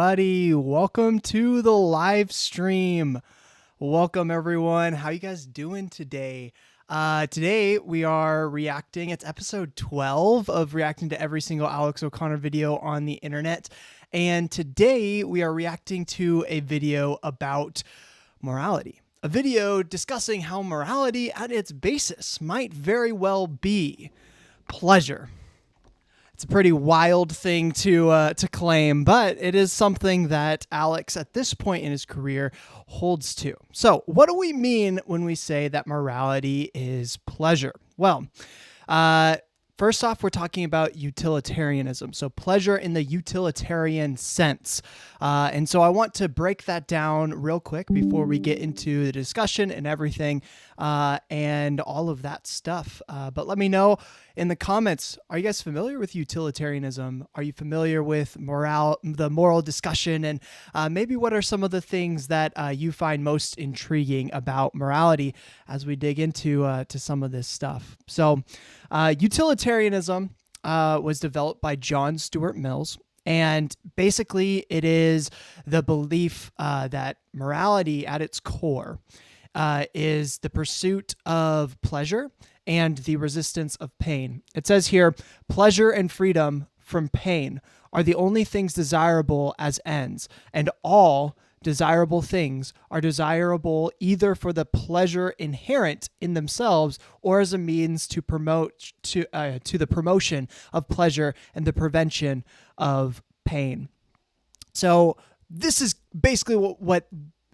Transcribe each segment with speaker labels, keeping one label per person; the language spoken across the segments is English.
Speaker 1: everybody. Welcome to the live stream. Welcome everyone. How you guys doing today? Today we are reacting. It's episode 12 of reacting to every single Alex O'Connor video on the internet. And today we are reacting to a video about morality. A video discussing how morality at its basis might very well be pleasure. It's a pretty wild thing to claim, but it is something that Alex, at this point in his career, holds to. So what do we mean when we say that morality is pleasure? Well, first off, we're talking about utilitarianism. So pleasure in the utilitarian sense. And so I want to break that down real quick before we get into the discussion and everything and all of that stuff. But let me know in the comments, are you guys familiar with utilitarianism? Are you familiar with the moral discussion? And maybe what are some of the things that you find most intriguing about morality as we dig into to some of this stuff? So utilitarianism was developed by John Stuart Mills. And basically, it is the belief that morality at its core is the pursuit of pleasure and the resistance of pain. It says here, pleasure and freedom from pain are the only things desirable as ends, and all desirable things are desirable either for the pleasure inherent in themselves or as a means to promote to the promotion of pleasure and the prevention of pain. So this is basically what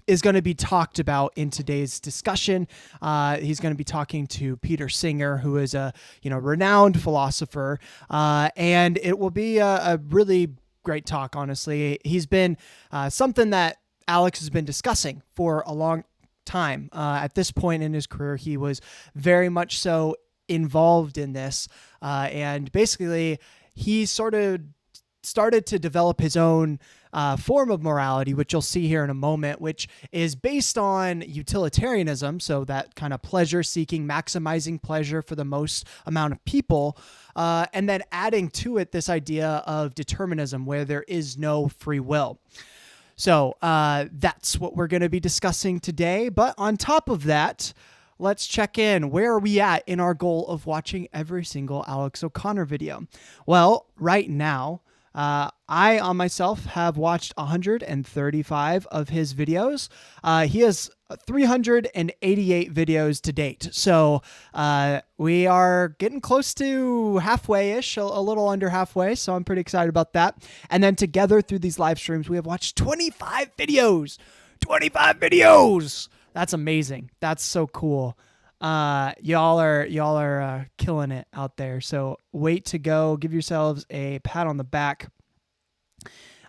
Speaker 1: is going to be talked about in today's discussion. He's going to be talking to Peter Singer, who is a renowned philosopher, and it will be a really great talk. Honestly, he's been something that Alex has been discussing for a long time. At this point in his career, he was very much so involved in this, and basically he sort of started to develop his own form of morality, which you'll see here in a moment, which is based on utilitarianism. So that kind of pleasure seeking, maximizing pleasure for the most amount of people. And then adding to it this idea of determinism, where there is no free will. So that's what we're going to be discussing today. But on top of that, let's check in. Where are we at in our goal of watching every single Alex O'Connor video? Well, right now, I on myself have watched 135 of his videos. He has 388 videos to date. So we are getting close to halfway-ish, a little under halfway. So I'm pretty excited about that. And then together through these live streams, we have watched 25 videos. 25 videos! That's amazing. That's so cool. Y'all are killing it out there. So way to go. Give yourselves a pat on the back.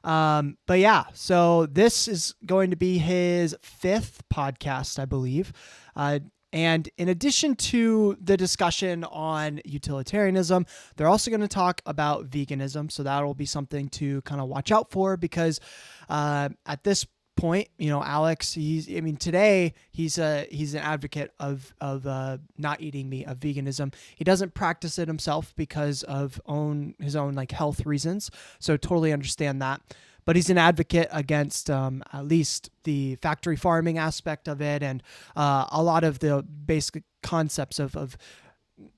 Speaker 1: But yeah, so this is going to be his 5th podcast, I believe. And in addition to the discussion on utilitarianism, they're also going to talk about veganism. So that'll be something to kind of watch out for, because, at this point, Alex, today he's an advocate of not eating meat, of veganism. He doesn't practice it himself because of his own like health reasons. So totally understand that. But he's an advocate against at least the factory farming aspect of it, and a lot of the basic concepts of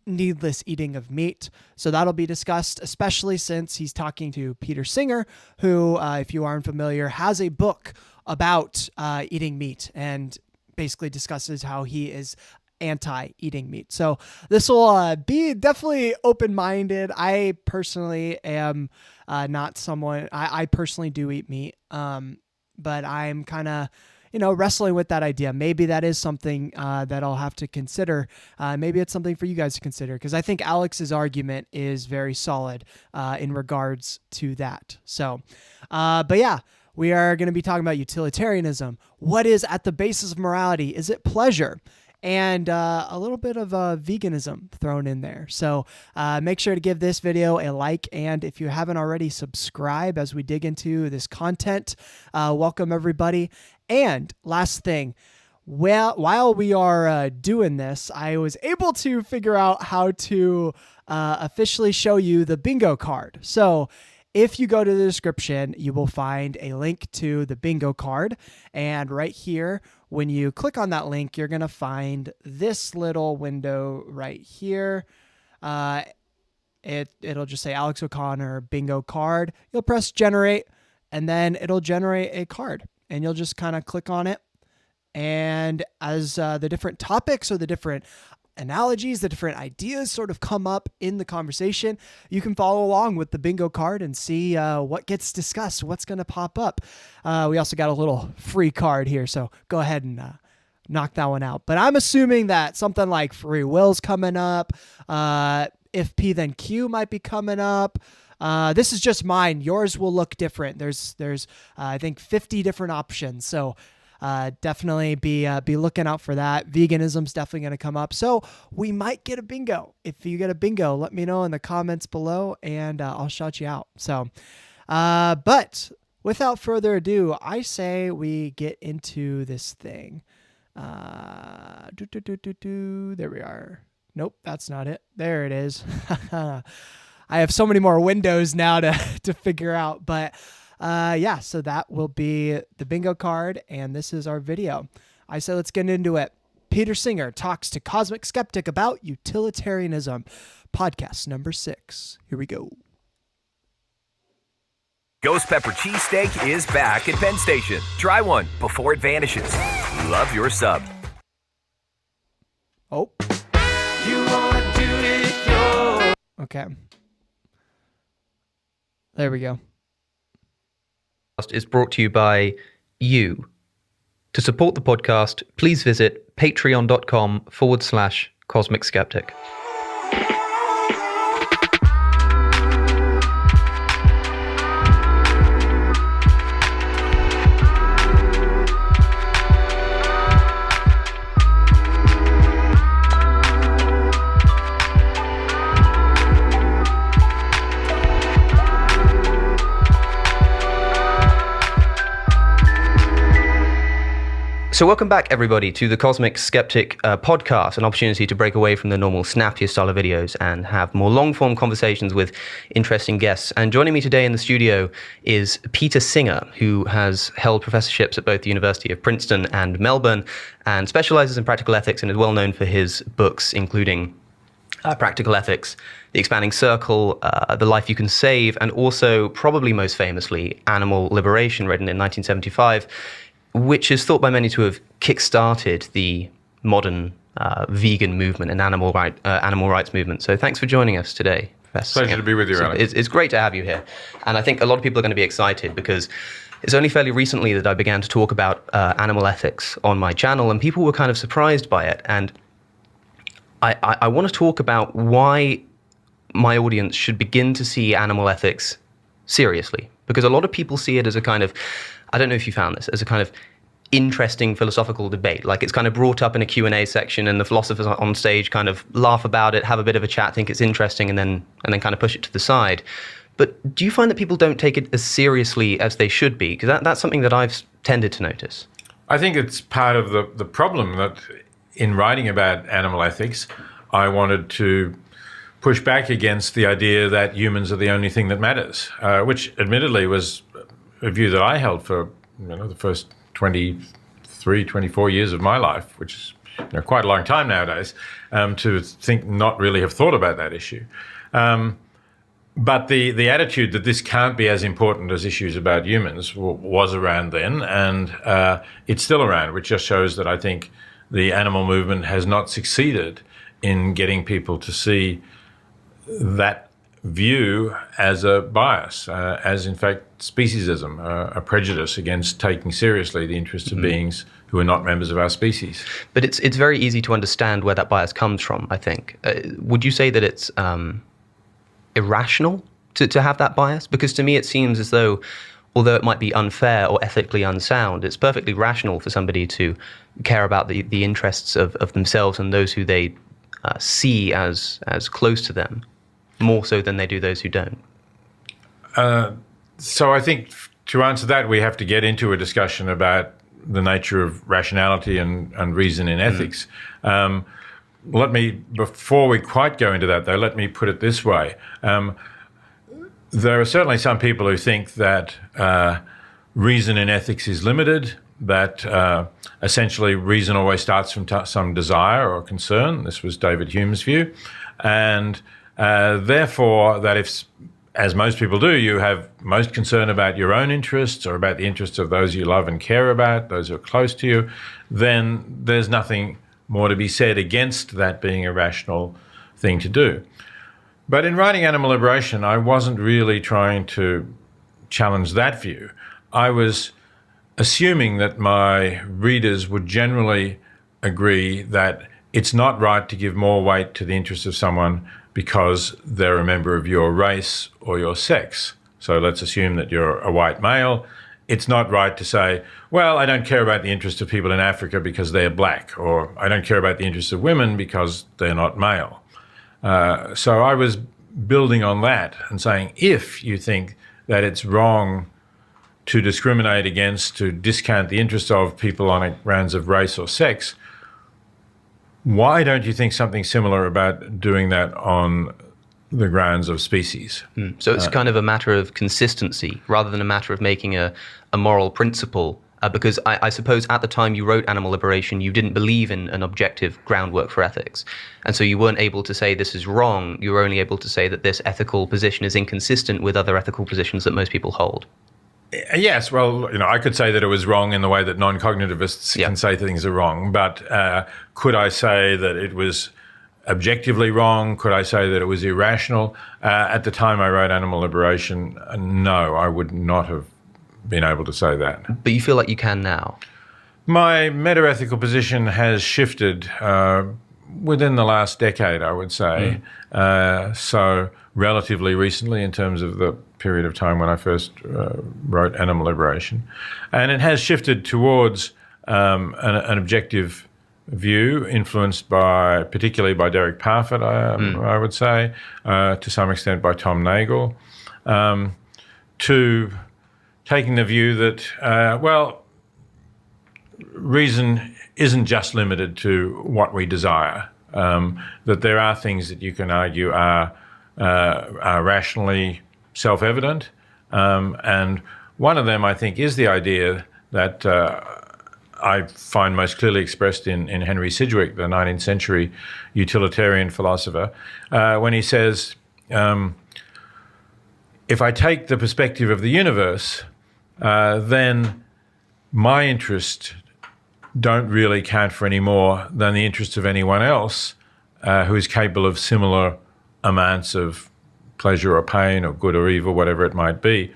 Speaker 1: needless eating of meat. So that'll be discussed, especially since he's talking to Peter Singer, who, if you aren't familiar, has a book about eating meat and basically discusses how he is anti-eating meat. So this will be definitely open-minded. I personally am not someone, I personally do eat meat, but I'm kind of wrestling with that idea. Maybe that is something that I'll have to consider. Maybe it's something for you guys to consider, because I think Alex's argument is very solid in regards to that. So, but yeah, we are going to be talking about utilitarianism. What is at the basis of morality? Is it pleasure? And a little bit of veganism thrown in there. So make sure to give this video a like, and if you haven't already, subscribe as we dig into this content. Welcome, everybody. And last thing, while we are doing this, I was able to figure out how to officially show you the bingo card. So if you go to the description, you will find a link to the bingo card. And right here, when you click on that link, you're going to find this little window right here. It'll just say Alex O'Connor bingo card. You'll press generate, and then it'll generate a card, and you'll just kind of click on it. And as the different topics or the different analogies, the different ideas sort of come up in the conversation, you can follow along with the bingo card and see what gets discussed, what's going to pop up. We also got a little free card here, so go ahead and knock that one out. But I'm assuming that something like free will's coming up. If P then Q might be coming up. This is just mine. Yours will look different. There's I think 50 different options. So definitely be looking out for that. Veganism's definitely going to come up. So we might get a bingo. If you get a bingo, let me know in the comments below, and I'll shout you out. So, but without further ado, I say we get into this thing. There we are. Nope, that's not it. There it is. I have so many more windows now to figure out, but yeah, so that will be the bingo card, and this is our video. I say let's get into it. Peter Singer talks to Cosmic Skeptic about utilitarianism, podcast number 6. Here we go.
Speaker 2: Ghost Pepper Cheesesteak is back at Penn Station. Try one before it vanishes. Love your sub.
Speaker 1: Oh.
Speaker 2: You wanna do it your...
Speaker 1: Okay. There we go.
Speaker 3: Is brought to you by you. To support the podcast, please visit patreon.com/Cosmic Skeptic. So welcome back, everybody, to the Cosmic Skeptic podcast, an opportunity to break away from the normal snappier style of videos and have more long-form conversations with interesting guests. And joining me today in the studio is Peter Singer, who has held professorships at both the University of Princeton and Melbourne and specializes in practical ethics and is well known for his books, including Practical Ethics, The Expanding Circle, The Life You Can Save, and also, probably most famously, Animal Liberation, written in 1975, which is thought by many to have kick-started the modern vegan movement and animal rights movement. So thanks for joining us today, Professor.
Speaker 4: Pleasure to be with you, Alex.
Speaker 3: It's great to have you here. And I think a lot of people are going to be excited because it's only fairly recently that I began to talk about animal ethics on my channel, and people were kind of surprised by it. And I want to talk about why my audience should begin to see animal ethics seriously, because a lot of people see it as a kind of, I don't know if you found this, as a kind of interesting philosophical debate. Like it's kind of brought up in a Q&A section and the philosophers on stage kind of laugh about it, have a bit of a chat, think it's interesting, and then kind of push it to the side. But do you find that people don't take it as seriously as they should be? Because that's something that I've tended to notice.
Speaker 4: I think it's part of the problem that in writing about animal ethics, I wanted to push back against the idea that humans are the only thing that matters, which admittedly was a view that I held for the first 23, 24 years of my life, which is quite a long time nowadays, to not really have thought about that issue. But the attitude that this can't be as important as issues about humans was around then, and it's still around, which just shows that I think the animal movement has not succeeded in getting people to see that view as a bias, as in fact speciesism, a prejudice against taking seriously the interests of beings who are not members of our species.
Speaker 3: But it's very easy to understand where that bias comes from, I think. Would you say that it's irrational to have that bias? Because to me it seems as though, although it might be unfair or ethically unsound, it's perfectly rational for somebody to care about the interests of themselves and those who they see as close to them, more so than they do those who don't.
Speaker 4: So I think to answer that, we have to get into a discussion about the nature of rationality and reason in ethics. Before we quite go into that though, let me put it this way. there are certainly some people who think that reason in ethics is limited, that essentially reason always starts from some desire or concern. This was David Hume's view. And therefore, that if, as most people do, you have most concern about your own interests or about the interests of those you love and care about, those who are close to you, then there's nothing more to be said against that being a rational thing to do. But in writing Animal Liberation, I wasn't really trying to challenge that view. I was assuming that my readers would generally agree that it's not right to give more weight to the interests of someone because they're a member of your race or your sex. So let's assume that you're a white male. It's not right to say, well, I don't care about the interests of people in Africa because they're black, or I don't care about the interests of women because they're not male. So I was building on that and saying, if you think that it's wrong to discriminate against, to discount the interests of people on grounds of race or sex, why don't you think something similar about doing that on the grounds of species?
Speaker 3: So it's kind of a matter of consistency rather than a matter of making a moral principle. Because I suppose at the time you wrote Animal Liberation, you didn't believe in an objective groundwork for ethics. And so you weren't able to say this is wrong. You were only able to say that this ethical position is inconsistent with other ethical positions that most people hold.
Speaker 4: Yes, well, I could say that it was wrong in the way that non-cognitivists can say things are wrong. But could I say that it was objectively wrong? Could I say that it was irrational? At the time I wrote Animal Liberation, no, I would not have been able to say that.
Speaker 3: But you feel like you can now?
Speaker 4: My meta-ethical position has shifted within the last decade, I would say. So relatively recently in terms of the period of time when I first wrote Animal Liberation. And it has shifted towards an objective view influenced particularly by Derek Parfit, I would say, to some extent by Tom Nagel, to taking the view that, reason isn't just limited to what we desire, that there are things that you can argue are rationally self-evident. And one of them, I think, is the idea that I find most clearly expressed in Henry Sidgwick, the 19th century utilitarian philosopher, when he says, if I take the perspective of the universe, then my interests don't really count for any more than the interests of anyone else who is capable of similar amounts of pleasure or pain or good or evil, whatever it might be.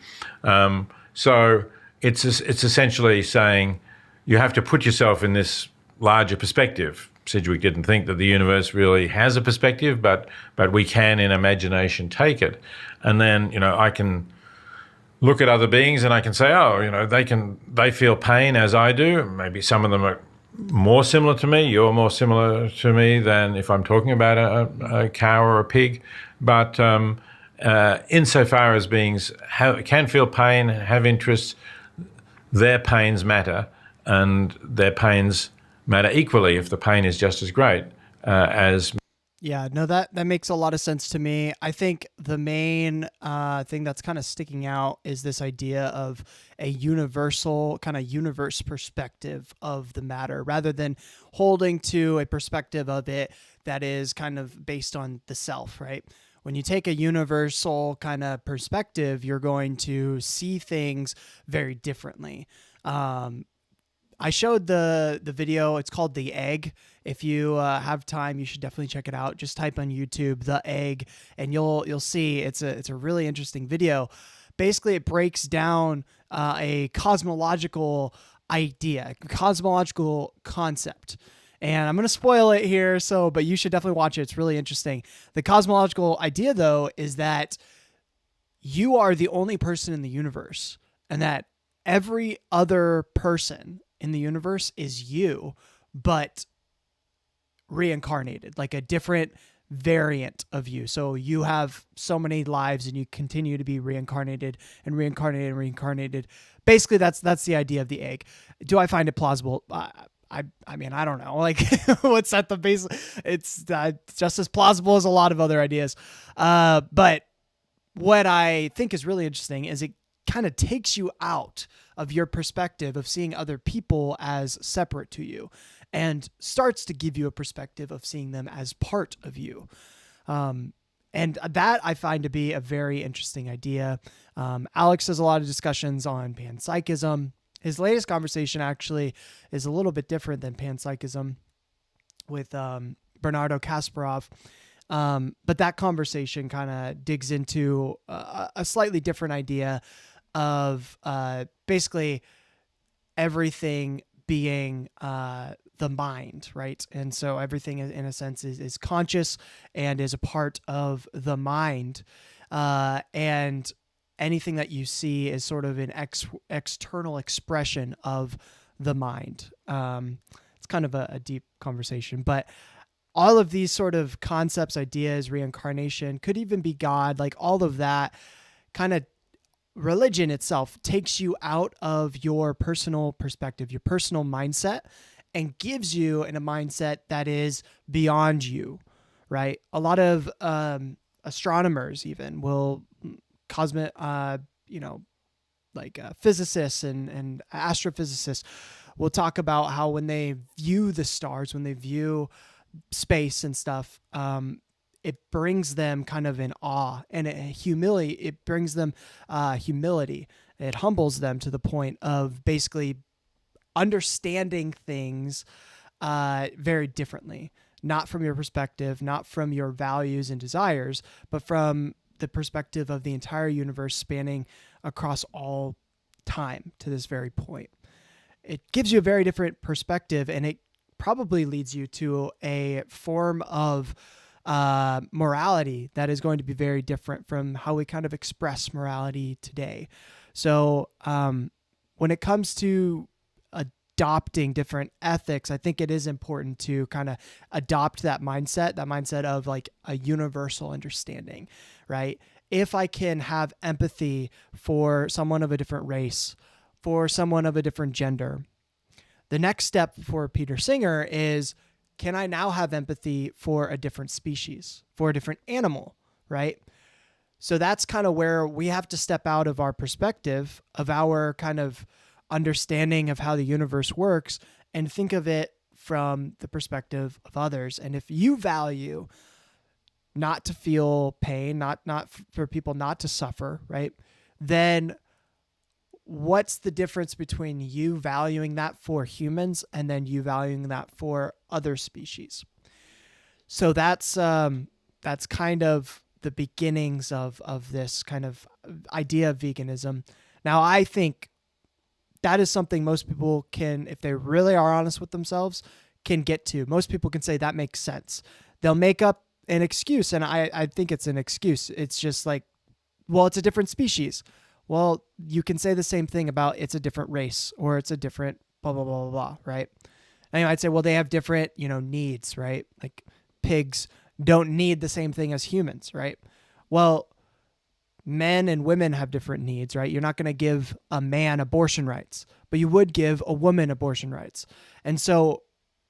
Speaker 4: So it's essentially saying you have to put yourself in this larger perspective. Sidgwick didn't think that the universe really has a perspective, but we can in imagination take it. And then, I can look at other beings and I can say, they feel pain as I do. Maybe some of them are more similar to me. You're more similar to me than if I'm talking about a cow or a pig. But insofar as beings can feel pain, have interests, their pains matter, and their pains matter equally if the pain is just as great as.
Speaker 1: Yeah, no, that makes a lot of sense to me. I think the main thing that's kind of sticking out is this idea of a universal kind of universe perspective of the matter, rather than holding to a perspective of it that is kind of based on the self, right? When you take a universal kind of perspective, you're going to see things very differently. I showed the video. It's called The Egg. If you have time, you should definitely check it out. Just type on YouTube The Egg, and you'll see it's a really interesting video. Basically, it breaks down a cosmological idea, cosmological concept. And I'm going to spoil it here, but you should definitely watch it. It's really interesting. The cosmological idea, though, is that you are the only person in the universe, and that every other person in the universe is you, but reincarnated, like a different variant of you. So you have so many lives and you continue to be reincarnated and reincarnated and reincarnated. Basically, that's the idea of the egg. Do I find it plausible? I mean, I don't know. Like, what's at the base? It's just as plausible as a lot of other ideas. But what I think is really interesting is it kind of takes you out of your perspective of seeing other people as separate to you and starts to give you a perspective of seeing them as part of you. And that I find to be a very interesting idea. Alex does a lot of discussions on panpsychism. His latest conversation actually is a little bit different than panpsychism with Bernardo Kasparov. But that conversation kind of digs into a slightly different idea of basically everything being the mind, right? And so everything in a sense is conscious and is a part of the mind. And anything that you see is sort of an external expression of the mind. It's kind of a deep conversation, but all of these sort of concepts, ideas, reincarnation, could even be God, like all of that kind of religion itself takes you out of your personal perspective, your personal mindset, and gives you in a mindset that is beyond you, right? A lot of astronomers even will physicists and astrophysicists will talk about how when they view the stars, when they view space and stuff, it brings them kind of in awe and it brings them humility. It humbles them to the point of basically understanding things very differently, not from your perspective, not from your values and desires, but from the perspective of the entire universe spanning across all time to this very point. It gives you a very different perspective, and it probably leads you to a form of morality that is going to be very different from how we kind of express morality today. So when it comes to adopting different ethics, I think it is important to kind of adopt that mindset of like a universal understanding, right? If I can have empathy for someone of a different race, for someone of a different gender, the next step for Peter Singer is, can I now have empathy for a different species, for a different animal, right? So that's kind of where we have to step out of our perspective, of our kind of understanding of how the universe works, and think of it from the perspective of others. And if you value not to feel pain, not for people not to suffer, right? Then what's the difference between you valuing that for humans and then you valuing that for other species? So that's kind of the beginnings of this kind of idea of veganism. Now, I think that is something most people can, if they really are honest with themselves, can get to. Most people can say that makes sense. They'll make up an excuse, and I think it's an excuse. It's just like, well, it's a different species. Well, you can say the same thing about it's a different race or it's a different blah, blah, blah, blah, blah, right? And I'd say, well, they have different, needs, right? Like pigs don't need the same thing as humans, right? Well, men and women have different needs, right? You're not going to give a man abortion rights, but you would give a woman abortion rights. And so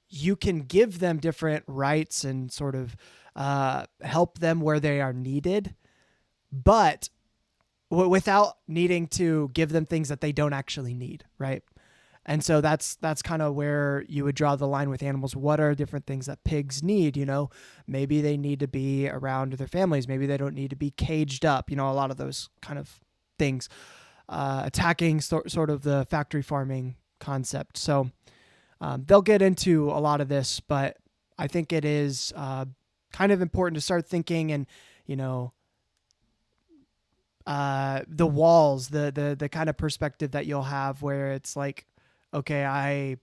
Speaker 1: you can give them different rights and sort of help them where they are needed, but without needing to give them things that they don't actually need, right? And so that's kind of where you would draw the line with animals. What are different things that pigs need? Maybe they need to be around their families. Maybe they don't need to be caged up. A lot of those kind of things, attacking sort of the factory farming concept. So they'll get into a lot of this, but I think it is kind of important to start thinking and, the walls, the kind of perspective that you'll have where it's like, okay, I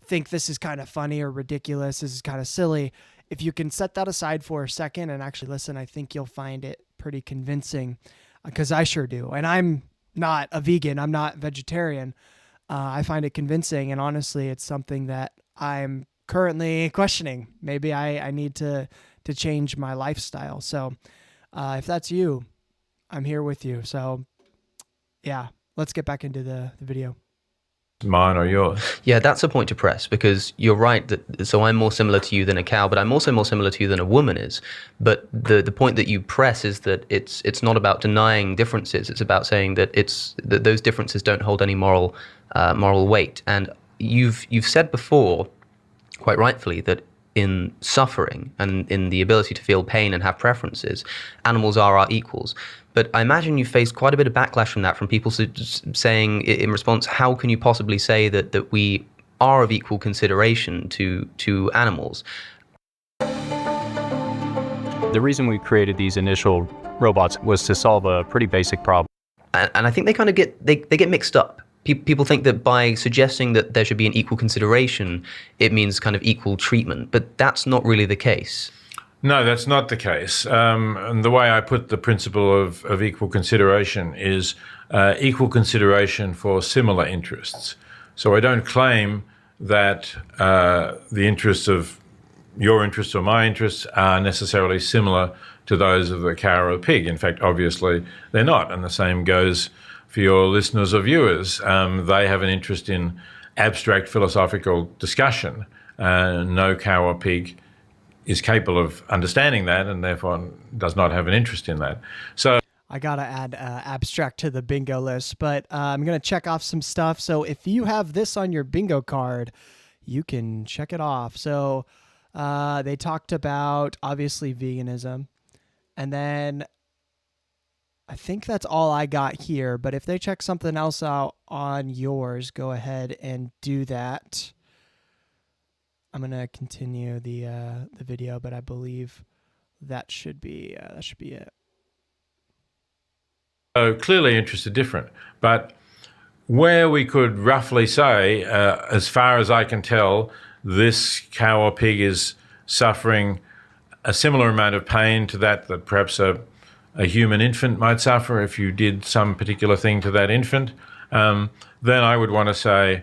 Speaker 1: think this is kind of funny or ridiculous. This is kind of silly. If you can set that aside for a second and actually listen, I think you'll find it pretty convincing, because I sure do. And I'm not a vegan. I'm not vegetarian. I find it convincing. And honestly, it's something that I'm currently questioning. Maybe I need to change my lifestyle. So if that's you, I'm here with you. So yeah, let's get back into the video.
Speaker 4: mine or yours.
Speaker 3: Yeah, that's a point to press, because you're right that, so I'm more similar to you than a cow, but I'm also more similar to you than a woman is. But the point that you press is that it's not about denying differences. It's about saying that that those differences don't hold any moral weight. And you've said before, quite rightfully, that in suffering and in the ability to feel pain and have preferences, animals are our equals. But I imagine you faced quite a bit of backlash from that, from people saying in response, how can you possibly say that we are of equal consideration to animals?
Speaker 5: The reason we created these initial robots was to solve a pretty basic problem.
Speaker 3: And I think they kind of get mixed up. People think that by suggesting that there should be an equal consideration, it means kind of equal treatment, but that's not really the case.
Speaker 4: No, that's not the case. And the way I put the principle of equal consideration is equal consideration for similar interests. So I don't claim that the interests of your interests or my interests are necessarily similar to those of the cow or the pig. In fact, obviously, they're not. And the same goes for your listeners or viewers. They have an interest in abstract philosophical discussion. No cow or pig is capable of understanding that, and therefore does not have an interest in that. So
Speaker 1: I gotta add abstract to the bingo list, but I'm gonna check off some stuff. So if you have this on your bingo card, you can check it off. So they talked about, obviously, veganism, and then I think that's all I got here. But if they check something else out on yours, go ahead and do that. I'm gonna continue the video, but I believe that should be it.
Speaker 4: So clearly interests are different, but where we could roughly say, as far as I can tell, this cow or pig is suffering a similar amount of pain to that perhaps a human infant might suffer if you did some particular thing to that infant, then I would want to say,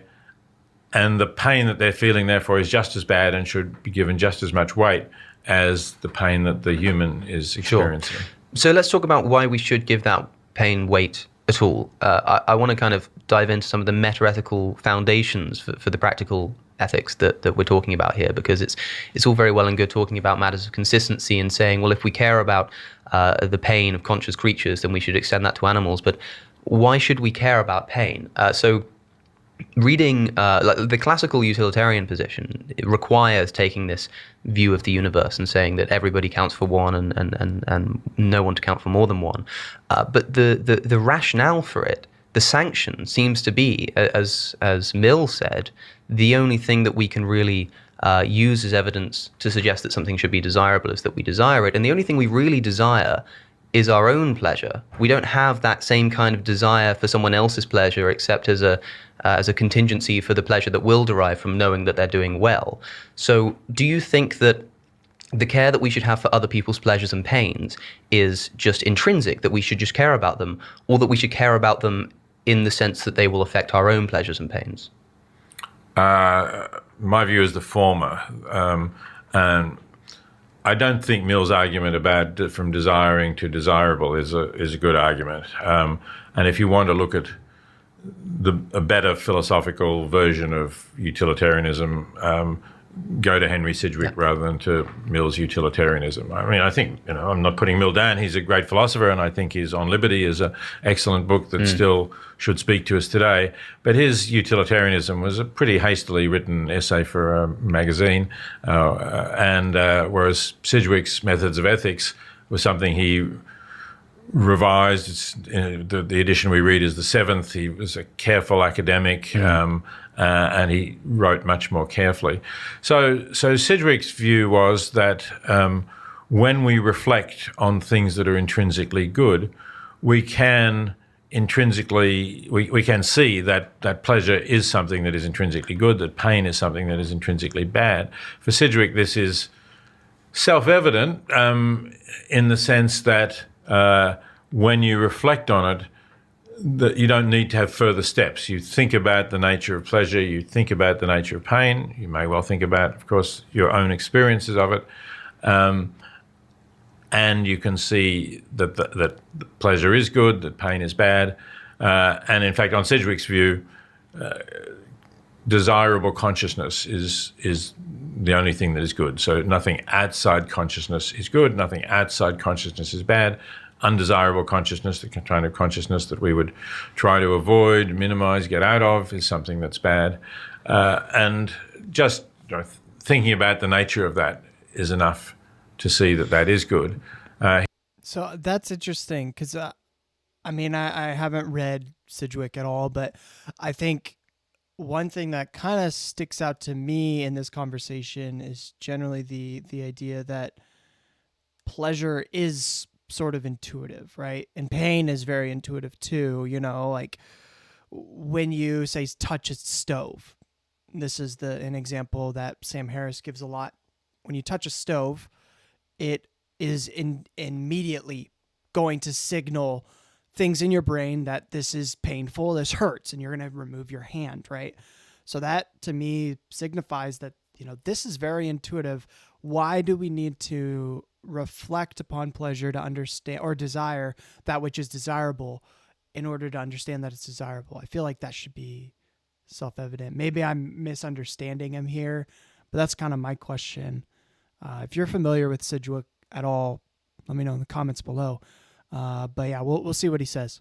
Speaker 4: and the pain that they're feeling, therefore, is just as bad and should be given just as much weight as the pain that the human is experiencing.
Speaker 3: Sure. So let's talk about why we should give that pain weight at all. I want to kind of dive into some of the meta-ethical foundations for the practical ethics that we're talking about here, because it's all very well and good talking about matters of consistency and saying, well, if we care about the pain of conscious creatures, then we should extend that to animals. But why should we care about pain? So reading like the classical utilitarian position, it requires taking this view of the universe and saying that everybody counts for one and no one to count for more than one. But the rationale for it, the sanction, seems to be, as Mill said, the only thing that we can really use as evidence to suggest that something should be desirable is that we desire it. And the only thing we really desire is our own pleasure. We don't have that same kind of desire for someone else's pleasure, except as a contingency for the pleasure that we'll derive from knowing that they're doing well. So do you think that the care that we should have for other people's pleasures and pains is just intrinsic, that we should just care about them, or that we should care about them in the sense that they will affect our own pleasures and pains?
Speaker 4: My view is the former. And I don't think Mill's argument about from desiring to desirable is a good argument. And if you want to look at a better philosophical version of utilitarianism, go to Henry Sidgwick rather than to Mill's utilitarianism. I mean, I think, I'm not putting Mill down. He's a great philosopher, and I think his On Liberty is an excellent book that still should speak to us today. But his utilitarianism was a pretty hastily written essay for a magazine, whereas Sidgwick's Methods of Ethics was something he revised. The edition we read is the 7th. He was a careful academic, and he wrote much more carefully. So Sidgwick's view was that when we reflect on things that are intrinsically good, we can we can see that pleasure is something that is intrinsically good, that pain is something that is intrinsically bad. For Sidgwick, this is self-evident in the sense that when you reflect on it, that you don't need to have further steps. You think about the nature of pleasure, you think about the nature of pain, you may well think about, of course, your own experiences of it, and you can see that pleasure is good, that pain is bad, and in fact, on Sidgwick's view, desirable consciousness is the only thing that is good. So nothing outside consciousness is good, nothing outside consciousness is bad. Undesirable consciousness, the kind of consciousness that we would try to avoid, minimize, get out of, is something that's bad. And just thinking about the nature of that is enough to see that that is good.
Speaker 1: So that's interesting because, I haven't read Sidgwick at all, but I think one thing that kind of sticks out to me in this conversation is generally the idea that pleasure is sort of intuitive, right? And pain is very intuitive too. Like when you say touch a stove, this is an example that Sam Harris gives a lot. When you touch a stove, it is immediately going to signal things in your brain that this is painful, this hurts, and you're going to remove your hand, right? So that to me signifies that, this is very intuitive. Why do we need to reflect upon pleasure to understand or desire that which is desirable in order to understand that it's desirable? I feel like that should be self-evident. Maybe I'm misunderstanding him here, but that's kind of my question. If you're familiar with Sidgwick at all, let me know in the comments below. But yeah, we'll see what he says.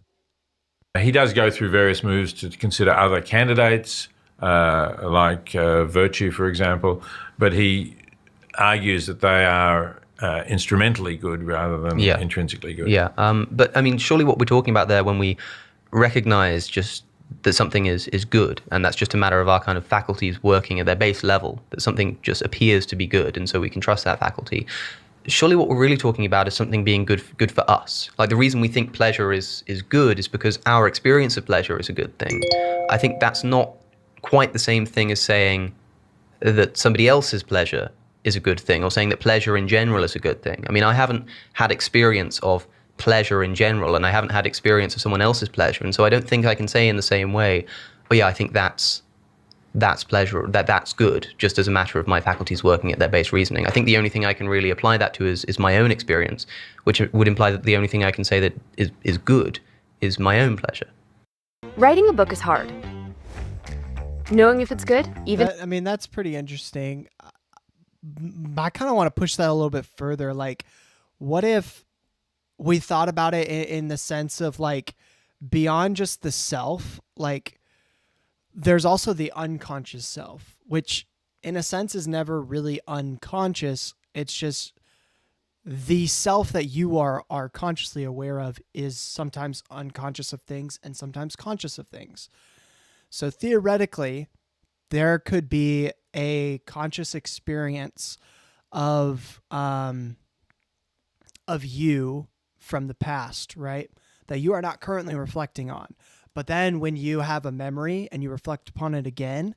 Speaker 4: He does go through various moves to consider other candidates, like virtue, for example, but he argues that they are instrumentally good rather than intrinsically good.
Speaker 3: Yeah, but I mean, surely what we're talking about there when we recognize just that something is good, and that's just a matter of our kind of faculties working at their base level, that something just appears to be good, and so we can trust that faculty. Surely what we're really talking about is something being good for us. Like the reason we think pleasure is good is because our experience of pleasure is a good thing. I think that's not quite the same thing as saying that somebody else's pleasure is a good thing, or saying that pleasure in general is a good thing. I mean, I haven't had experience of pleasure in general, and I haven't had experience of someone else's pleasure, and so I don't think I can say in the same way, oh yeah, I think that's pleasure, that's good, just as a matter of my faculties working at their base reasoning. I think the only thing I can really apply that to is my own experience, which would imply that the only thing I can say that is good is my own pleasure.
Speaker 6: Writing a book is hard. Knowing if it's good,
Speaker 1: That's pretty interesting. I kind of want to push that a little bit further. Like, what if we thought about it in the sense of like beyond just the self, like there's also the unconscious self, which in a sense is never really unconscious. It's just the self that you are consciously aware of is sometimes unconscious of things and sometimes conscious of things. So theoretically, there could be a conscious experience of you from the past, right? That you are not currently reflecting on. But then when you have a memory and you reflect upon it again,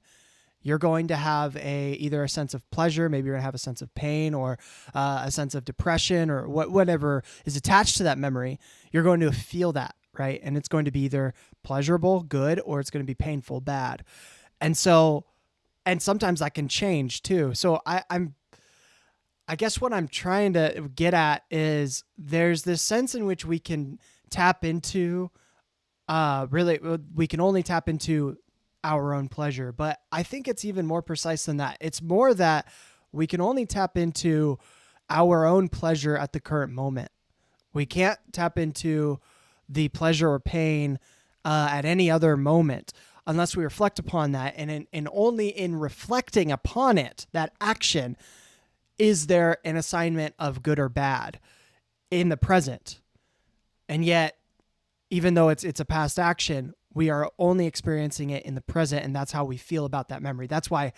Speaker 1: you're going to have either a sense of pleasure, maybe you're going to have a sense of pain, or a sense of depression, or whatever is attached to that memory. You're going to feel that, right? And it's going to be either pleasurable, good, or it's going to be painful, bad. And sometimes that can change too. So I guess what I'm trying to get at is there's this sense in which we can tap into, we can only tap into our own pleasure. But I think it's even more precise than that. It's more that we can only tap into our own pleasure at the current moment. We can't tap into the pleasure or pain at any other moment unless we reflect upon that. And only in reflecting upon it, that action, is there an assignment of good or bad in the present. And yet, even though it's a past action, we are only experiencing it in the present, and that's how we feel about that memory. That's why,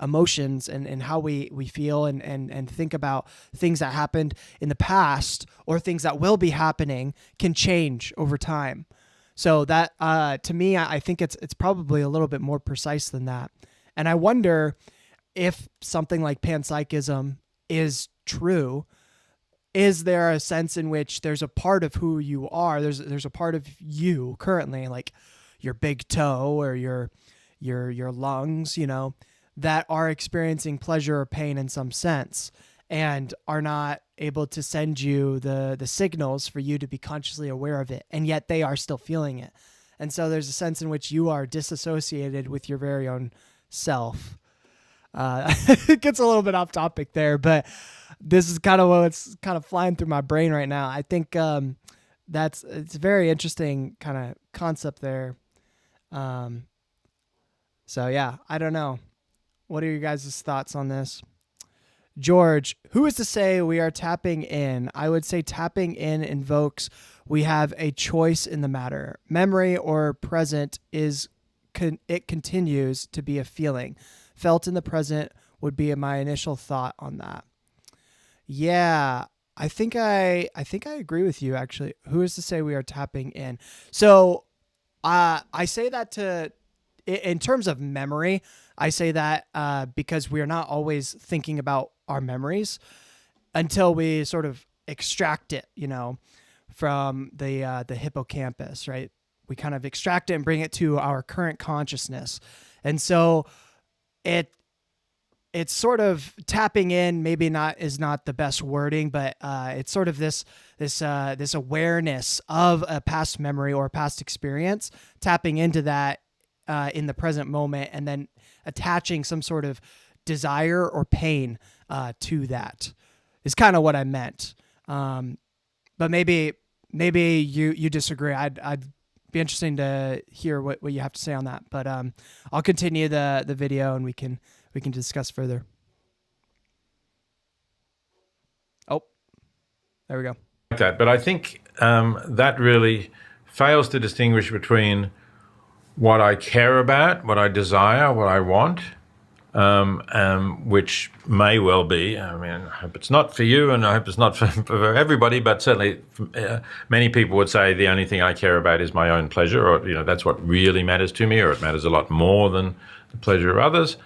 Speaker 1: emotions and how we feel and think about things that happened in the past or things that will be happening can change over time. So that, to me, I think it's probably a little bit more precise than that. And I wonder if something like panpsychism is true. Is there a sense in which there's a part of who you are? There's a part of you currently, like your big toe or your lungs, that are experiencing pleasure or pain in some sense and are not able to send you the signals for you to be consciously aware of it. And yet they are still feeling it. And so there's a sense in which you are disassociated with your very own self. It gets a little bit off topic there, but this is kind of what's kind of flying through my brain right now. I think it's a very interesting kind of concept there. So yeah, I don't know. What are your guys' thoughts on this? George, who is to say we are tapping in? I would say tapping in invokes we have a choice in the matter. Memory or present it continues to be a feeling. Felt in the present would be my initial thought on that. Yeah, I think I agree with you actually. Who is to say we are tapping in? So I say that in terms of memory, I say that because we are not always thinking about our memories until we sort of extract it, from the hippocampus, right? We kind of extract it and bring it to our current consciousness. And so it's sort of tapping in, maybe is not the best wording, but it's sort of this awareness of a past memory or past experience, tapping into that in the present moment, and then attaching some sort of desire or pain to that is kind of what I meant. But maybe you disagree. I'd be interesting to hear what you have to say on that. But I'll continue the video and we can discuss further. Oh, there we go.
Speaker 4: That, but I think that really fails to distinguish between what I care about, what I desire, what I want, which may well be. I mean, I hope it's not for you, and I hope it's not for everybody. But certainly, many people would say the only thing I care about is my own pleasure, or that's what really matters to me, or it matters a lot more than the pleasure of others.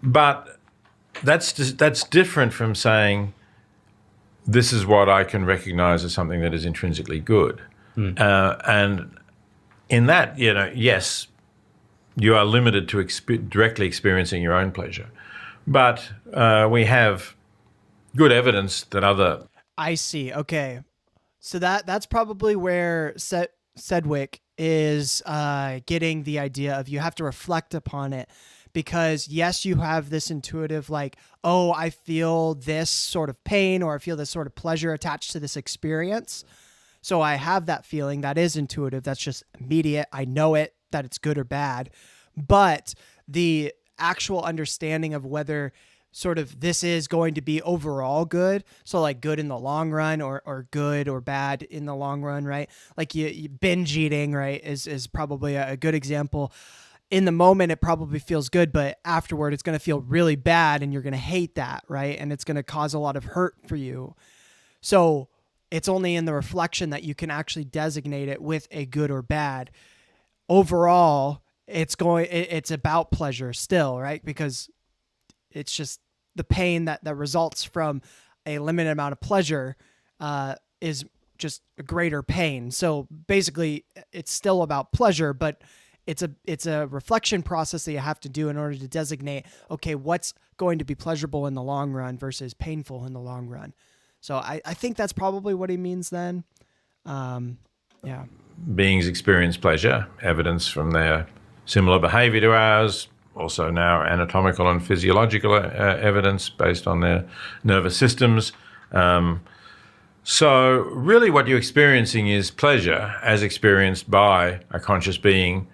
Speaker 4: But that's different from saying this is what I can recognize as something that is intrinsically good. And in that, yes, you are limited to directly experiencing your own pleasure. But we have good evidence that other...
Speaker 1: I see. Okay. So that's probably where Sedgwick is getting the idea of you have to reflect upon it. Because yes, you have this intuitive oh, I feel this sort of pain or I feel this sort of pleasure attached to this experience. So I have that feeling that is intuitive. That's just immediate. I know it, that it's good or bad. But the actual understanding of whether sort of this is going to be overall good, so good in the long run or good or bad in the long run, right? You binge eating, right, is probably a good example. In the moment, it probably feels good, but afterward, it's going to feel really bad and you're going to hate that, right? And it's going to cause a lot of hurt for you. So it's only in the reflection that you can actually designate it with a good or bad. Overall, it's about pleasure still, right? Because it's just the pain that results from a limited amount of pleasure is just a greater pain. So basically, it's still about pleasure, but it's a reflection process that you have to do in order to designate, okay, what's going to be pleasurable in the long run versus painful in the long run. So I think that's probably what he means then. Yeah.
Speaker 4: Beings experience pleasure, evidence from their similar behavior to ours, also now anatomical and physiological evidence based on their nervous systems. So really what you're experiencing is pleasure as experienced by a conscious being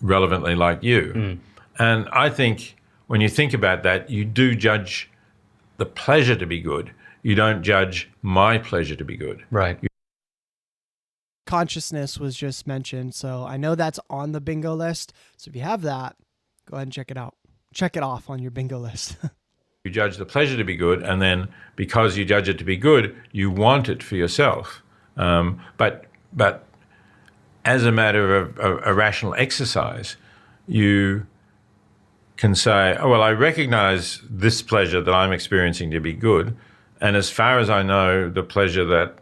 Speaker 4: relevantly like you. And I think when you think about that, you do judge the pleasure to be good. You don't judge my pleasure to be good.
Speaker 3: Right.
Speaker 1: Consciousness was just mentioned, so I know that's on the bingo list. So if you have that, go ahead and check it out. Check it off on your bingo list.
Speaker 4: You judge the pleasure to be good, and then because you judge it to be good, you want it for yourself. But as a matter of a rational exercise, you can say, oh, well, I recognize this pleasure that I'm experiencing to be good, and as far as I know, the pleasure that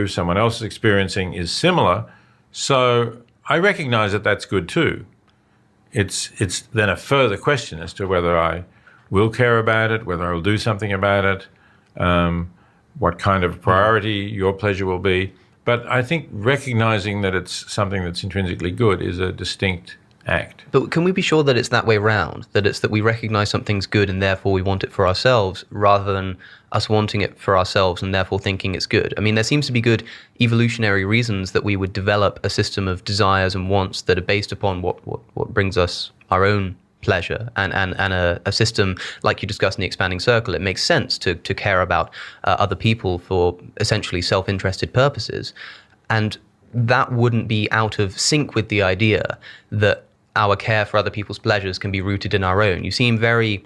Speaker 4: someone else is experiencing is similar, so I recognize that that's good too. It's then a further question as to whether I will care about it, whether I will do something about it, what kind of priority your pleasure will be. But I think recognizing that it's something that's intrinsically good is a distinct act.
Speaker 3: But can we be sure that it's that way round? That it's that we recognize something's good and therefore we want it for ourselves, rather than us wanting it for ourselves and therefore thinking it's good? I mean, there seems to be good evolutionary reasons that we would develop a system of desires and wants that are based upon what brings us our own pleasure, and a system like you discussed in the expanding circle. It makes sense to care about other people for essentially self-interested purposes, and that wouldn't be out of sync with the idea that our care for other people's pleasures can be rooted in our own. You seem very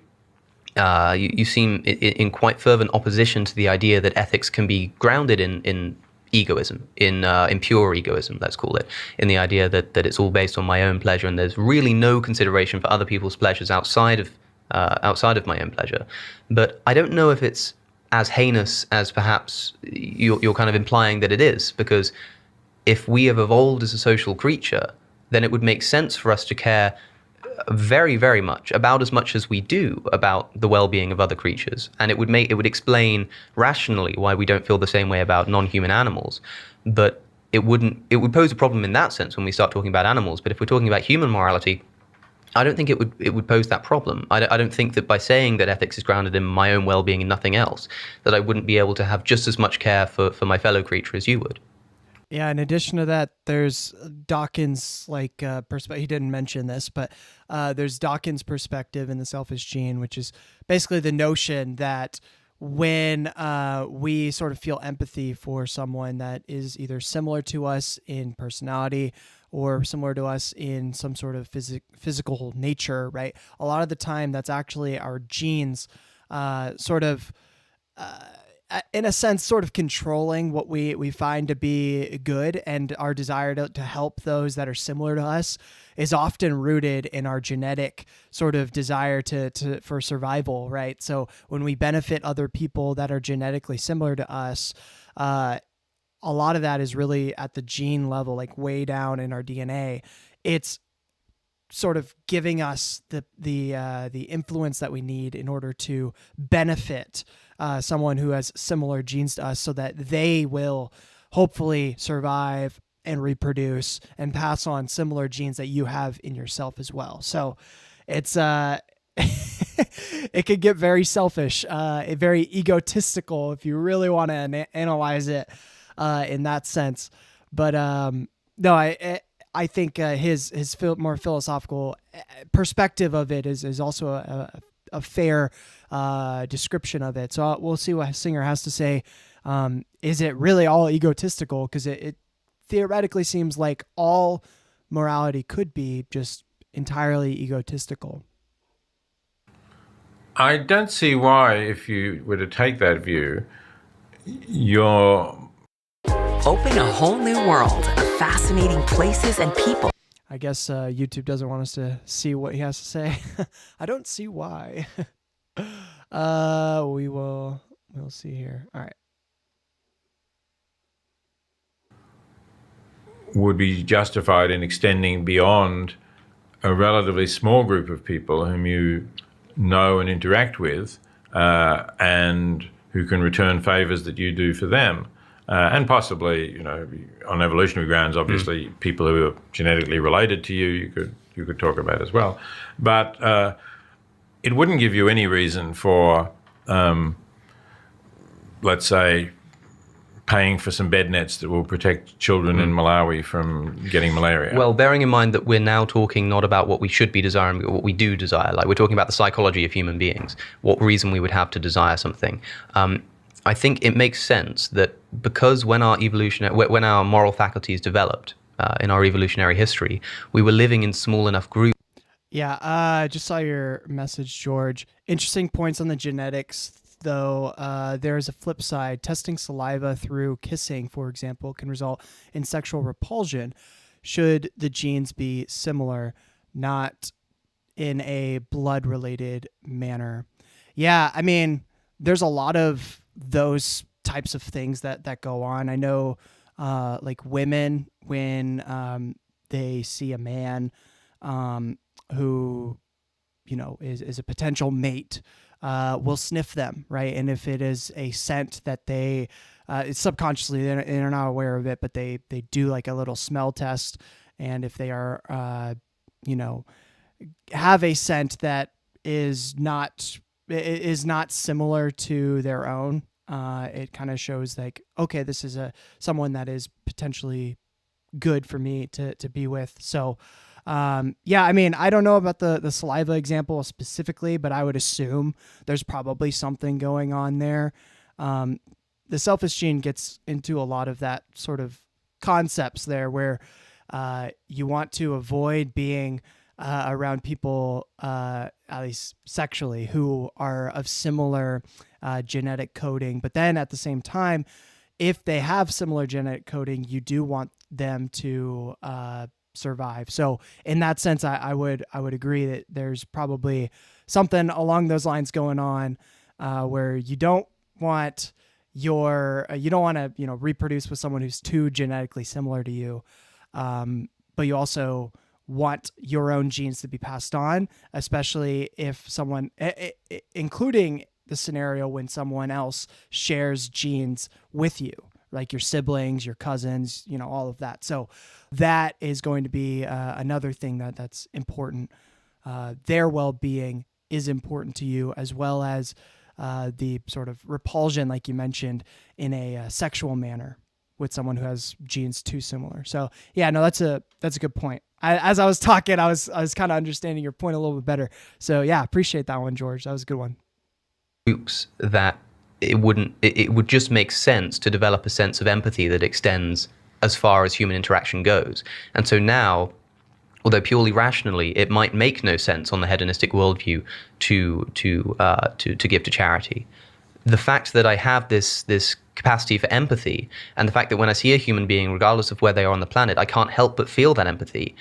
Speaker 3: you seem in quite fervent opposition to the idea that ethics can be grounded in egoism, in pure egoism, let's call it, in the idea that it's all based on my own pleasure and there's really no consideration for other people's pleasures outside of my own pleasure. But I don't know if it's as heinous as perhaps you're kind of implying that it is, because if we have evolved as a social creature, then it would make sense for us to care very, very much, about as much as we do, about the well-being of other creatures. And it would explain rationally why we don't feel the same way about non-human animals. But it would pose a problem in that sense when we start talking about animals. But if we're talking about human morality, I don't think it would pose that problem. I don't think that by saying that ethics is grounded in my own well-being and nothing else, that I wouldn't be able to have just as much care for my fellow creature as you would.
Speaker 1: Yeah, in addition to that, there's Dawkins' perspective. He didn't mention this, but there's Dawkins' perspective in The Selfish Gene, which is basically the notion that when we sort of feel empathy for someone that is either similar to us in personality or similar to us in some sort of physical nature, right? A lot of the time, that's actually our genes in a sense, sort of controlling what we find to be good, and our desire to help those that are similar to us is often rooted in our genetic sort of desire for survival, right? So when we benefit other people that are genetically similar to us, a lot of that is really at the gene level, like way down in our DNA. It's sort of giving us the influence that we need in order to benefit someone who has similar genes to us, so that they will hopefully survive and reproduce and pass on similar genes that you have in yourself as well. So it's it could get very selfish, very egotistical if you really want to analyze it in that sense. But no, I think his more philosophical perspective of it is also a fair description of it. So we'll see what Singer has to say. Is it really all egotistical? Because it theoretically seems like all morality could be just entirely egotistical.
Speaker 4: I don't see why, if you were to take that view, you're
Speaker 7: Open a whole new world of fascinating places and people.
Speaker 1: I guess YouTube doesn't want us to see what he has to say. I don't see why. We'll see here. All right.
Speaker 4: would be justified in extending beyond a relatively small group of people whom you know and interact with, and who can return favors that you do for them. And possibly, you know, on evolutionary grounds, obviously, people who are genetically related to you, you could talk about as well. But it wouldn't give you any reason for, let's say, paying for some bed nets that will protect children in Malawi from getting malaria.
Speaker 3: Well, bearing in mind that we're now talking not about what we should be desiring, but what we do desire. Like, we're talking about the psychology of human beings, what reason we would have to desire something. I think it makes sense that because when our moral faculties developed in our evolutionary history, we were living in small enough groups.
Speaker 1: Yeah, I just saw your message, George. Interesting points on the genetics, though. There's a flip side. Testing saliva through kissing, for example, can result in sexual repulsion should the genes be similar, not in a blood-related manner. Yeah, I mean, there's a lot of those types of things that go on. I know like women, when they see a man who, you know, is a potential mate, will sniff them, right? And if it is a scent that they it's subconsciously they're not aware of it, but they do like a little smell test, and if they are have a scent that is not similar to their own, it kind of shows like, okay, this is someone that is potentially good for me to be with. So yeah, I mean, I don't know about the saliva example specifically, but I would assume there's probably something going on there. The selfish gene gets into a lot of that sort of concepts there, where you want to avoid being around people, at least sexually, who are of similar genetic coding. But then at the same time, if they have similar genetic coding, you do want them to survive. So in that sense, I would agree that there's probably something along those lines going on, where you don't want to reproduce with someone who's too genetically similar to you, but you also want your own genes to be passed on, especially if someone, including the scenario when someone else shares genes with you, like your siblings, your cousins, all of that. So that is going to be another thing that's important. Their well-being is important to you, as well as the sort of repulsion, like you mentioned, in a sexual manner with someone who has genes too similar. So yeah, no, that's a good point. As I was talking, I was kind of understanding your point a little bit better. So yeah, appreciate that one, George. That was a good one.
Speaker 3: That it would just make sense to develop a sense of empathy that extends as far as human interaction goes. And so now, although purely rationally, it might make no sense on the hedonistic worldview to give to charity. The fact that I have this capacity for empathy, and the fact that when I see a human being, regardless of where they are on the planet, I can't help but feel that empathy,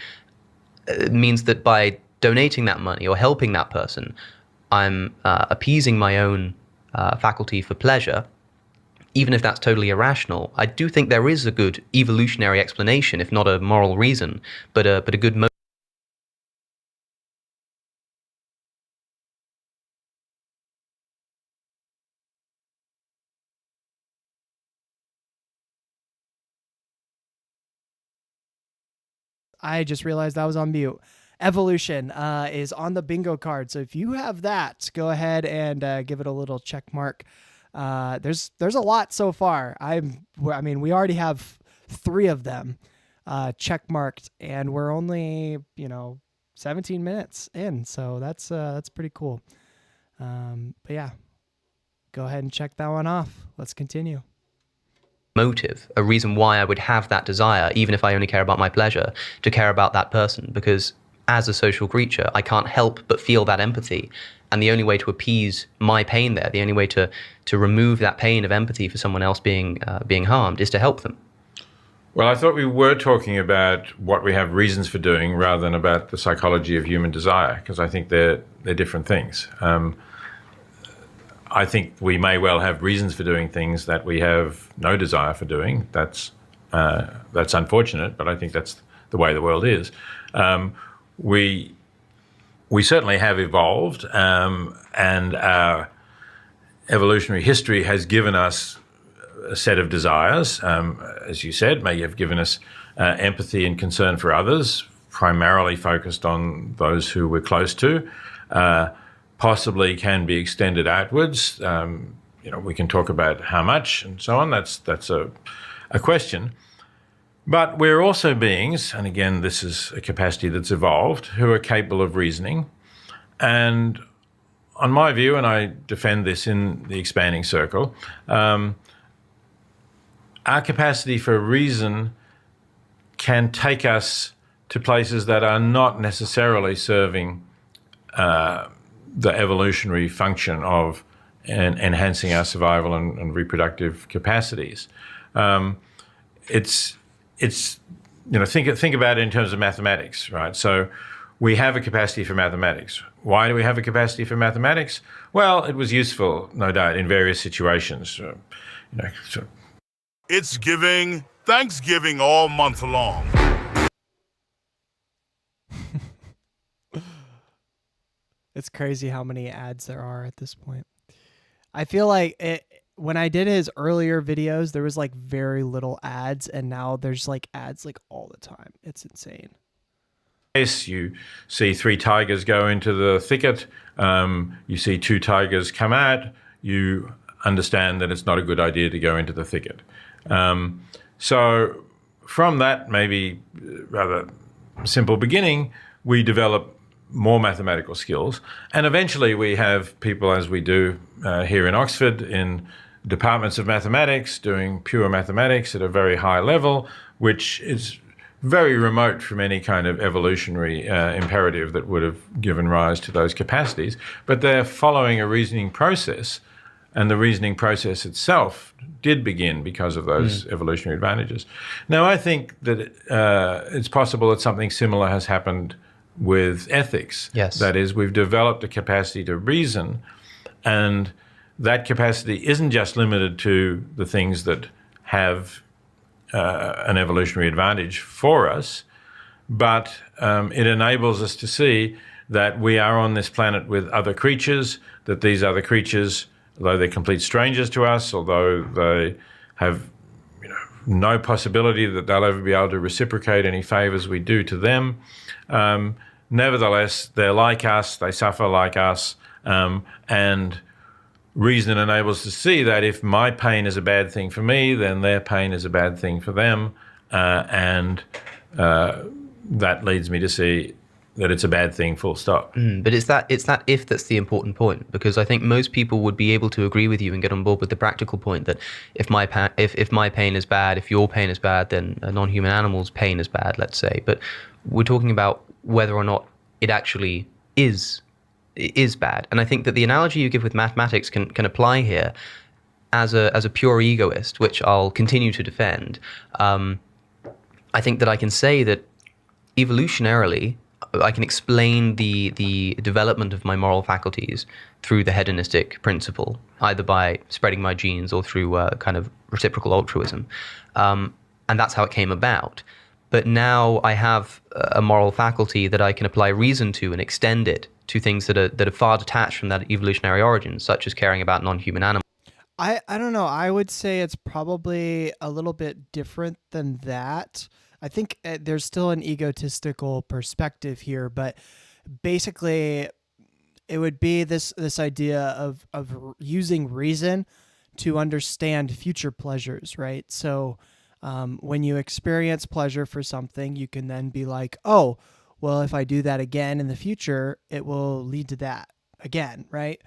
Speaker 3: means that by donating that money or helping that person, I'm appeasing my own faculty for pleasure, even if that's totally irrational. I do think there is a good evolutionary explanation, if not a moral reason, but a good motive.
Speaker 1: I just realized I was on mute. Evolution is on the bingo card. So if you have that, go ahead and give it a little check mark. There's a lot so far. I mean, we already have 3 of them check marked, and we're only 17 minutes in. So that's pretty cool. But yeah, go ahead and check that one off. Let's continue.
Speaker 3: Motive, a reason why I would have that desire, even if I only care about my pleasure, to care about that person, because as a social creature, I can't help but feel that empathy. And the only way to appease my pain there, the only way to remove that pain of empathy for someone else being harmed, is to help them.
Speaker 4: Well, I thought we were talking about what we have reasons for doing rather than about the psychology of human desire, because I think they're different things. I think we may well have reasons for doing things that we have no desire for doing. That's unfortunate, but I think that's the way the world is. We certainly have evolved, and our evolutionary history has given us a set of desires, as you said, may have given us empathy and concern for others, primarily focused on those who we're close to. Possibly can be extended outwards. We can talk about how much and so on. That's a question. But we're also beings, and again, this is a capacity that's evolved, who are capable of reasoning. And on my view, and I defend this in the expanding circle, our capacity for reason can take us to places that are not necessarily serving the evolutionary function of enhancing our survival and reproductive capacities. Think about it in terms of mathematics, right? So we have a capacity for mathematics. Why do we have a capacity for mathematics? Well, it was useful, no doubt, in various situations.
Speaker 8: It's giving Thanksgiving all month long.
Speaker 1: It's crazy how many ads there are at this point. I feel like when I did his earlier videos, there was like very little ads, and now there's like ads like all the time. It's insane.
Speaker 4: You see 3 tigers go into the thicket. You see 2 tigers come out. You understand that it's not a good idea to go into the thicket. So from that maybe rather simple beginning, we develop more mathematical skills. And eventually we have people, as we do here in Oxford, in departments of mathematics, doing pure mathematics at a very high level, which is very remote from any kind of evolutionary imperative that would have given rise to those capacities. But they're following a reasoning process, and the reasoning process itself did begin because of those evolutionary advantages. Now, I think that it's possible that something similar has happened with ethics.
Speaker 3: Yes.
Speaker 4: That is, we've developed a capacity to reason, and that capacity isn't just limited to the things that have an evolutionary advantage for us, but it enables us to see that we are on this planet with other creatures, that these other creatures, although they're complete strangers to us, although they have no possibility that they'll ever be able to reciprocate any favours we do to them, nevertheless, they're like us, they suffer like us, and reason enables us to see that if my pain is a bad thing for me, then their pain is a bad thing for them, and that leads me to see that it's a bad thing, full stop.
Speaker 3: But it's that if that's the important point, because I think most people would be able to agree with you and get on board with the practical point that if my pain is bad, if your pain is bad, then a non-human animal's pain is bad, let's say. But we're talking about whether or not it actually is bad. And I think that the analogy you give with mathematics can apply here as a pure egoist, which I'll continue to defend. I think that I can say that evolutionarily, I can explain the development of my moral faculties through the hedonistic principle, either by spreading my genes or through kind of reciprocal altruism. And that's how it came about. But now I have a moral faculty that I can apply reason to and extend it to things that are far detached from that evolutionary origin, such as caring about non-human animals.
Speaker 1: I don't know. I would say it's probably a little bit different than that. I think there's still an egotistical perspective here, but basically it would be this idea of using reason to understand future pleasures, right? So when you experience pleasure for something, you can then be like, oh, well, if I do that again in the future, it will lead to that again, right?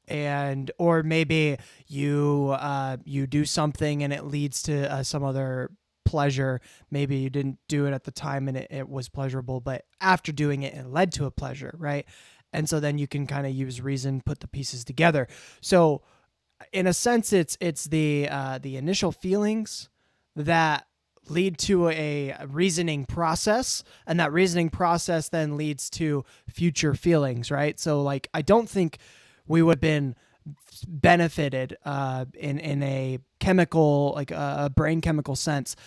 Speaker 1: And or maybe you do something and it leads to some other pleasure. Maybe you didn't do it at the time and it was pleasurable, but after doing it, it led to a pleasure, right? And so then you can kind of use reason, put the pieces together. So in a sense, it's the initial feelings that lead to a reasoning process, and that reasoning process then leads to future feelings, right? So like, I don't think we would have been benefited in a chemical, like a brain chemical sense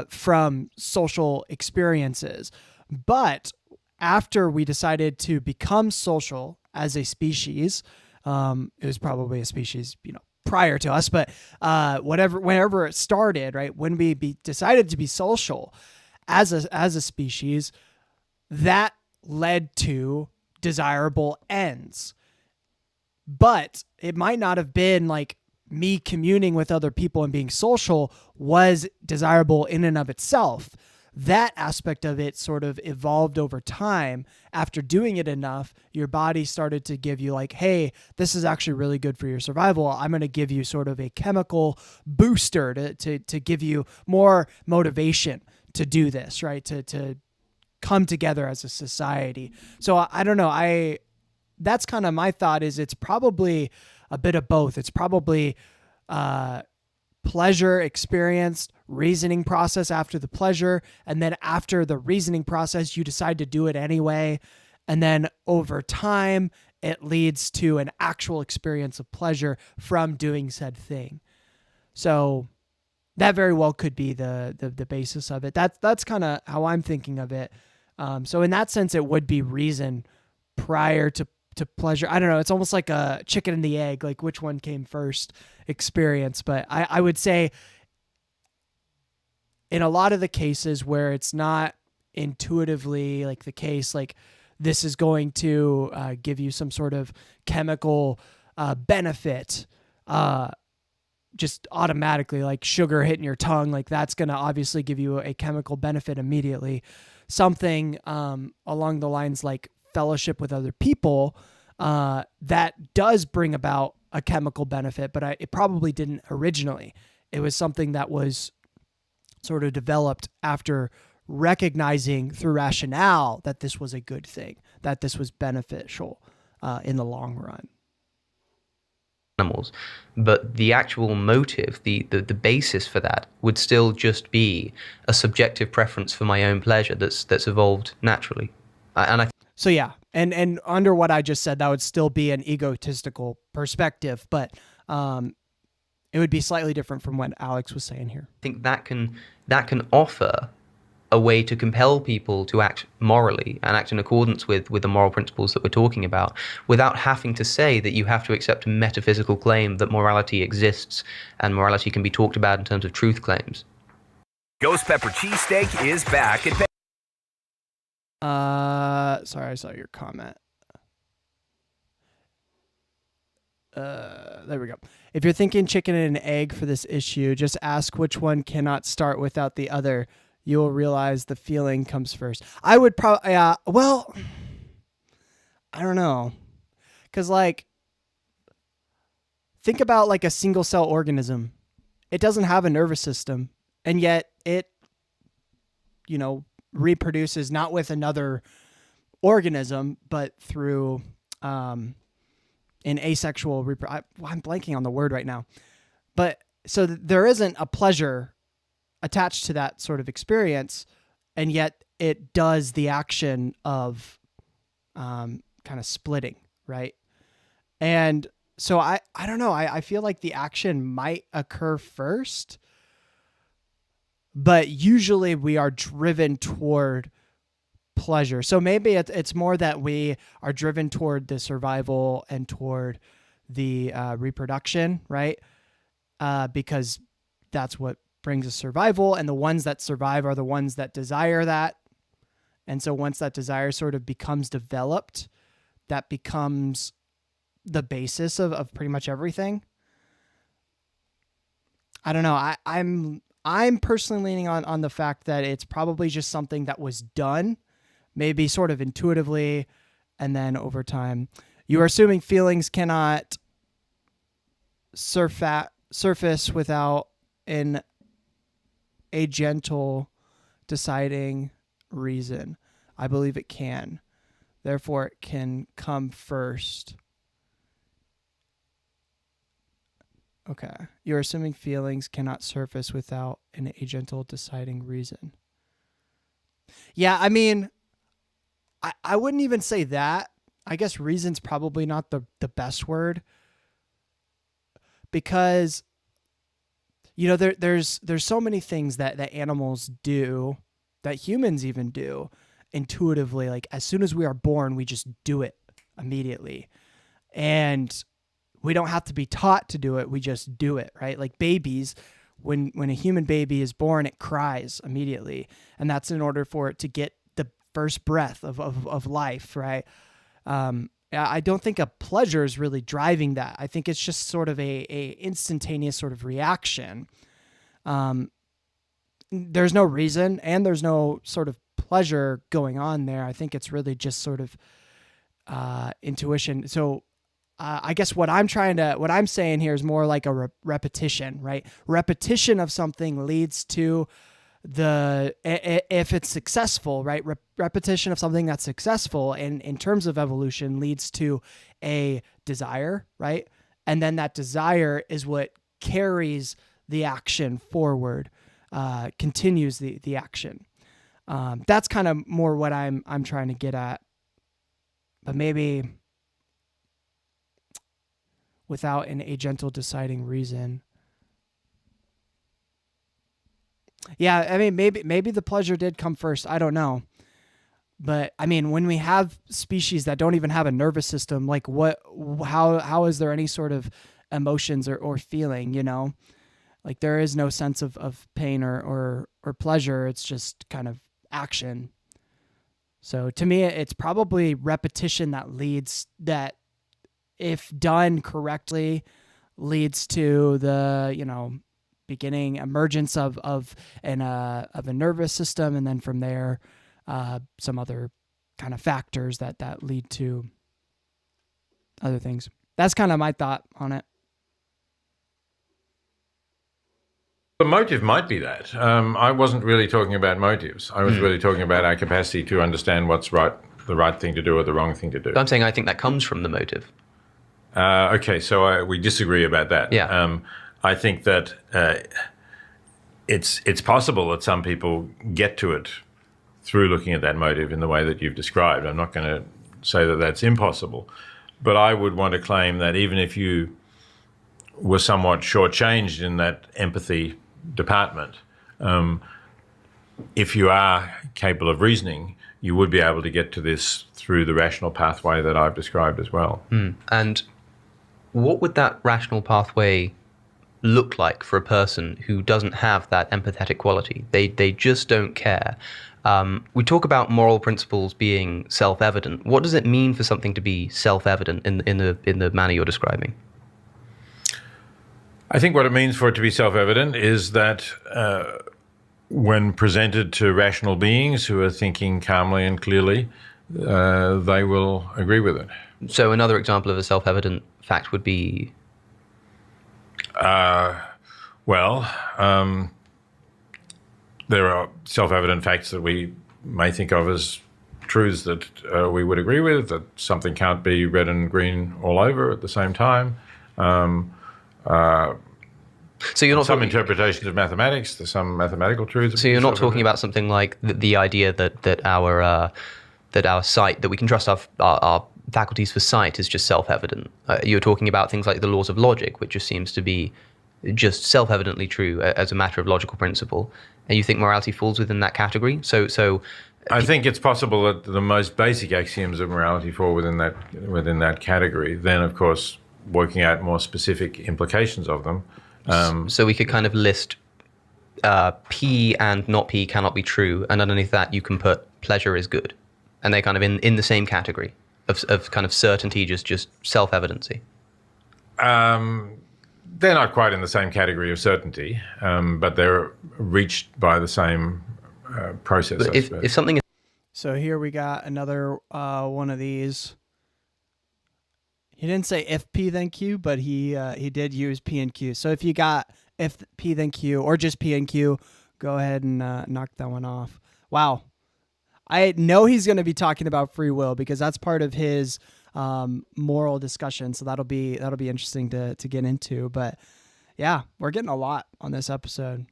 Speaker 1: from social experiences. But after we decided to become social as a species, it was probably a species, prior to us, but whenever it started, right, when we decided to be social as a species, that led to desirable ends. But it might not have been like me communing with other people and being social was desirable in and of itself. That aspect of it sort of evolved over time. After doing it enough, your body started to give you like, hey, this is actually really good for your survival. I'm going to give you sort of a chemical booster to give you more motivation to do this, right? To come together as a society. So I don't know. That's kind of my thought is it's probably a bit of both. It's probably pleasure experienced, reasoning process after the pleasure, and then after the reasoning process, you decide to do it anyway. And then over time, it leads to an actual experience of pleasure from doing said thing. So that very well could be the basis of it. That's kind of how I'm thinking of it. So in that sense, it would be reason prior to pleasure. I don't know. It's almost like a chicken and the egg, like which one came first experience. But I would say in a lot of the cases where it's not intuitively like the case, like this is going to give you some sort of chemical benefit, just automatically, like sugar hitting your tongue, like that's going to obviously give you a chemical benefit immediately. Something along the lines like fellowship with other people, that does bring about a chemical benefit, but it probably didn't originally. It was something that was sort of developed after recognizing through rationale that this was a good thing, that this was beneficial in the long run.
Speaker 3: Animals, but the actual motive, the basis for that would still just be a subjective preference for my own pleasure that's evolved naturally.
Speaker 1: So yeah, and under what I just said, that would still be an egotistical perspective, but it would be slightly different from what Alex was saying here.
Speaker 3: I think that can offer a way to compel people to act morally and act in accordance with the moral principles that we're talking about, without having to say that you have to accept a metaphysical claim that morality exists and morality can be talked about in terms of truth claims.
Speaker 2: Ghost pepper cheesesteak is back at
Speaker 1: Sorry, I saw your comment. There we go. If you're thinking chicken and an egg for this issue, just ask which one cannot start without the other. You will realize the feeling comes first. I would probably, well, I don't know. Because, like, think about, like, a single-cell organism. It doesn't have a nervous system, and yet it, reproduces not with another organism, but through an asexual, I'm blanking on the word right now. But, so there isn't a pleasure attached to that sort of experience, and yet it does the action of kind of splitting, right? And so I don't know. I feel like the action might occur first, but usually we are driven toward pleasure. So maybe it's more that we are driven toward the survival and toward the reproduction, right? Because that's what brings us survival, and the ones that survive are the ones that desire that. And so once that desire sort of becomes developed, that becomes the basis of pretty much everything. I don't know. I'm personally leaning on the fact that it's probably just something that was done, maybe sort of intuitively, and then over time. You are assuming feelings cannot surface without a gentle, deciding reason. I believe it can. Therefore, it can come first. Okay. You're assuming feelings cannot surface without a gentle, deciding reason. Yeah, I mean, I wouldn't even say that. I guess reason's probably not the best word. Because there's so many things that animals do, that humans even do intuitively. Like as soon as we are born, we just do it immediately. And we don't have to be taught to do it. We just do it, right? Like babies, when a human baby is born, it cries immediately. And that's in order for it to get the first breath of life, right? I don't think a pleasure is really driving that. I think it's just sort of a instantaneous sort of reaction. There's no reason and there's no sort of pleasure going on there. I think it's really just sort of intuition. So I guess what I'm saying here is more like a repetition, right? Repetition of something leads to if it's successful, right? Repetition of something that's successful and in terms of evolution leads to a desire, right? And then that desire is what carries the action forward, continues the action. That's kind of more what I'm trying to get at, but maybe without a gentle deciding reason. Yeah, I mean, maybe the pleasure did come first. I don't know. But I mean, when we have species that don't even have a nervous system, like how is there any sort of emotions or feeling, you know? Like there is no sense of pain or pleasure. It's just kind of action. So to me, it's probably repetition that if done correctly, leads to the, you know, beginning emergence of a nervous system. And then from there, some other kind of factors that lead to other things. That's kind of my thought on it.
Speaker 4: The motive might be that. I wasn't really talking about motives. I was really talking about our capacity to understand what's right, the right thing to do or the wrong thing to do.
Speaker 3: I'm saying I think that comes from the motive.
Speaker 4: Okay, so we disagree about that.
Speaker 3: Yeah.
Speaker 4: I think that it's possible that some people get to it through looking at that motive in the way that you've described. I'm not going to say that that's impossible, but I would want to claim that even if you were somewhat shortchanged in that empathy department, if you are capable of reasoning, you would be able to get to this through the rational pathway that I've described as well.
Speaker 3: And what would that rational pathway look like for a person who doesn't have that empathetic quality? They just don't care. We talk about moral principles being self-evident. What does it mean for something to be self-evident in the manner you're describing?
Speaker 4: I think what it means for it to be self-evident is that when presented to rational beings who are thinking calmly and clearly, they will agree with it.
Speaker 3: So another example of a self-evident fact would be?
Speaker 4: There are self-evident facts that we may think of as truths that we would agree with, that something can't be red and green all over at the same time.
Speaker 3: So you're not
Speaker 4: some interpretations of mathematics. There's some mathematical truths.
Speaker 3: So you're not talking about something like the idea that our sight, that we can trust our faculties for sight, is just self-evident. You're talking about things like the laws of logic, which just seems to be just self-evidently true as a matter of logical principle. And you think morality falls within that category? So
Speaker 4: I think it's possible that the most basic axioms of morality fall within that category. Then, of course, working out more specific implications of them.
Speaker 3: So we could kind of list P and not P cannot be true, and underneath that you can put pleasure is good, and they're kind of in the same category of kind of certainty, just self-evidency.
Speaker 4: They're not quite in the same category of certainty, but they're reached by the same process.
Speaker 3: But if something is...
Speaker 1: So here we got another one of these. He didn't say if P then Q, but he did use P and Q. So if you got if P then Q or just P and Q, go ahead and knock that one off. Wow. I know he's going to be talking about free will because that's part of his moral discussion. So that'll be interesting to get into. But yeah, we're getting a lot on this episode.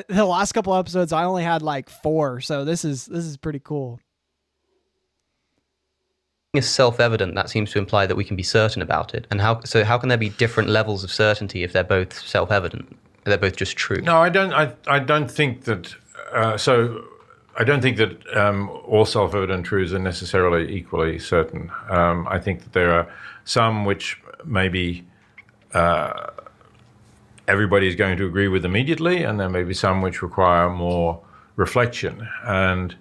Speaker 1: The last couple episodes, I only had like 4. So this is pretty cool.
Speaker 3: Is self-evident, that seems to imply that we can be certain about it. And how can there be different levels of certainty if they're both self-evident? They're both just true.
Speaker 4: No, I don't think that. I don't think that all self-evident truths are necessarily equally certain. I think that there are some which maybe everybody is going to agree with immediately, and there may be some which require more reflection. And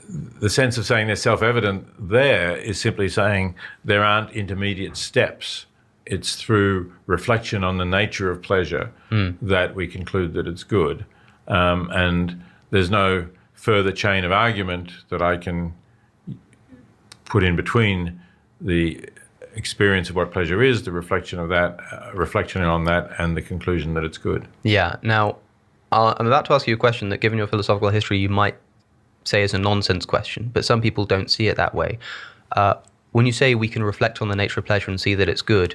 Speaker 4: the sense of saying they're self-evident there is simply saying there aren't intermediate steps. It's through reflection on the nature of pleasure that we conclude that it's good. And there's no further chain of argument that I can put in between the experience of what pleasure is, the reflection of that, reflection on that, and the conclusion that it's good.
Speaker 3: Yeah. Now, I'm about to ask you a question that, given your philosophical history, you might say is a nonsense question, but some people don't see it that way. When you say we can reflect on the nature of pleasure and see that it's good,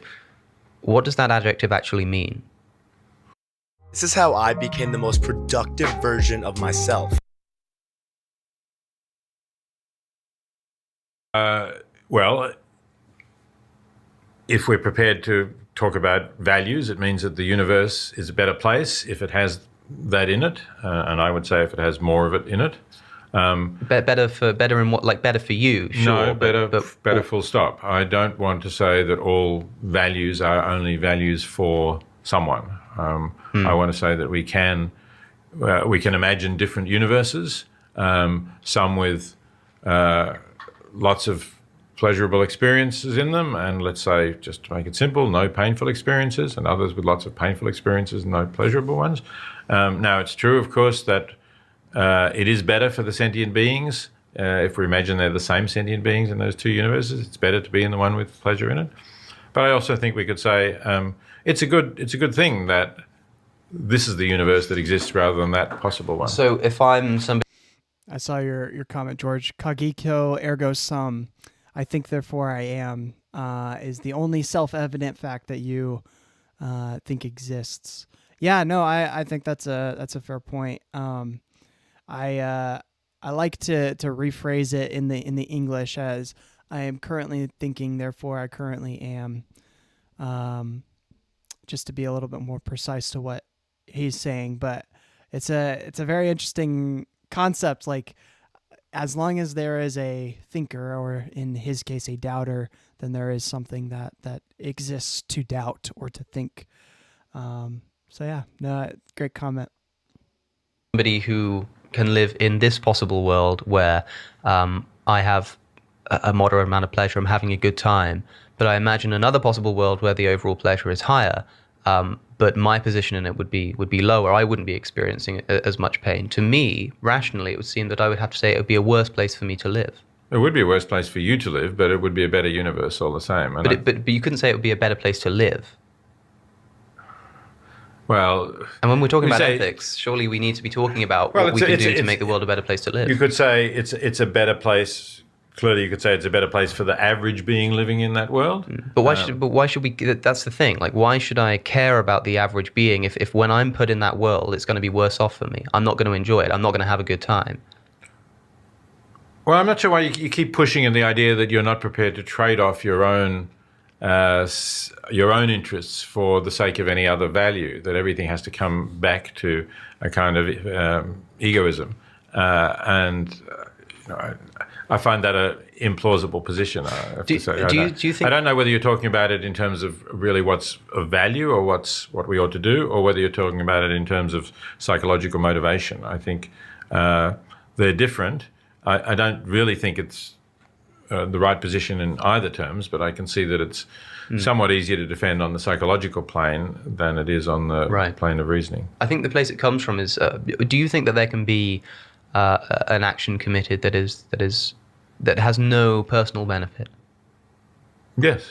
Speaker 3: what does that adjective actually mean?
Speaker 9: This is how I became the most productive version of myself.
Speaker 4: Well, if we're prepared to talk about values, it means that the universe is a better place if it has that in it, and I would say if it has more of it in it.
Speaker 3: Better in what? Like better for you? Sure,
Speaker 4: No, better full stop. I don't want to say that all values are only values for someone. I want to say that we can imagine different universes, some with lots of pleasurable experiences in them, and let's say, just to make it simple, no painful experiences, and others with lots of painful experiences and no pleasurable ones. Now, it's true, of course, that it is better for the sentient beings. If we imagine they're the same sentient beings in those two universes, it's better to be in the one with pleasure in it. But I also think we could say it's a good thing that this is the universe that exists rather than that possible one.
Speaker 3: So if I'm somebody,
Speaker 1: I saw your comment, George. Cogito ergo sum. I think, therefore I am, is the only self-evident fact that you think exists. Yeah, no, I think that's a fair point. I like to rephrase it in the English as I am currently thinking, therefore I currently am. Just to be a little bit more precise to what he's saying, but it's a very interesting concept. Like, as long as there is a thinker, or in his case a doubter, then there is something that exists to doubt or to think. So yeah, no, great comment.
Speaker 3: Somebody who can live in this possible world where I have a moderate amount of pleasure, I'm having a good time, but I imagine another possible world where the overall pleasure is higher, but my position in it would be lower. I wouldn't be experiencing as much pain. To me, rationally, it would seem that I would have to say it would be a worse place for me to live.
Speaker 4: It would be a worse place for you to live, but it would be a better universe all the same. And
Speaker 3: but you couldn't say it would be a better place to live.
Speaker 4: Well,
Speaker 3: and when we're talking about ethics, surely we need to be talking about what we can do to make the world a better place to live.
Speaker 4: You could say it's a better place. Clearly, you could say it's a better place for the average being living in that world.
Speaker 3: But why should we? That's the thing. Like, why should I care about the average being if when I'm put in that world, it's going to be worse off for me? I'm not going to enjoy it. I'm not going to have a good time.
Speaker 4: Well, I'm not sure why you keep pushing in the idea that you're not prepared to trade off your own interests for the sake of any other value. That everything has to come back to a kind of egoism, I find that an implausible position, I have to say.
Speaker 3: Do you think...
Speaker 4: I don't know whether you're talking about it in terms of really what's of value or what we ought to do, or whether you're talking about it in terms of psychological motivation. I think they're different. I don't really think it's the right position in either terms, but I can see that it's somewhat easier to defend on the psychological plane than it is on the plane of reasoning.
Speaker 3: I think the place it comes from is, do you think that there can be an action committed that has no personal benefit?
Speaker 4: Yes.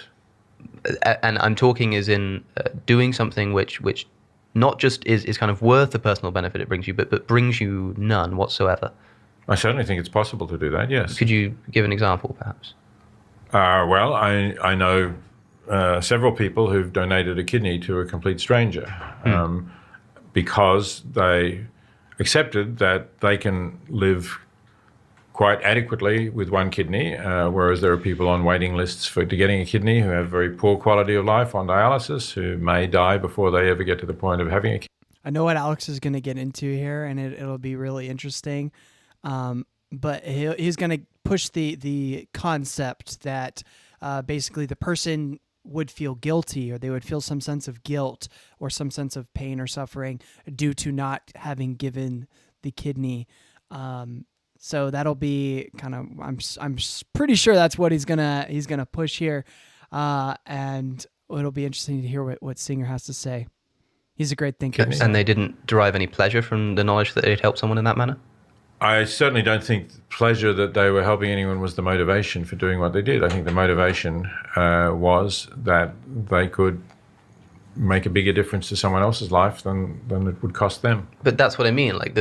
Speaker 3: And I'm talking as in doing something which not just is kind of worth the personal benefit it brings you, but brings you none whatsoever.
Speaker 4: I certainly think it's possible to do that, yes.
Speaker 3: Could you give an example, perhaps?
Speaker 4: Well, I know several people who've donated a kidney to a complete stranger because they accepted that they can live quite adequately with one kidney, whereas there are people on waiting lists to getting a kidney who have very poor quality of life on dialysis, who may die before they ever get to the point of having a kidney.
Speaker 1: I know what Alex is going to get into here, and it'll be really interesting. But he's going to push the concept that basically the person would feel guilty, or they would feel some sense of guilt or some sense of pain or suffering due to not having given the kidney. So that'll be kind of, I'm pretty sure that's what he's gonna push here, and it'll be interesting to hear what Singer has to say. He's a great thinker.
Speaker 3: And they didn't derive any pleasure from the knowledge that they'd helped someone in that manner?
Speaker 4: I certainly don't think pleasure that they were helping anyone was the motivation for doing what they did. I think the motivation was that they could make a bigger difference to someone else's life than it would cost them.
Speaker 3: But that's what I mean. Like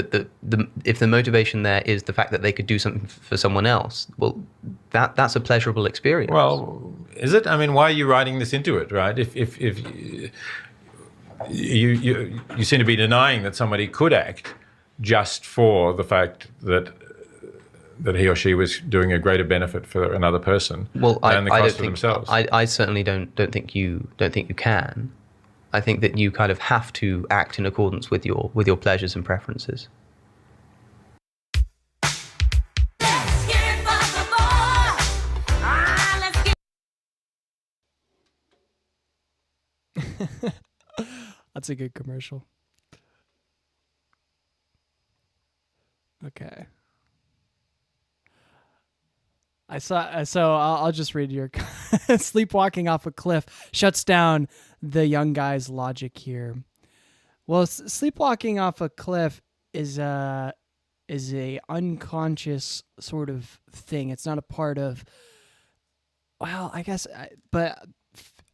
Speaker 3: if the motivation there is the fact that they could do something for someone else, well, that's a pleasurable experience.
Speaker 4: Well, is it? I mean, why are you writing this into it, right? If you seem to be denying that somebody could act just for the fact that he or she was doing a greater benefit for another person than the cost of themselves.
Speaker 3: I certainly don't think you can. I think that you kind of have to act in accordance with your pleasures and preferences.
Speaker 1: That's a good commercial. Okay. I'll just read your sleepwalking off a cliff shuts down the young guy's logic here. Well, sleepwalking off a cliff is a unconscious sort of thing. It's not a part of, well, I guess, but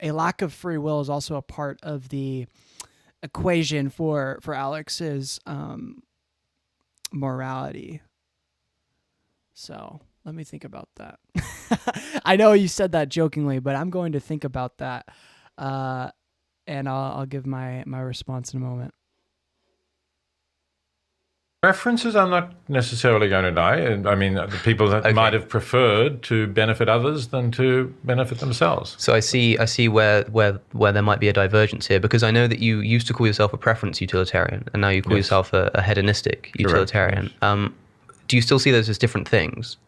Speaker 1: a lack of free will is also a part of the equation for Alex's morality. So let me think about that. I know you said that jokingly, but I'm going to think about that, and I'll give my response in a moment.
Speaker 4: Preferences, I'm not necessarily going to die. I mean, the people that might have preferred to benefit others than to benefit themselves.
Speaker 3: So I see where there might be a divergence here, because I know that you used to call yourself a preference utilitarian, and now you call yourself a hedonistic utilitarian.
Speaker 4: Correct, yes.
Speaker 3: Do you still see those as different things?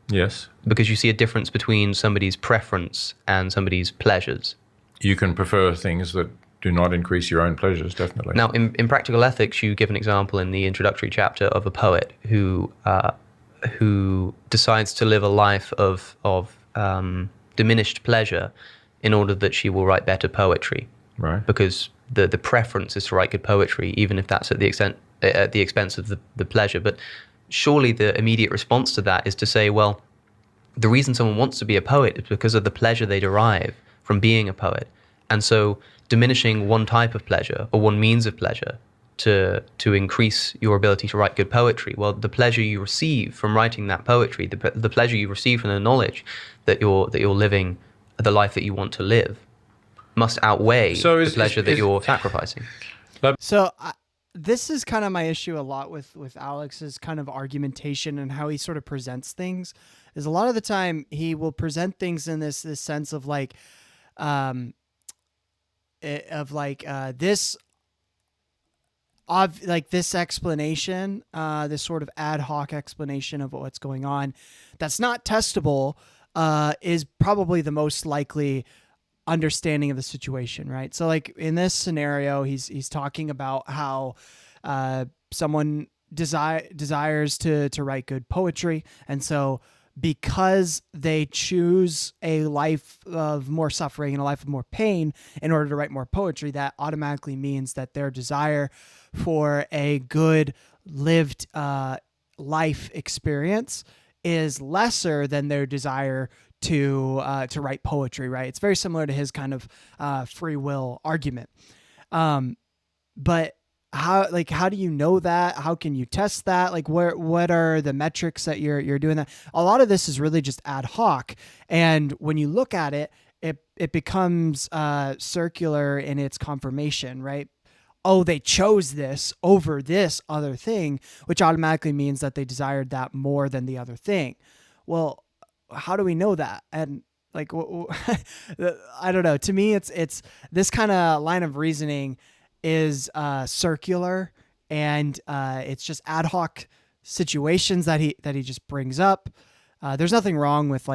Speaker 4: Yes.
Speaker 3: Because you see a difference between somebody's preference and somebody's pleasures.
Speaker 4: You can prefer things that do not increase your own pleasures, definitely.
Speaker 3: Now, in practical ethics, you give an example in the introductory chapter of a poet who decides to live a life of diminished pleasure in order that she will write better poetry.
Speaker 4: Right.
Speaker 3: Because the preference is to write good poetry, even if that's at the expense of the pleasure. But surely the immediate response to that is to say, well, the reason someone wants to be a poet is because of the pleasure they derive from being a poet. And so diminishing one type of pleasure or one means of pleasure to increase your ability to write good poetry, well, the pleasure you receive from writing that poetry, the pleasure you receive from the knowledge that you're living the life that you want to live, must outweigh the pleasure that you're sacrificing.
Speaker 1: So this is kind of my issue a lot with Alex's kind of argumentation and how he sort of presents things. Is a lot of the time he will present things in this sense of like, this explanation, this sort of ad hoc explanation of what's going on, that's not testable, is probably the most likely understanding of the situation, right? So like in this scenario, he's talking about how someone desires to write good poetry, and so because they choose a life of more suffering and a life of more pain in order to write more poetry, that automatically means that their desire for a good lived life experience is lesser than their desire to write poetry, right? It's very similar to his kind of free will argument. But how do you know that? How can you test that? Like what are the metrics that you're doing that? A lot of this is really just ad hoc. And when you look at it, it becomes circular in its confirmation, right? Oh, they chose this over this other thing, which automatically means that they desired that more than the other thing. Well, how do we know that? And like, I don't know. To me, it's this kind of line of reasoning is circular, and it's just ad hoc situations that he just brings up. There's nothing wrong with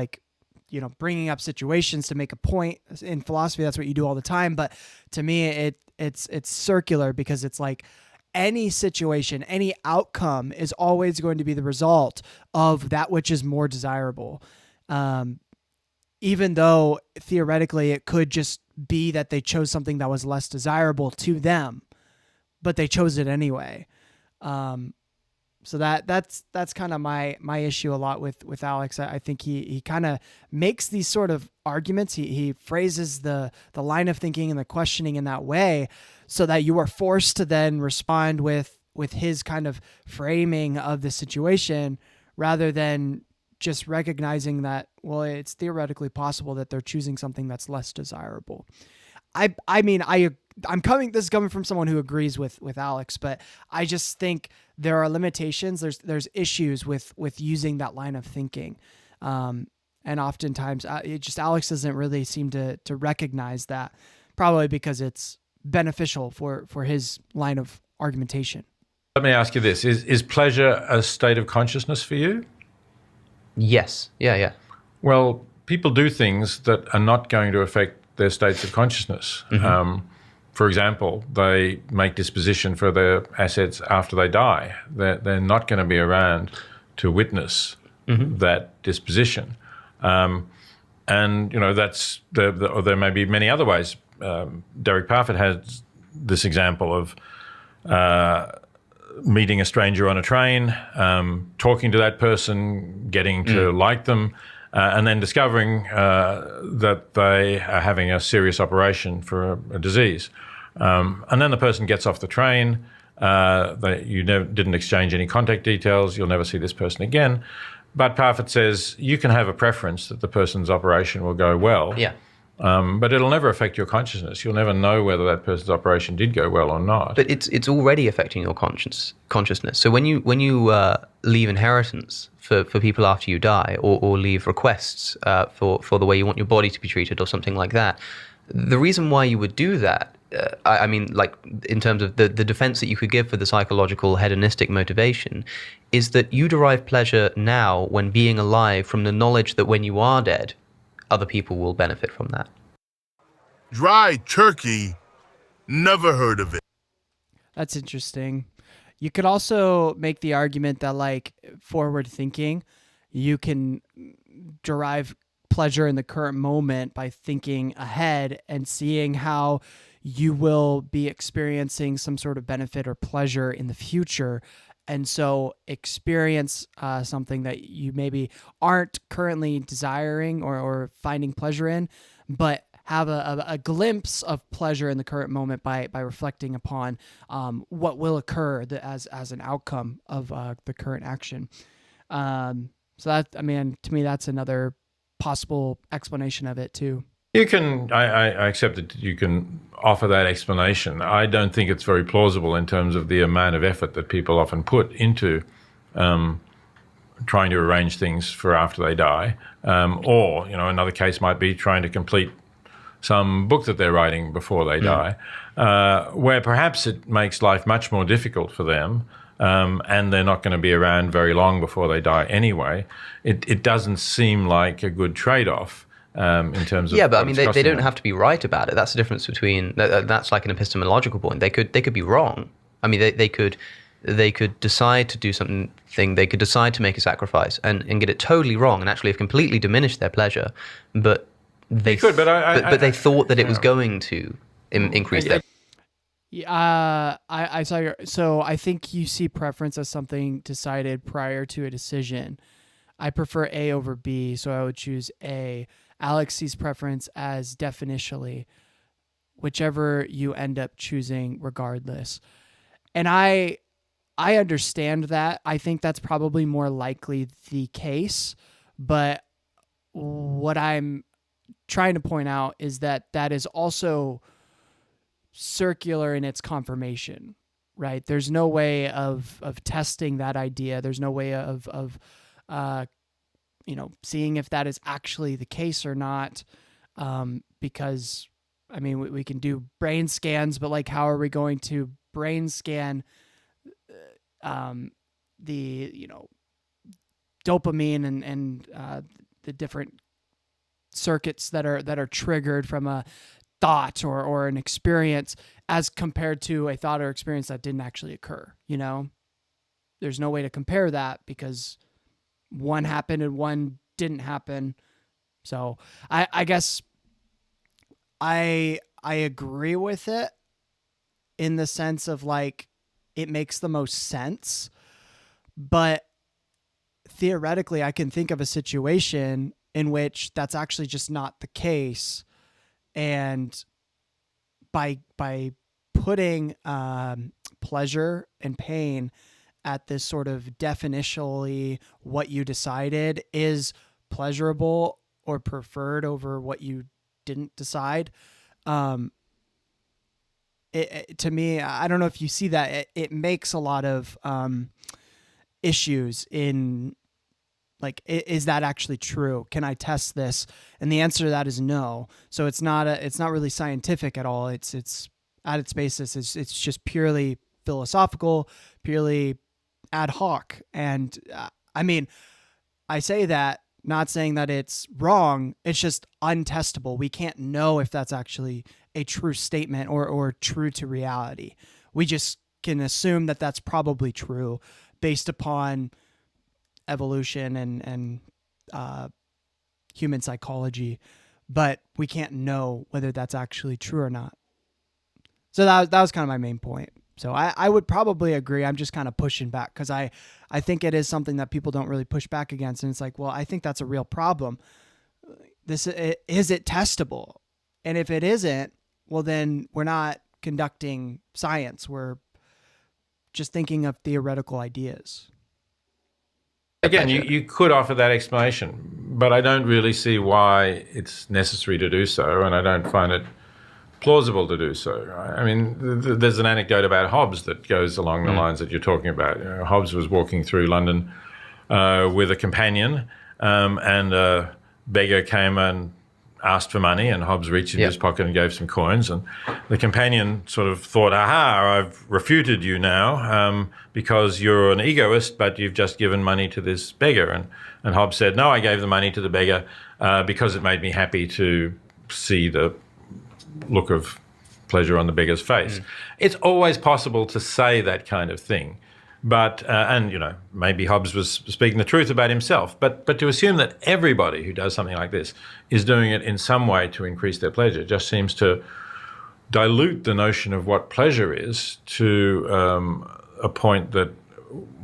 Speaker 1: bringing up situations to make a point. In philosophy, that's what you do all the time. But to me, it's circular because it's like any situation, any outcome is always going to be the result of that which is more desirable. Even though theoretically it could just be that they chose something that was less desirable to them, but they chose it anyway. So that's kind of my issue a lot with Alex. I think he kind of makes these sort of arguments. He phrases the line of thinking and the questioning in that way so that you are forced to then respond with his kind of framing of the situation rather than just recognizing that, well, it's theoretically possible that they're choosing something that's less desirable. This is coming from someone who agrees with Alex, but I just think there are limitations. There's issues with using that line of thinking. And oftentimes Alex doesn't really seem to recognize that, probably because it's beneficial for his line of argumentation.
Speaker 4: Let me ask you this. Is pleasure a state of consciousness for you?
Speaker 3: Yes. Yeah.
Speaker 4: Well, people do things that are not going to affect their states of consciousness. Mm-hmm. for example, they make disposition for their assets after they die. They're not going to be around to witness that disposition. And, that's or there may be many other ways. Derek Parfit has this example of meeting a stranger on a train, talking to that person, getting to like them, and then discovering that they are having a serious operation for a disease. And then the person gets off the train. Didn't exchange any contact details. You'll never see this person again. But Parfit says you can have a preference that the person's operation will go well.
Speaker 3: Yeah.
Speaker 4: But it'll never affect your consciousness. You'll never know whether that person's operation did go well or not.
Speaker 3: But it's already affecting your consciousness. So when you leave inheritance for people after you die, or leave requests for the way you want your body to be treated or something like that, the reason why you would do that, I mean, like in terms of the defense that you could give for the psychological hedonistic motivation, is that you derive pleasure now when being alive from the knowledge that when you are dead, other people will benefit from that.
Speaker 8: Dry turkey, never heard of it.
Speaker 1: That's interesting. You could also make the argument that, like, forward thinking, you can derive pleasure in the current moment by thinking ahead and seeing how you will be experiencing some sort of benefit or pleasure in the future. And so experience something that you maybe aren't currently desiring or finding pleasure in, but have a glimpse of pleasure in the current moment by reflecting upon what will occur as an outcome of the current action. So that, I mean, to me, that's another possible explanation of it too.
Speaker 4: You can, I accept that you can offer that explanation. I don't think it's very plausible in terms of the amount of effort that people often put into trying to arrange things for after they die. Or, another case might be trying to complete some book that they're writing before they die, where perhaps it makes life much more difficult for them, and they're not going to be around very long before they die anyway. It doesn't seem like a good trade-off. In terms of
Speaker 3: but I mean, they don't have to be right about it. That's the difference between that's like an epistemological point. They could be wrong. I mean, they could decide to do something. They could decide to make a sacrifice and get it totally wrong and actually have completely diminished their pleasure. But they
Speaker 4: could.
Speaker 3: But they thought that it was going to increase their.
Speaker 1: I saw your. So I think you see preference as something decided prior to a decision. I prefer A over B, so I would choose A. Alex sees preference as definitionally, whichever you end up choosing regardless. And I understand that. I think that's probably more likely the case. But what I'm trying to point out is that is also circular in its confirmation, right? There's no way of testing that idea. There's no way of seeing if that is actually the case or not, because, I mean, we can do brain scans, but, like, how are we going to brain scan the, dopamine and the different circuits that are triggered from a thought or an experience as compared to a thought or experience that didn't actually occur, There's no way to compare that because one happened and one didn't happen. So I guess I agree with it in the sense of, like, it makes the most sense, but theoretically I can think of a situation in which that's actually just not the case. And by putting pleasure and pain at this sort of definitionally what you decided is pleasurable or preferred over what you didn't decide. To me, I don't know if you see that, it makes a lot of issues in, like, is that actually true? Can I test this? And the answer to that is no. So it's not really scientific at all. It's at its basis, it's just purely philosophical, purely ad hoc. And I mean, I say that not saying that it's wrong. It's just untestable. We can't know if that's actually a true statement or true to reality. We just can assume that that's probably true based upon evolution and human psychology, but we can't know whether that's actually true or not. So that was kind of my main point. So I would probably agree. I'm just kind of pushing back because I think it is something that people don't really push back against. And it's like, well, I think that's a real problem. Is it testable? And if it isn't, well, then we're not conducting science. We're just thinking of theoretical ideas.
Speaker 4: Again, you could offer that explanation, but I don't really see why it's necessary to do so, and I don't find it plausible to do so. I mean, there's an anecdote about Hobbes that goes along the lines that you're talking about. You know, Hobbes was walking through London with a companion, and a beggar came and asked for money, and Hobbes reached into his pocket and gave some coins, and the companion sort of thought, aha, I've refuted you now because you're an egoist, but you've just given money to this beggar. And Hobbes said, no, I gave the money to the beggar because it made me happy to see the look of pleasure on the beggar's face. It's always possible to say that kind of thing. But, and, you know, maybe Hobbes was speaking the truth about himself, but to assume that everybody who does something like this is doing it in some way to increase their pleasure just seems to dilute the notion of what pleasure is to a point that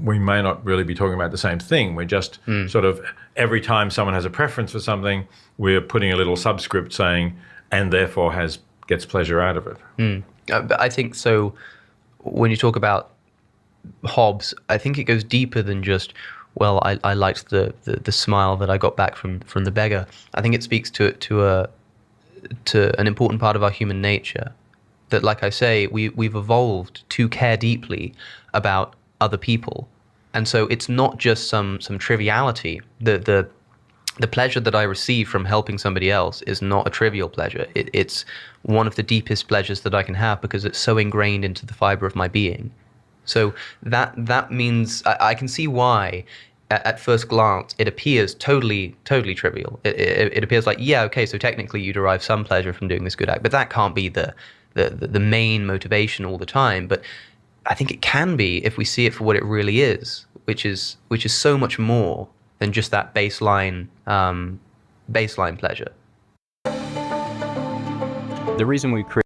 Speaker 4: we may not really be talking about the same thing. We're just sort of, every time someone has a preference for something, we're putting a little subscript saying, and therefore gets pleasure out of it.
Speaker 3: But I think so. When you talk about Hobbes, I think it goes deeper than just, well, I liked the smile that I got back from the beggar. I think it speaks to an important part of our human nature, that, like I say, we've evolved to care deeply about other people, and so it's not just some triviality. The pleasure that I receive from helping somebody else is not a trivial pleasure. It's one of the deepest pleasures that I can have because it's so ingrained into the fiber of my being. So that means I can see why, at first glance, it appears totally trivial. It appears like, yeah, okay, so technically you derive some pleasure from doing this good act, but that can't be the main motivation all the time. But I think it can be if we see it for what it really is, which is so much more than just that baseline pleasure.
Speaker 5: The reason we create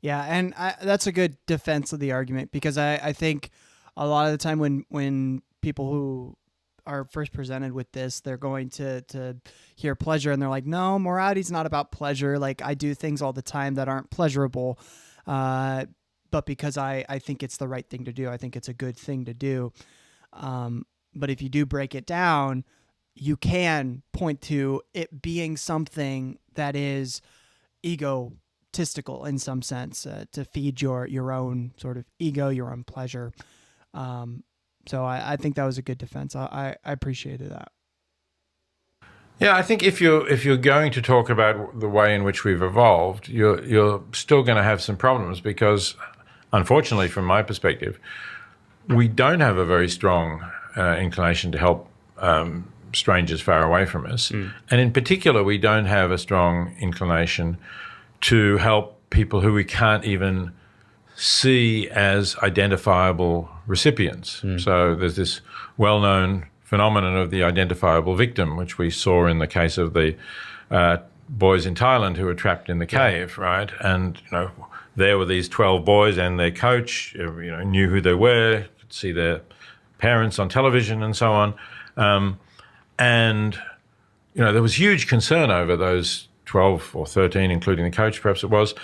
Speaker 1: Yeah, and that's a good defense of the argument, because I think a lot of the time when people who are first presented with this, they're going to hear pleasure and they're like, no, morality's not about pleasure. Like, I do things all the time that aren't pleasurable, but because I think it's the right thing to do, I think it's a good thing to do. But if you do break it down, you can point to it being something that is egotistical in some sense, to feed your own sort of ego, your own pleasure. So I think that was a good defense. I appreciated that.
Speaker 4: Yeah, I think if you're going to talk about the way in which we've evolved, you're still going to have some problems because, unfortunately, from my perspective, we don't have a very strong inclination to help strangers far away from us. And in particular, we don't have a strong inclination to help people who we can't even see as identifiable recipients. So there's this well-known phenomenon of the identifiable victim, which we saw in the case of the boys in Thailand who were trapped in the cave, right? And, you know, there were these 12 boys and their coach, you know, knew who they were, could see their parents on television and so on. And, you know, there was huge concern over those 12 or 13, including the coach, perhaps it was,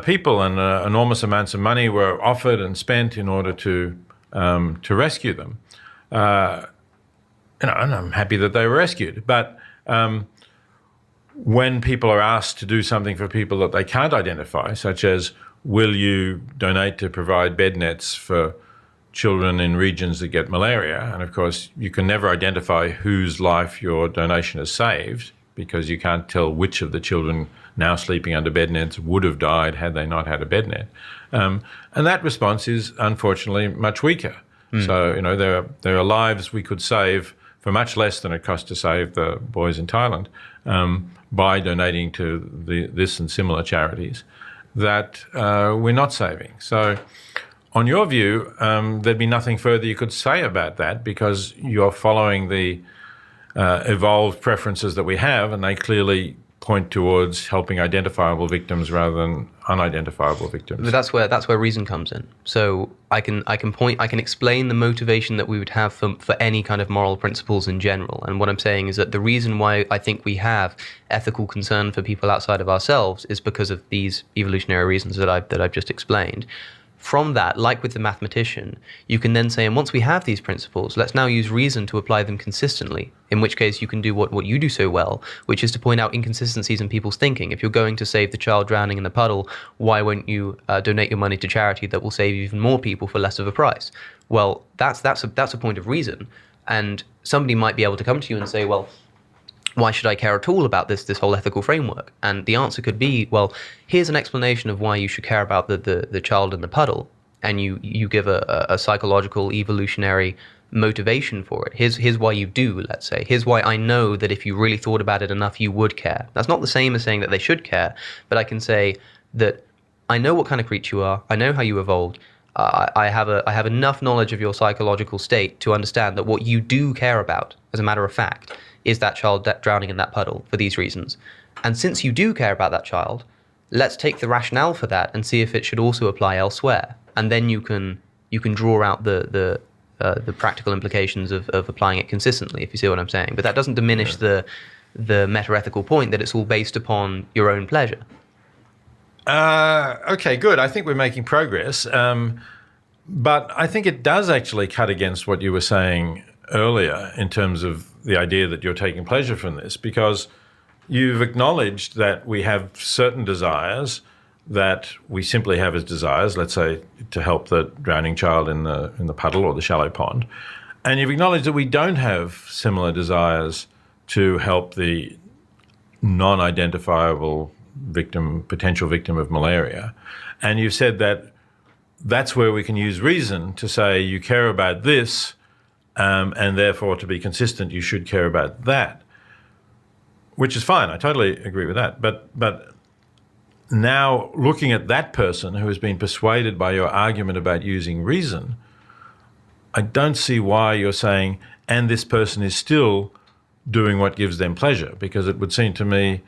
Speaker 4: people, and enormous amounts of money were offered and spent in order to rescue them. You know, and I'm happy that they were rescued. But when people are asked to do something for people that they can't identify, such as, will you donate to provide bed nets for children in regions that get malaria? And of course, you can never identify whose life your donation has saved, because you can't tell which of the children now sleeping under bed nets would have died had they not had a bed net. And that response is unfortunately much weaker. So, you know, there are lives we could save for much less than it cost to save the boys in Thailand, by donating to this and similar charities, that we're not saving. So on your view, there'd be nothing further you could say about that, because you're following the evolved preferences that we have, and they clearly point towards helping identifiable victims rather than unidentifiable victims.
Speaker 3: But that's where reason comes in. So I can explain the motivation that we would have for any kind of moral principles in general. And what I'm saying is that the reason why I think we have ethical concern for people outside of ourselves is because of these evolutionary reasons that I've just explained. From that, like with the mathematician, you can then say, and once we have these principles, let's now use reason to apply them consistently, in which case you can do what you do so well, which is to point out inconsistencies in people's thinking. If you're going to save the child drowning in the puddle, why won't you donate your money to charity that will save even more people for less of a price? Well, that's a point of reason. And somebody might be able to come to you and say, well, why should I care at all about this whole ethical framework? And the answer could be, well, here's an explanation of why you should care about the child in the puddle, and you give a psychological evolutionary motivation for it. Here's why you do, let's say. Here's why I know that if you really thought about it enough, you would care. That's not the same as saying that they should care, but I can say that I know what kind of creature you are, I know how you evolved, I have enough knowledge of your psychological state to understand that what you do care about, as a matter of fact, is that child drowning in that puddle for these reasons. And since you do care about that child, let's take the rationale for that and see if it should also apply elsewhere. And then you can draw out the practical implications of applying it consistently, if you see what I'm saying. But that doesn't diminish the meta-ethical point that it's all based upon your own pleasure.
Speaker 4: Okay, good. I think we're making progress. But I think it does actually cut against what you were saying earlier in terms of the idea that you're taking pleasure from this, because you've acknowledged that we have certain desires that we simply have as desires, let's say to help the drowning child in the puddle or the shallow pond, and you've acknowledged that we don't have similar desires to help the non-identifiable potential victim of malaria, and you've said that that's where we can use reason to say you care about this, and therefore, to be consistent, you should care about that, which is fine. I totally agree with that. But now, looking at that person who has been persuaded by your argument about using reason, I don't see why you're saying, and this person is still doing what gives them pleasure, because it would seem to me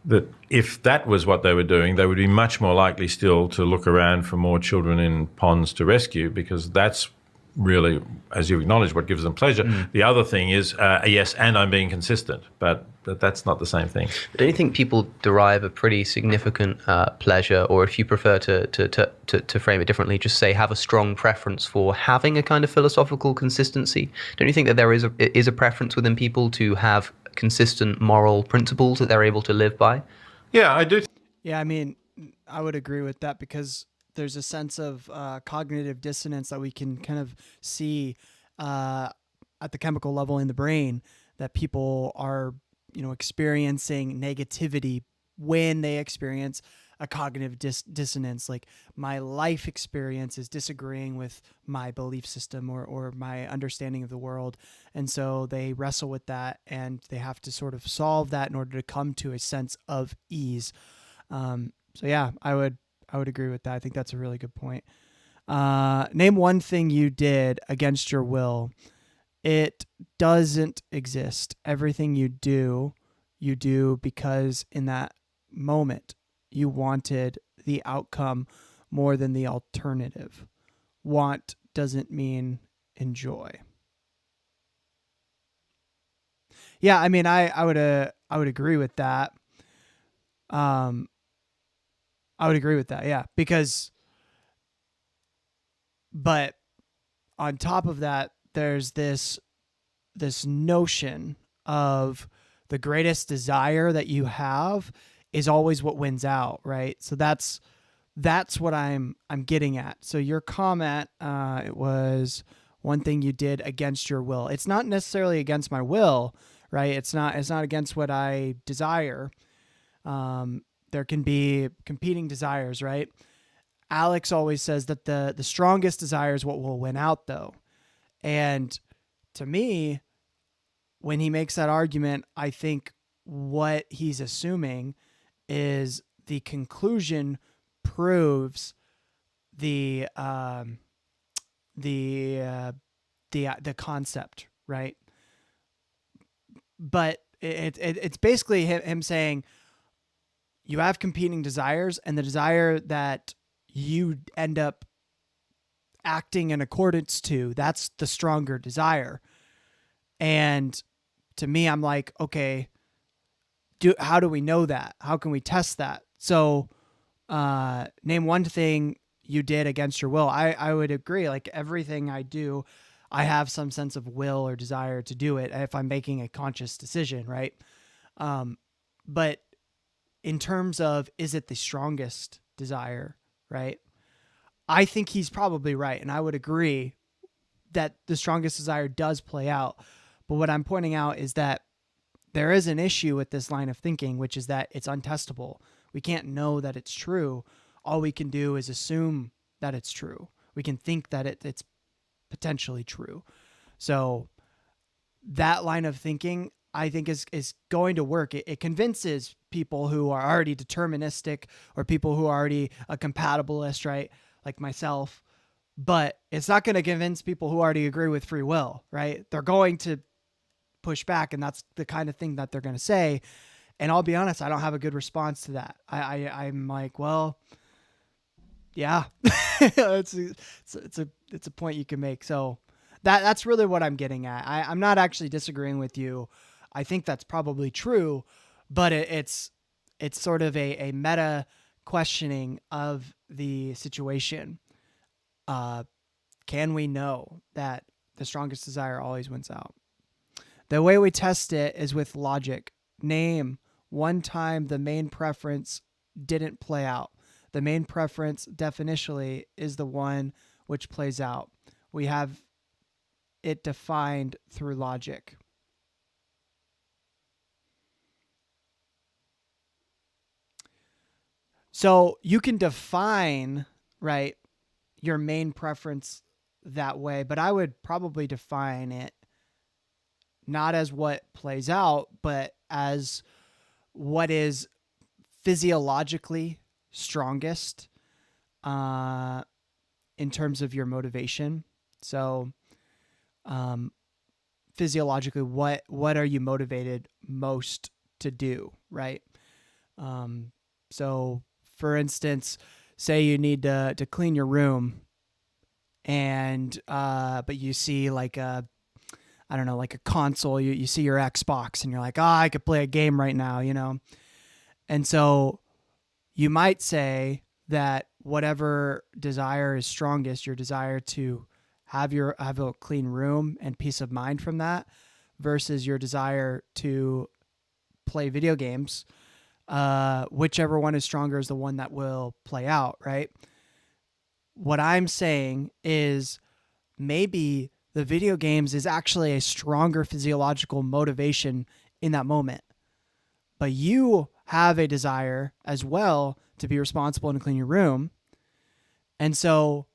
Speaker 4: that if that was what they were doing, they would be much more likely still to look around for more children in ponds to rescue, because that's really, as you acknowledge, what gives them pleasure. The other thing is, yes, and I'm being consistent, but that's not the same thing.
Speaker 3: But don't you think people derive a pretty significant pleasure, or if you prefer to frame it differently, just say have a strong preference for having a kind of philosophical consistency? Don't you think that there is a preference within people to have consistent moral principles that they're able to live by?
Speaker 4: Yeah, I do.
Speaker 1: Yeah, I mean, I would agree with that, because there's a sense of cognitive dissonance that we can kind of see at the chemical level in the brain, that people are, experiencing negativity when they experience a cognitive dissonance. Like, my life experience is disagreeing with my belief system or my understanding of the world. And so they wrestle with that, and they have to sort of solve that in order to come to a sense of ease. So yeah, I would agree with that. I think that's a really good point. Name one thing you did against your will. It doesn't exist. Everything you do because in that moment you wanted the outcome more than the alternative. Want doesn't mean enjoy. Yeah, I mean, I would agree with that. I would agree with that, yeah, but on top of that, there's this notion of the greatest desire that you have is always what wins out, right? So that's what I'm getting at. So your comment, it was one thing you did against your will. It's not necessarily against my will, right? It's not against what I desire. There can be competing desires, right? Alex always says that the strongest desire is what will win out, though. And to me, when he makes that argument, I think what he's assuming is the conclusion proves the concept, right? But it's basically him saying you have competing desires, and the desire that you end up acting in accordance to, that's the stronger desire. And to me, I'm like, okay, how do we know that? How can we test that? So name one thing you did against your will. I would agree. Like everything I do, I have some sense of will or desire to do it if I'm making a conscious decision, right? But in terms of, is it the strongest desire, right? I think he's probably right. And I would agree that the strongest desire does play out. But what I'm pointing out is that there is an issue with this line of thinking, which is that it's untestable. We can't know that it's true. All we can do is assume that it's true. We can think that it's potentially true. So that line of thinking, I think, is going to work. It convinces people who are already deterministic or people who are already a compatibilist, right? Like myself. But it's not going to convince people who already agree with free will, right? They're going to push back, and that's the kind of thing that they're going to say. And I'll be honest, I don't have a good response to that. I'm like, well, yeah, it's a point you can make. So that's really what I'm getting at. I'm not actually disagreeing with you. I think that's probably true, but it's sort of a meta questioning of the situation. Can we know that the strongest desire always wins out? The way we test it is with logic. Name one time the main preference didn't play out. The main preference definitionally is the one which plays out. We have it defined through logic. So you can define, right, your main preference that way, but I would probably define it not as what plays out, but as what is physiologically strongest in terms of your motivation. So physiologically, what are you motivated most to do, right? So for instance, say you need to clean your room, and but you see like a console, you see your Xbox, and you're like, I could play a game right now, And so you might say that whatever desire is strongest, your desire to have a clean room and peace of mind from that, versus your desire to play video games, whichever one is stronger is the one that will play out, right? What I'm saying is maybe the video games is actually a stronger physiological motivation in that moment. But you have a desire as well to be responsible and clean your room. And so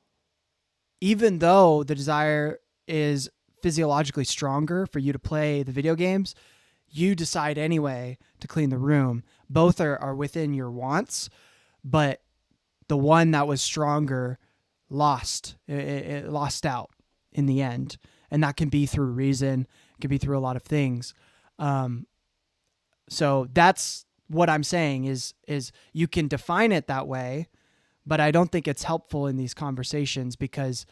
Speaker 1: even though the desire is physiologically stronger for you to play the video games, you decide anyway to clean the room. Both are within your wants, but the one that was stronger lost. It lost out in the end. And that can be through reason, it can be through a lot of things. So that's what I'm saying is you can define it that way, but I don't think it's helpful in these conversations, because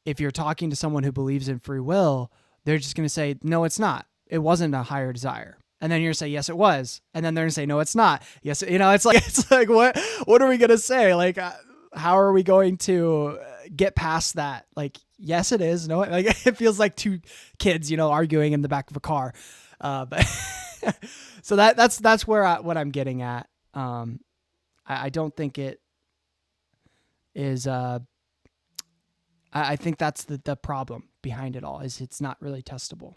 Speaker 1: if you're talking to someone who believes in free will, they're just going to say, no, it's not. It wasn't a higher desire. And then you're going to say, yes, it was. And then they're going to say, no, it's not. Yes. It's like, what are we going to say? Like, how are we going to get past that? Like, yes, it is. No, like it feels like two kids, arguing in the back of a car. But so that's where what I'm getting at. I don't think it is, I think that's the problem behind it all, is it's not really testable.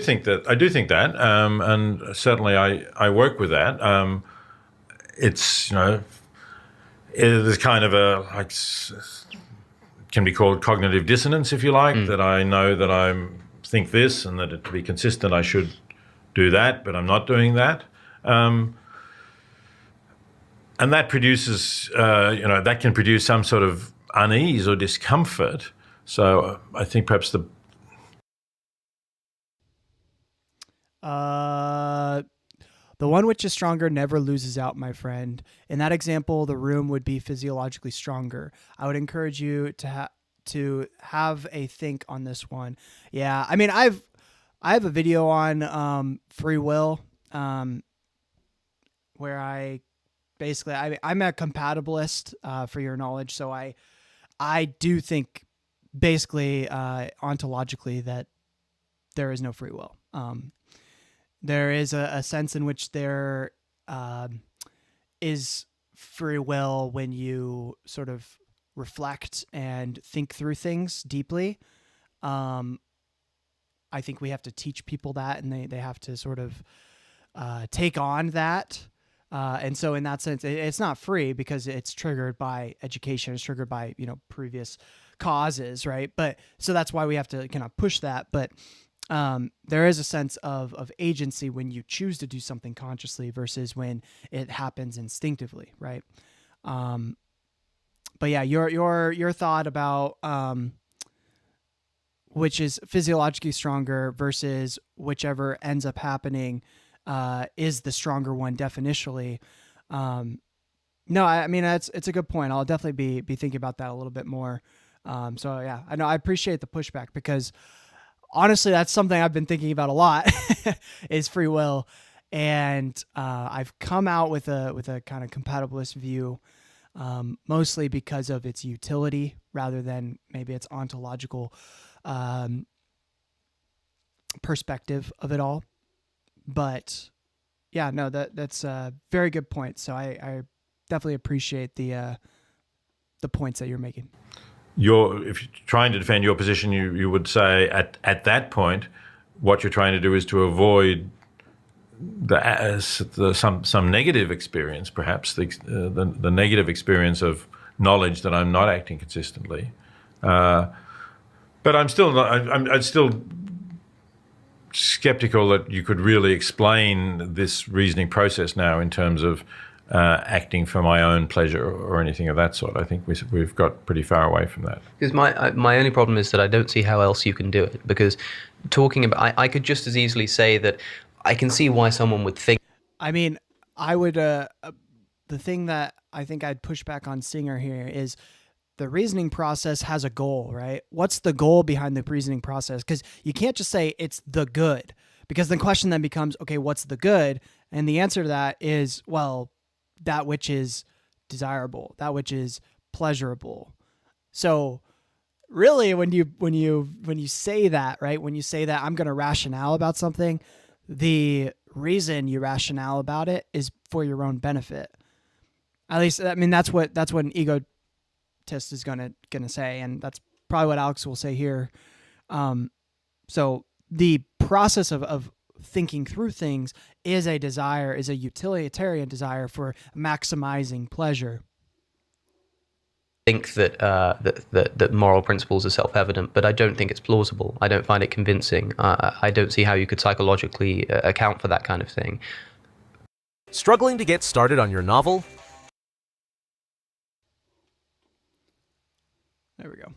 Speaker 4: I do think that, and certainly I work with that. It's there's kind of can be called cognitive dissonance, if you like, that I know that I'm think this, and that to be consistent I should do that, but I'm not doing that. And that produces, that can produce some sort of unease or discomfort. So I think perhaps
Speaker 1: the one which is stronger never loses out, my friend. In that example, the room would be physiologically stronger. I would encourage you to have a think on this one. Yeah, I mean, I have a video on free will, where I basically I'm a compatibilist, for your knowledge. So I do think basically ontologically that there is no free will. There is a sense in which there is free will when you sort of reflect and think through things deeply. I think we have to teach people that, and they have to sort of take on that. And so in that sense, it's not free because it's triggered by education. It's triggered by, previous causes, right? But so that's why we have to kind of push that. But there is a sense of agency when you choose to do something consciously versus when it happens instinctively, right? But yeah, your thought about which is physiologically stronger versus whichever ends up happening is the stronger one definitionally. No, I mean it's a good point. I'll definitely be thinking about that a little bit more. So yeah, I know I appreciate the pushback because honestly, that's something I've been thinking about a lot is free will. And I've come out with a kind of compatibilist view, mostly because of its utility rather than maybe its ontological perspective of it all. But yeah, no, that's a very good point. So I definitely appreciate the points that you're making.
Speaker 4: If you're trying to defend your position, you would say at that point, what you're trying to do is to avoid some negative experience, perhaps the negative experience of knowledge that I'm not acting consistently. But I'm still skeptical that you could really explain this reasoning process now in terms of acting for my own pleasure or anything of that sort. I think we've got pretty far away from that.
Speaker 3: Because my only problem is that I don't see how else you can do it. Because talking about, I could just as easily say that I can see why someone would think.
Speaker 1: I mean, I would. The thing that I think I'd push back on Singer here is the reasoning process has a goal, right? What's the goal behind the reasoning process? Because you can't just say it's the good, because the question then becomes, okay, what's the good? And the answer to that is, well, that which is desirable, that which is pleasurable. So really, when you say that, right, when you say that I'm going to rationale about something, the reason you rationale about it is for your own benefit. At least, I mean, that's what an egotist is gonna say, and that's probably what Alex will say here. So the process of thinking through things is a utilitarian desire for maximizing pleasure.
Speaker 3: Think that moral principles are self-evident, but I don't think it's plausible. I don't find it convincing. I don't see how you could psychologically account for that kind of thing.
Speaker 10: Struggling to get started on your novel?
Speaker 1: There we go.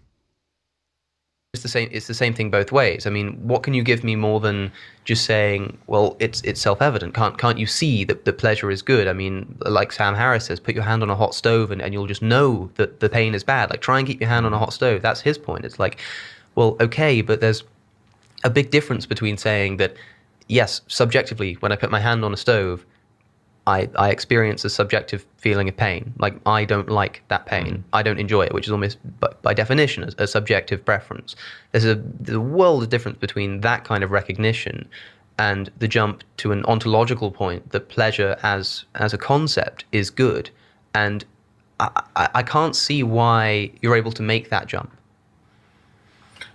Speaker 3: It's the same thing both ways. I mean, what can you give me more than just saying, well, it's self-evident? Can't you see that the pleasure is good? I mean, like Sam Harris says, put your hand on a hot stove and you'll just know that the pain is bad. Like, try and keep your hand on a hot stove. That's his point. It's like, well, okay, but there's a big difference between saying that, yes, subjectively, when I put my hand on a stove, I experience a subjective feeling of pain. Like, I don't like that pain. I don't enjoy it, which is almost, by definition, a subjective preference. There's a world of difference between that kind of recognition and the jump to an ontological point that pleasure as a concept is good. And I can't see why you're able to make that jump.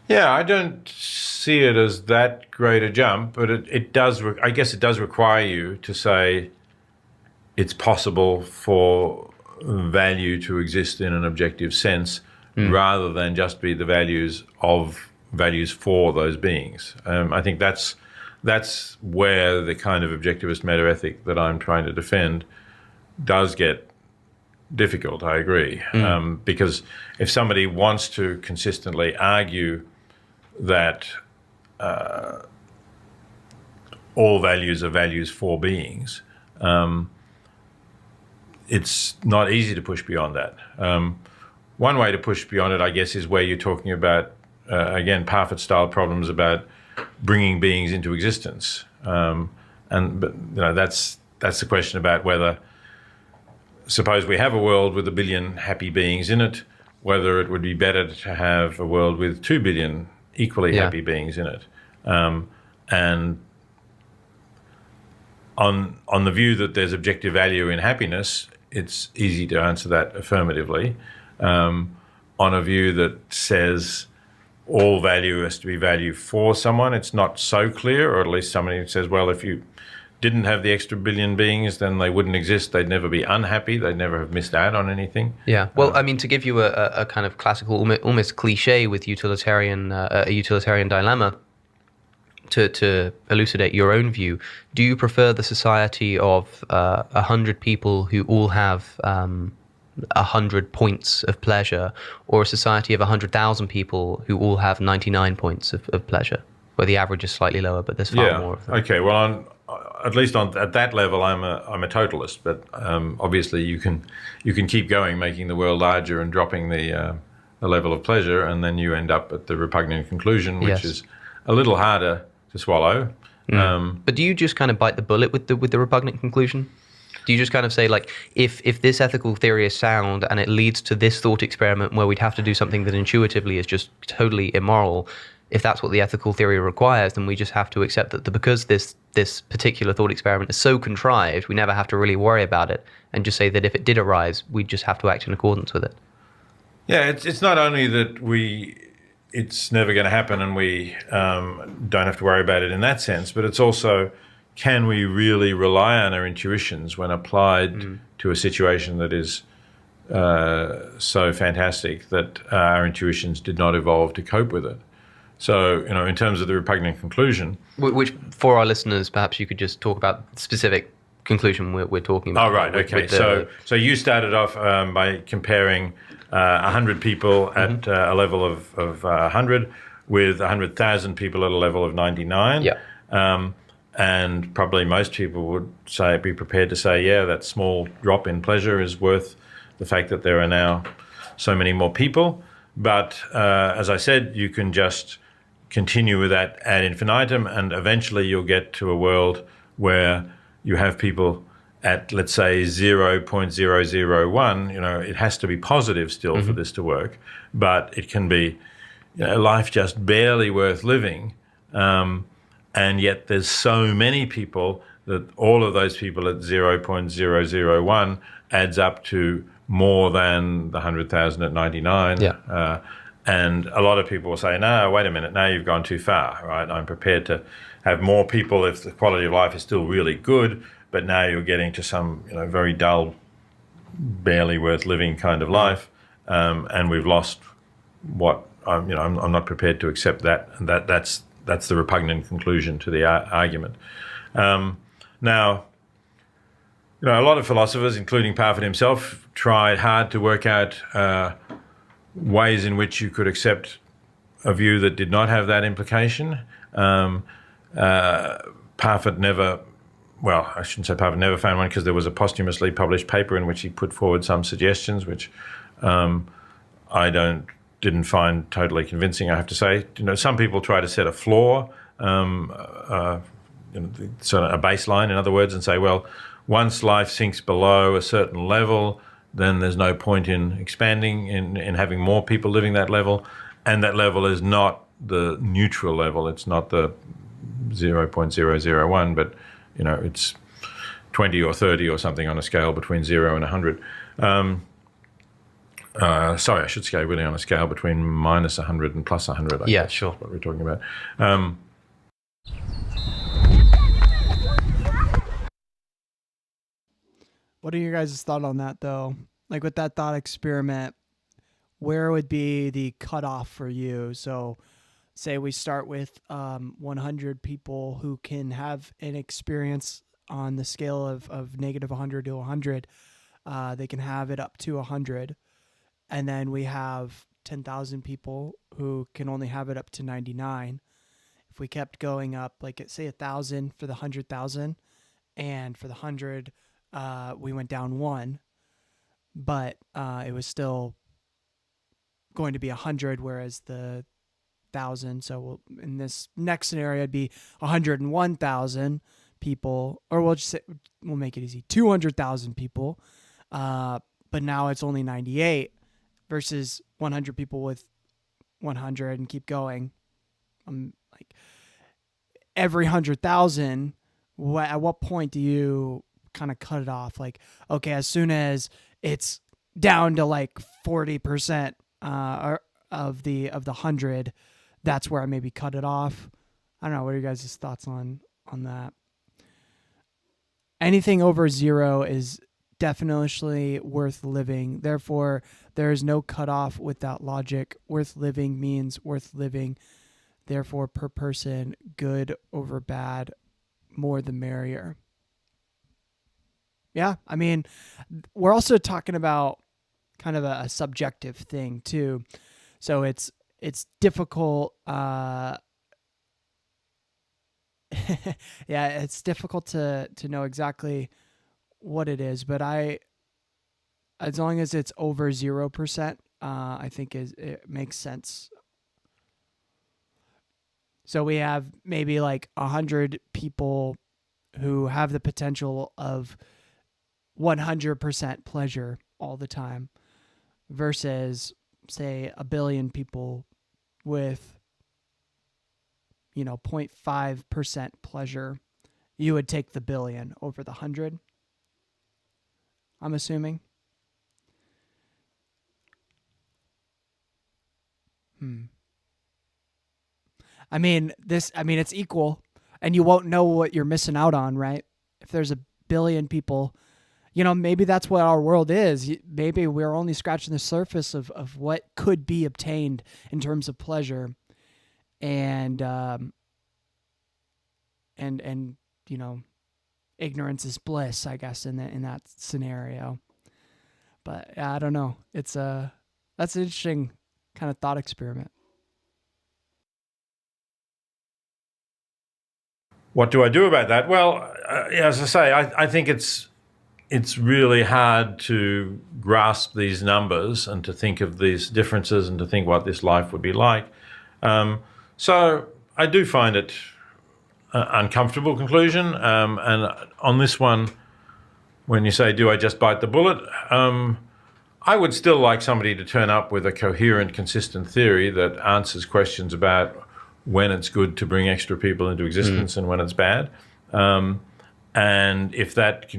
Speaker 4: Yeah, I don't see it as that great a jump, but it does. I guess it does require you to say, it's possible for value to exist in an objective sense rather than just be the values of values for those beings. I think that's where the kind of objectivist meta-ethic that I'm trying to defend does get difficult, I agree. Because if somebody wants to consistently argue that all values are values for beings, it's not easy to push beyond that. One way to push beyond it, I guess, is where you're talking about, again, Parfit-style problems about bringing beings into existence. But that's the question about whether, suppose we have a world with 1 billion happy beings in it, whether it would be better to have a world with 2 billion equally happy beings in it. And on the view that there's objective value in happiness, it's easy to answer that affirmatively. On a view that says all value has to be value for someone, it's not so clear, or at least somebody says, well, if you didn't have the extra billion beings, then they wouldn't exist. They'd never be unhappy. They'd never have missed out on anything.
Speaker 3: Yeah. Well, I mean, to give you a kind of classical, almost cliche with a utilitarian dilemma, to elucidate your own view, do you prefer the society of 100 people who all have 100 points of pleasure, or a society of 100,000 people who all have 99 points of pleasure, where the average is slightly lower, but there's far more of them?
Speaker 4: Okay. Well, at least at that level, I'm a totalist. But obviously, you can keep going, making the world larger and dropping the level of pleasure, and then you end up at the repugnant conclusion, which is a little harder to swallow.
Speaker 3: But do you just kind of bite the bullet with the repugnant conclusion? Do you just kind of say, like, if this ethical theory is sound and it leads to this thought experiment where we'd have to do something that intuitively is just totally immoral, if that's what the ethical theory requires, then we just have to accept that because this particular thought experiment is so contrived, we never have to really worry about it, and just say that if it did arise, we just have to act in accordance with it?
Speaker 4: Yeah, it's not only that it's never going to happen and we don't have to worry about it in that sense, but it's also, can we really rely on our intuitions when applied to a situation that is so fantastic that our intuitions did not evolve to cope with it? So, in terms of the repugnant conclusion...
Speaker 3: Which, for our listeners, perhaps you could just talk about the specific conclusion we're talking about.
Speaker 4: Oh, right, okay. So you started off by comparing 100 people at a level of 100 with 100,000 people at a level of 99.
Speaker 3: Yeah.
Speaker 4: And probably most people would be prepared to say, yeah, that small drop in pleasure is worth the fact that there are now so many more people. But as I said, you can just continue with that ad infinitum, and eventually you'll get to a world where you have people at, let's say, 0.001. It has to be positive still for this to work, but it can be life just barely worth living. And yet there's so many people that all of those people at 0.001 adds up to more than the 100,000 at 99.
Speaker 3: Yeah.
Speaker 4: And a lot of people will say, no, wait a minute, now you've gone too far, right? I'm prepared to have more people if the quality of life is still really good, but now you're getting to some very dull, barely worth living kind of life, and we've lost what I'm not prepared to accept that, and that's the repugnant conclusion to the argument. Now, a lot of philosophers, including Parfit himself, tried hard to work out ways in which you could accept a view that did not have that implication. Parfit never, well, I shouldn't say Parfit never found one, because there was a posthumously published paper in which he put forward some suggestions, which I didn't find totally convincing, I have to say. Some people try to set a floor, sort of a baseline, in other words, and say, well, once life sinks below a certain level, then there's no point in expanding, in having more people living that level. And that level is not the neutral level. It's not the 0.001, but, it's 20 or 30 or something on a scale between 0 and 100. Sorry, I should say really on a scale between minus 100 and plus 100. I guess,
Speaker 3: sure.
Speaker 4: What we're talking about.
Speaker 1: What are your guys' thoughts on that, though? Like, with that thought experiment, where would be the cutoff for you? So say we start with 100 people who can have an experience on the scale of negative 100 to 100. They can have it up to 100. And then we have 10,000 people who can only have it up to 99. If we kept going up, like say 1,000 for the 100,000, and for the 100, we went down 1, but it was still going to be 100, whereas the 1,000. So in this next scenario, it'd be 101,000 people, or we'll make it easy, 200,000 people. But now it's only 98 versus 100 people with 100, and keep going. Like every 100,000, at what point do you kind of cut it off? Like, okay, as soon as it's down to like 40% of the 100, that's where I maybe cut it off. I don't know. What are your guys' thoughts on that? Anything over 0 is definitely worth living. Therefore, there is no cutoff without logic. Worth living means worth living. Therefore, per person, good over bad, more the merrier. Yeah, I mean, we're also talking about kind of a subjective thing too. So it's difficult. Yeah, it's difficult to know exactly what it is, but as long as it's over 0%, I think it makes sense. So we have maybe like 100 people who have the potential of 100% pleasure all the time versus, say, 1 billion people with, 0.5% pleasure. You would take the 1 billion over the 100, I'm assuming. I mean, it's equal, and you won't know what you're missing out on, right? If there's 1 billion people, maybe that's what our world is. Maybe we're only scratching the surface of what could be obtained in terms of pleasure, and ignorance is bliss, I guess, in that scenario. But I don't know. That's an interesting kind of thought experiment.
Speaker 4: What do I do about that? Well, as I say, I think it's really hard to grasp these numbers and to think of these differences and to think what this life would be like. So I do find it an uncomfortable conclusion. And on this one, when you say, do I just bite the bullet? I would still like somebody to turn up with a coherent, consistent theory that answers questions about when it's good to bring extra people into existence and when it's bad. And if that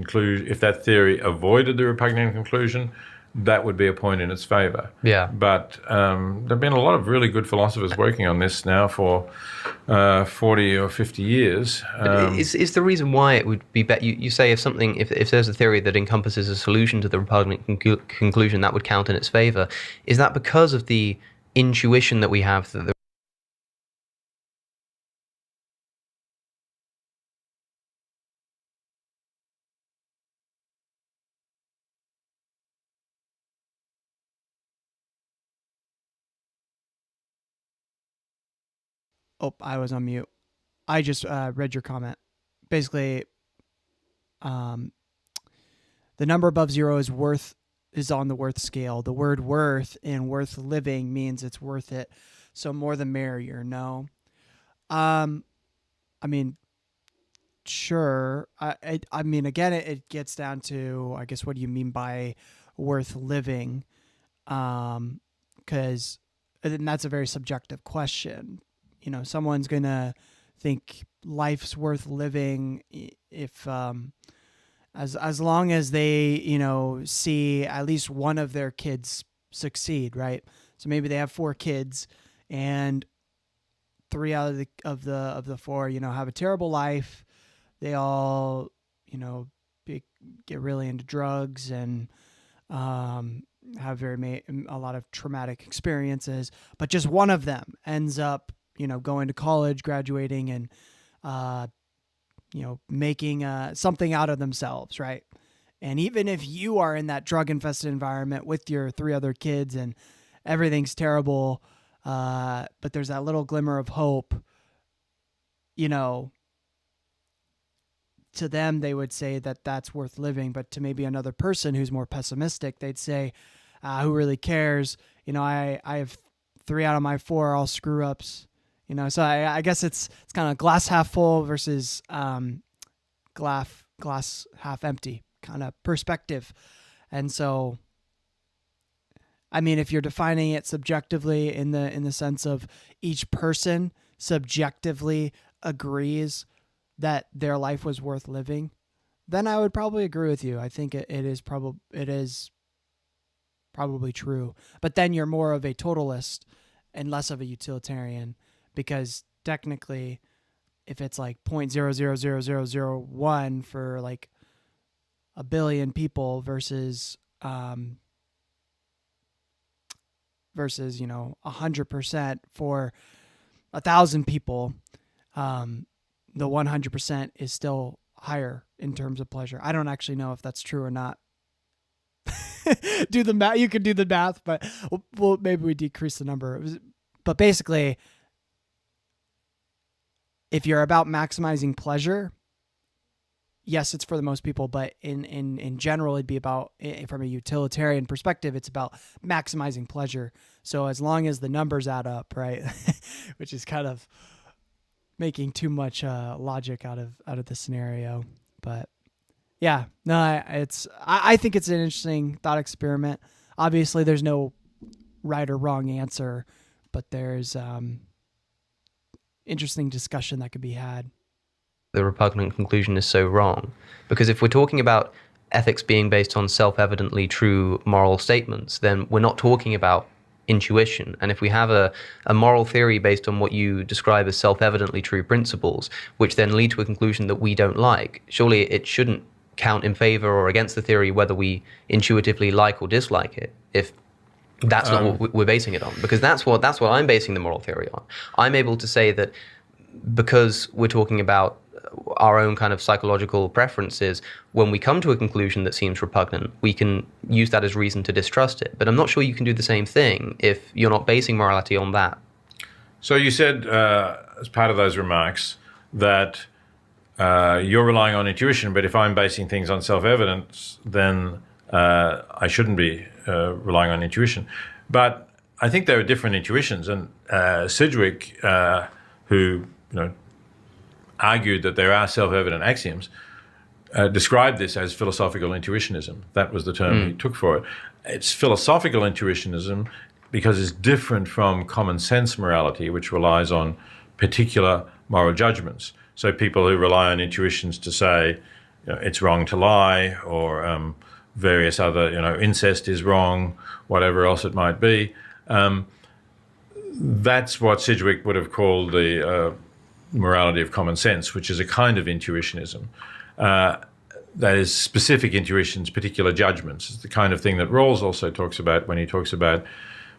Speaker 4: theory avoided the repugnant conclusion, that would be a point in its favor.
Speaker 3: Yeah.
Speaker 4: But there have been a lot of really good philosophers working on this now for 40 or 50 years.
Speaker 3: Is the reason why it would be better? You say if there's a theory that encompasses a solution to the repugnant conclusion, that would count in its favor. Is that because of the intuition that we have that
Speaker 1: Oh, I was on mute. I just read your comment. Basically, the number above 0 is on the worth scale. The word worth in worth living means it's worth it. So more the merrier, no? I mean, sure. I mean, again, it gets down to, I guess, what do you mean by worth living? Because that's a very subjective question. Someone's going to think life's worth living if as long as they, see at least one of their kids succeed, right? So maybe they have 4 kids and 3 out of the 4, have a terrible life. They all, get really into drugs and have a lot of traumatic experiences, but just one of them ends up going to college, graduating, and making something out of themselves, right? And even if you are in that drug-infested environment with your 3 other kids and everything's terrible, but there's that little glimmer of hope, to them, they would say that that's worth living. But to maybe another person who's more pessimistic, they'd say, who really cares? I have 3 out of my 4 are all screw ups. So I guess it's kind of glass half full versus glass half empty kind of perspective. And so, I mean, if you're defining it subjectively in the sense of each person subjectively agrees that their life was worth living, then I would probably agree with you. I think it is probably true. But then you're more of a totalist and less of a utilitarian, because technically, if it's like 0.000001 for like a billion people versus 100% for 1,000 people, the 100% is still higher in terms of pleasure. I don't actually know if that's true or not. Do the math. You could do the math, but maybe we decrease the number. But basically, if you're about maximizing pleasure, yes, it's for the most people, but in general, it'd be about, from a utilitarian perspective, it's about maximizing pleasure. So as long as the numbers add up, right, which is kind of making too much logic out of the scenario. But yeah, no, I think it's an interesting thought experiment. Obviously, there's no right or wrong answer, but there's interesting discussion that could be had.
Speaker 3: The repugnant conclusion is so wrong, because if we're talking about ethics being based on self-evidently true moral statements, then we're not talking about intuition. And if we have a moral theory based on what you describe as self-evidently true principles, which then lead to a conclusion that we don't like, surely it shouldn't count in favor or against the theory whether we intuitively like or dislike it, if that's not what we're basing it on. Because that's what I'm basing the moral theory on. I'm able to say that because we're talking about our own kind of psychological preferences, when we come to a conclusion that seems repugnant, we can use that as reason to distrust it. But I'm not sure you can do the same thing if you're not basing morality on that.
Speaker 4: So you said, as part of those remarks, that you're relying on intuition, but if I'm basing things on self-evidence, then I shouldn't be relying on intuition. But I think there are different intuitions, and Sidgwick, who argued that there are self-evident axioms, described this as philosophical intuitionism. That was the term he took for it. It's philosophical intuitionism because it's different from common sense morality, which relies on particular moral judgments. So people who rely on intuitions to say it's wrong to lie, or various other, incest is wrong, whatever else it might be, that's what Sidgwick would have called the morality of common sense, which is a kind of intuitionism. That is specific intuitions, particular judgments. It's the kind of thing that Rawls also talks about when he talks about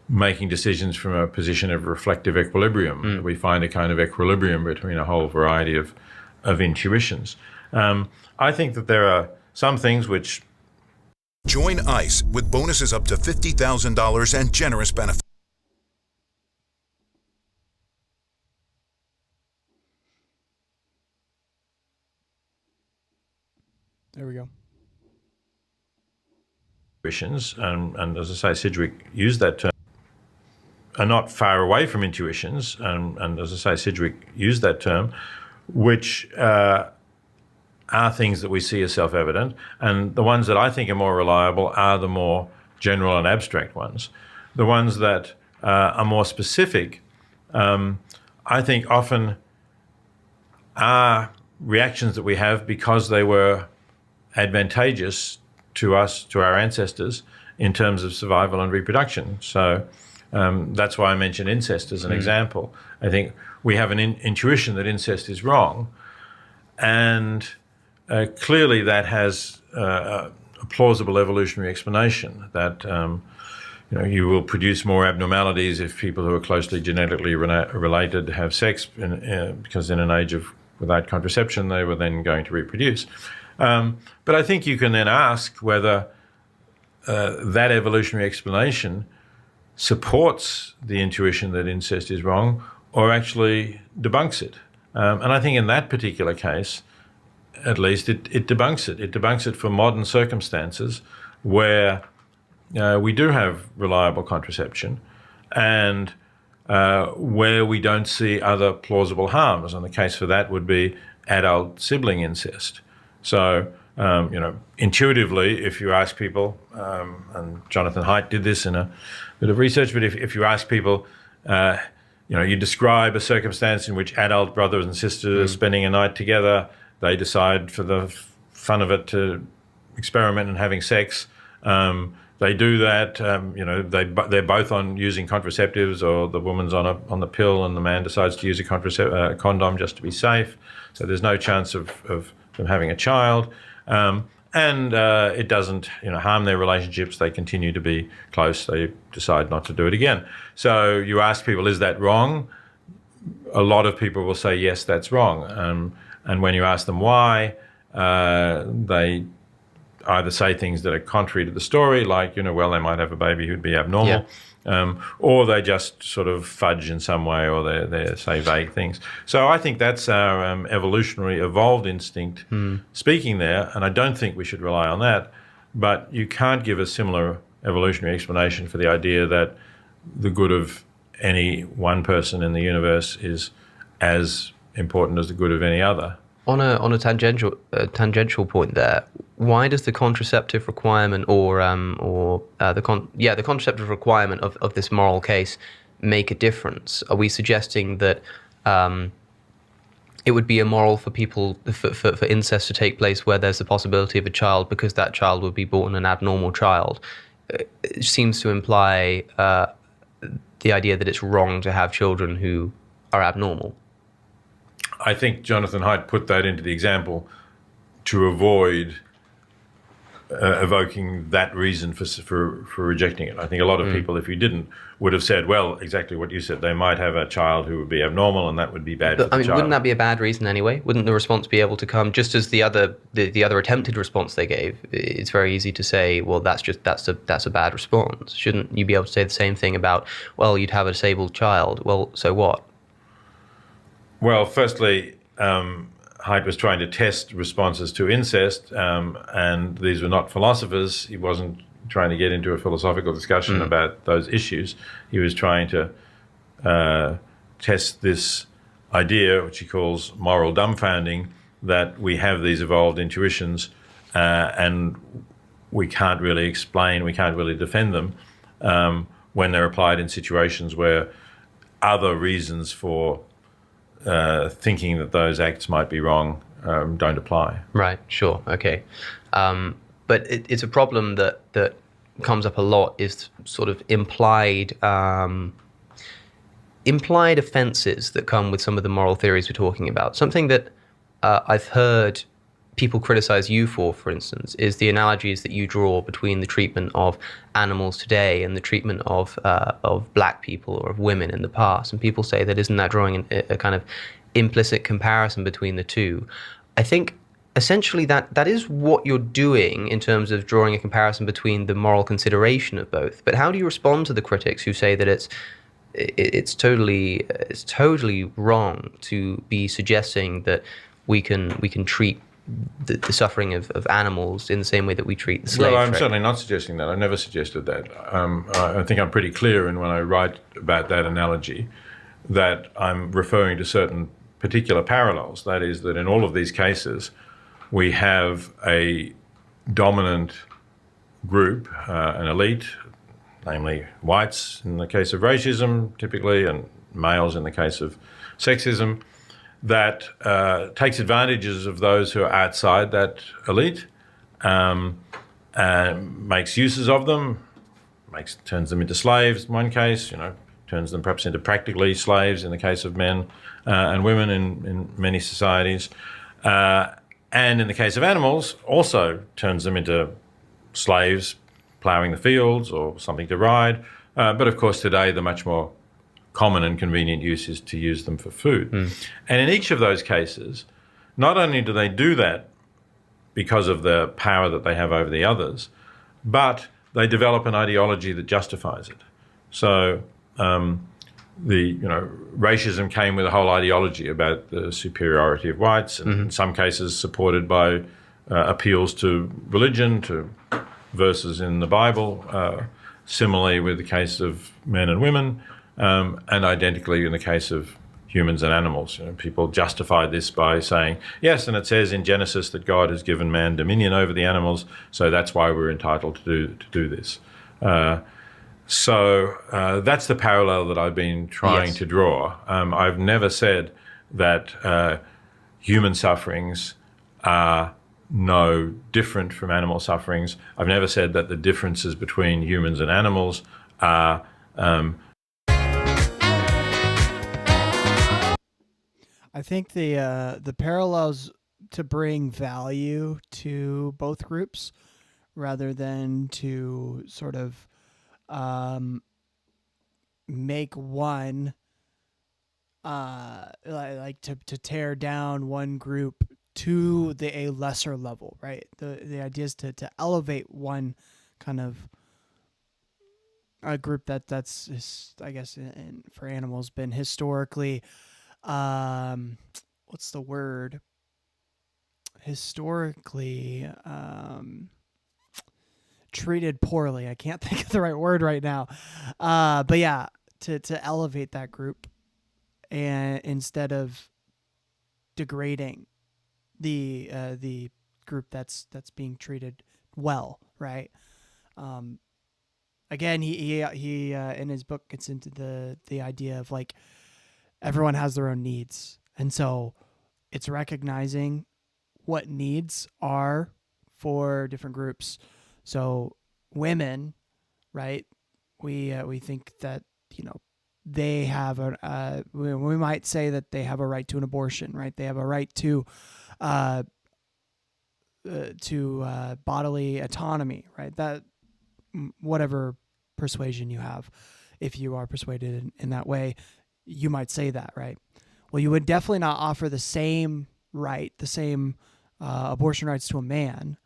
Speaker 4: making decisions from a position of reflective equilibrium. We find a kind of equilibrium between a whole variety of intuitions. I think that there are some things which...
Speaker 11: Join ICE with bonuses up to $50,000 and generous benefits.
Speaker 1: There we go.
Speaker 4: Intuitions, and as I say, Sidgwick used that term, are not far away from intuitions, and as I say, Sidgwick used that term, which are things that we see as self-evident, and the ones that I think are more reliable are the more general and abstract ones. The ones that are more specific, I think often are reactions that we have because they were advantageous to us, to our ancestors, in terms of survival and reproduction. So that's why I mentioned incest as an example. I think we have an intuition that incest is wrong, and clearly that has a plausible evolutionary explanation, that you will produce more abnormalities if people who are closely genetically related have sex, because in an age of without contraception, they were then going to reproduce. But I think you can then ask whether that evolutionary explanation supports the intuition that incest is wrong or actually debunks it. And I think in that particular case, at least, it debunks it. It debunks it for modern circumstances where we do have reliable contraception and where we don't see other plausible harms. And the case for that would be adult sibling incest. So, intuitively, if you ask people, and Jonathan Haidt did this in a bit of research, but if you ask people, you describe a circumstance in which adult brothers and sisters are spending a night together, they decide for the fun of it to experiment in having sex. They do that. They're both on using contraceptives, or the woman's on the pill, and the man decides to use a condom just to be safe. So there's no chance of them having a child, and it doesn't harm their relationships. They continue to be close. They decide not to do it again. So you ask people, is that wrong? A lot of people will say yes, that's wrong. And when you ask them why, they either say things that are contrary to the story, like, well, they might have a baby who'd be abnormal, or they just sort of fudge in some way, or they say vague things. So I think that's our evolutionary evolved instinct speaking there, and I don't think we should rely on that. But you can't give a similar evolutionary explanation for the idea that the good of any one person in the universe is as important as the good of any other.
Speaker 3: On a tangential point there, why does the contraceptive requirement the contraceptive requirement of this moral case make a difference? Are we suggesting that it would be immoral for people for incest to take place where there's the possibility of a child because that child would be born an abnormal child? It seems to imply the idea that it's wrong to have children who are abnormal.
Speaker 4: I think Jonathan Haidt put that into the example to avoid evoking that reason for rejecting it. I think a lot of people, if you didn't, would have said, well, exactly what you said. They might have a child who would be abnormal, and that would be bad for the child.
Speaker 3: Wouldn't that be a bad reason anyway? Wouldn't the response be able to come just as the other attempted response they gave? It's very easy to say, well, that's a bad response. Shouldn't you be able to say the same thing about, well, you'd have a disabled child? Well, so what?
Speaker 4: Well, firstly, Haidt was trying to test responses to incest, and these were not philosophers. He wasn't trying to get into a philosophical discussion about those issues. He was trying to test this idea, which he calls moral dumbfounding, that we have these evolved intuitions and we can't really explain, we can't really defend them when they're applied in situations where other reasons for thinking that those acts might be wrong don't apply.
Speaker 3: Right, sure, okay. But it's a problem that comes up a lot, is sort of implied offences that come with some of the moral theories we're talking about. Something that I've heard people criticize you for instance, is the analogies that you draw between the treatment of animals today and the treatment of black people or of women in the past. And people say that isn't that drawing a kind of implicit comparison between the two? I think essentially that is what you're doing in terms of drawing a comparison between the moral consideration of both. But how do you respond to the critics who say that it's totally wrong to be suggesting that we can treat the suffering of animals in the same way that we treat the slave
Speaker 4: trade? Well, I'm
Speaker 3: trade?
Speaker 4: certainly not suggesting that. I never suggested that. I think I'm pretty clear in when I write about that analogy that I'm referring to certain particular parallels. That is, that in all of these cases, we have a dominant group, an elite, namely whites in the case of racism typically, and males in the case of sexism, that takes advantages of those who are outside that elite, and makes uses of them, turns them into slaves in one case, turns them perhaps into practically slaves in the case of men and women in many societies. And in the case of animals, also turns them into slaves, ploughing the fields or something to ride. But of course, today the much more common and convenient use is to use them for food. And in each of those cases, not only do they do that because of the power that they have over the others, but they develop an ideology that justifies it. So racism came with a whole ideology about the superiority of whites, and in some cases supported by appeals to religion, to verses in the Bible. Similarly with the case of men and women, and identically in the case of humans and animals. People justify this by saying, yes, and it says in Genesis that God has given man dominion over the animals, so that's why we're entitled to do this. So that's the parallel that I've been trying to draw. I've never said that human sufferings are no different from animal sufferings. I've never said that the differences between humans and animals are
Speaker 1: I think the parallels to bring value to both groups rather than to sort of make one like to tear down one group to a lesser level, right? The idea is to elevate one kind of a group that's I guess for animals been historically what's the word? Historically treated poorly. I can't think of the right word right now. But yeah, to elevate that group and instead of degrading the group that's being treated well, right? Again, he in his book gets into the idea of like everyone has their own needs, and so it's recognizing what needs are for different groups. So women, right? We think that they have we might say that they have a right to an abortion, right? They have a right to bodily autonomy, right? That whatever persuasion you have, if you are persuaded in that way, you might say that, right? Well, you would definitely not offer the same right, the same abortion rights to a man,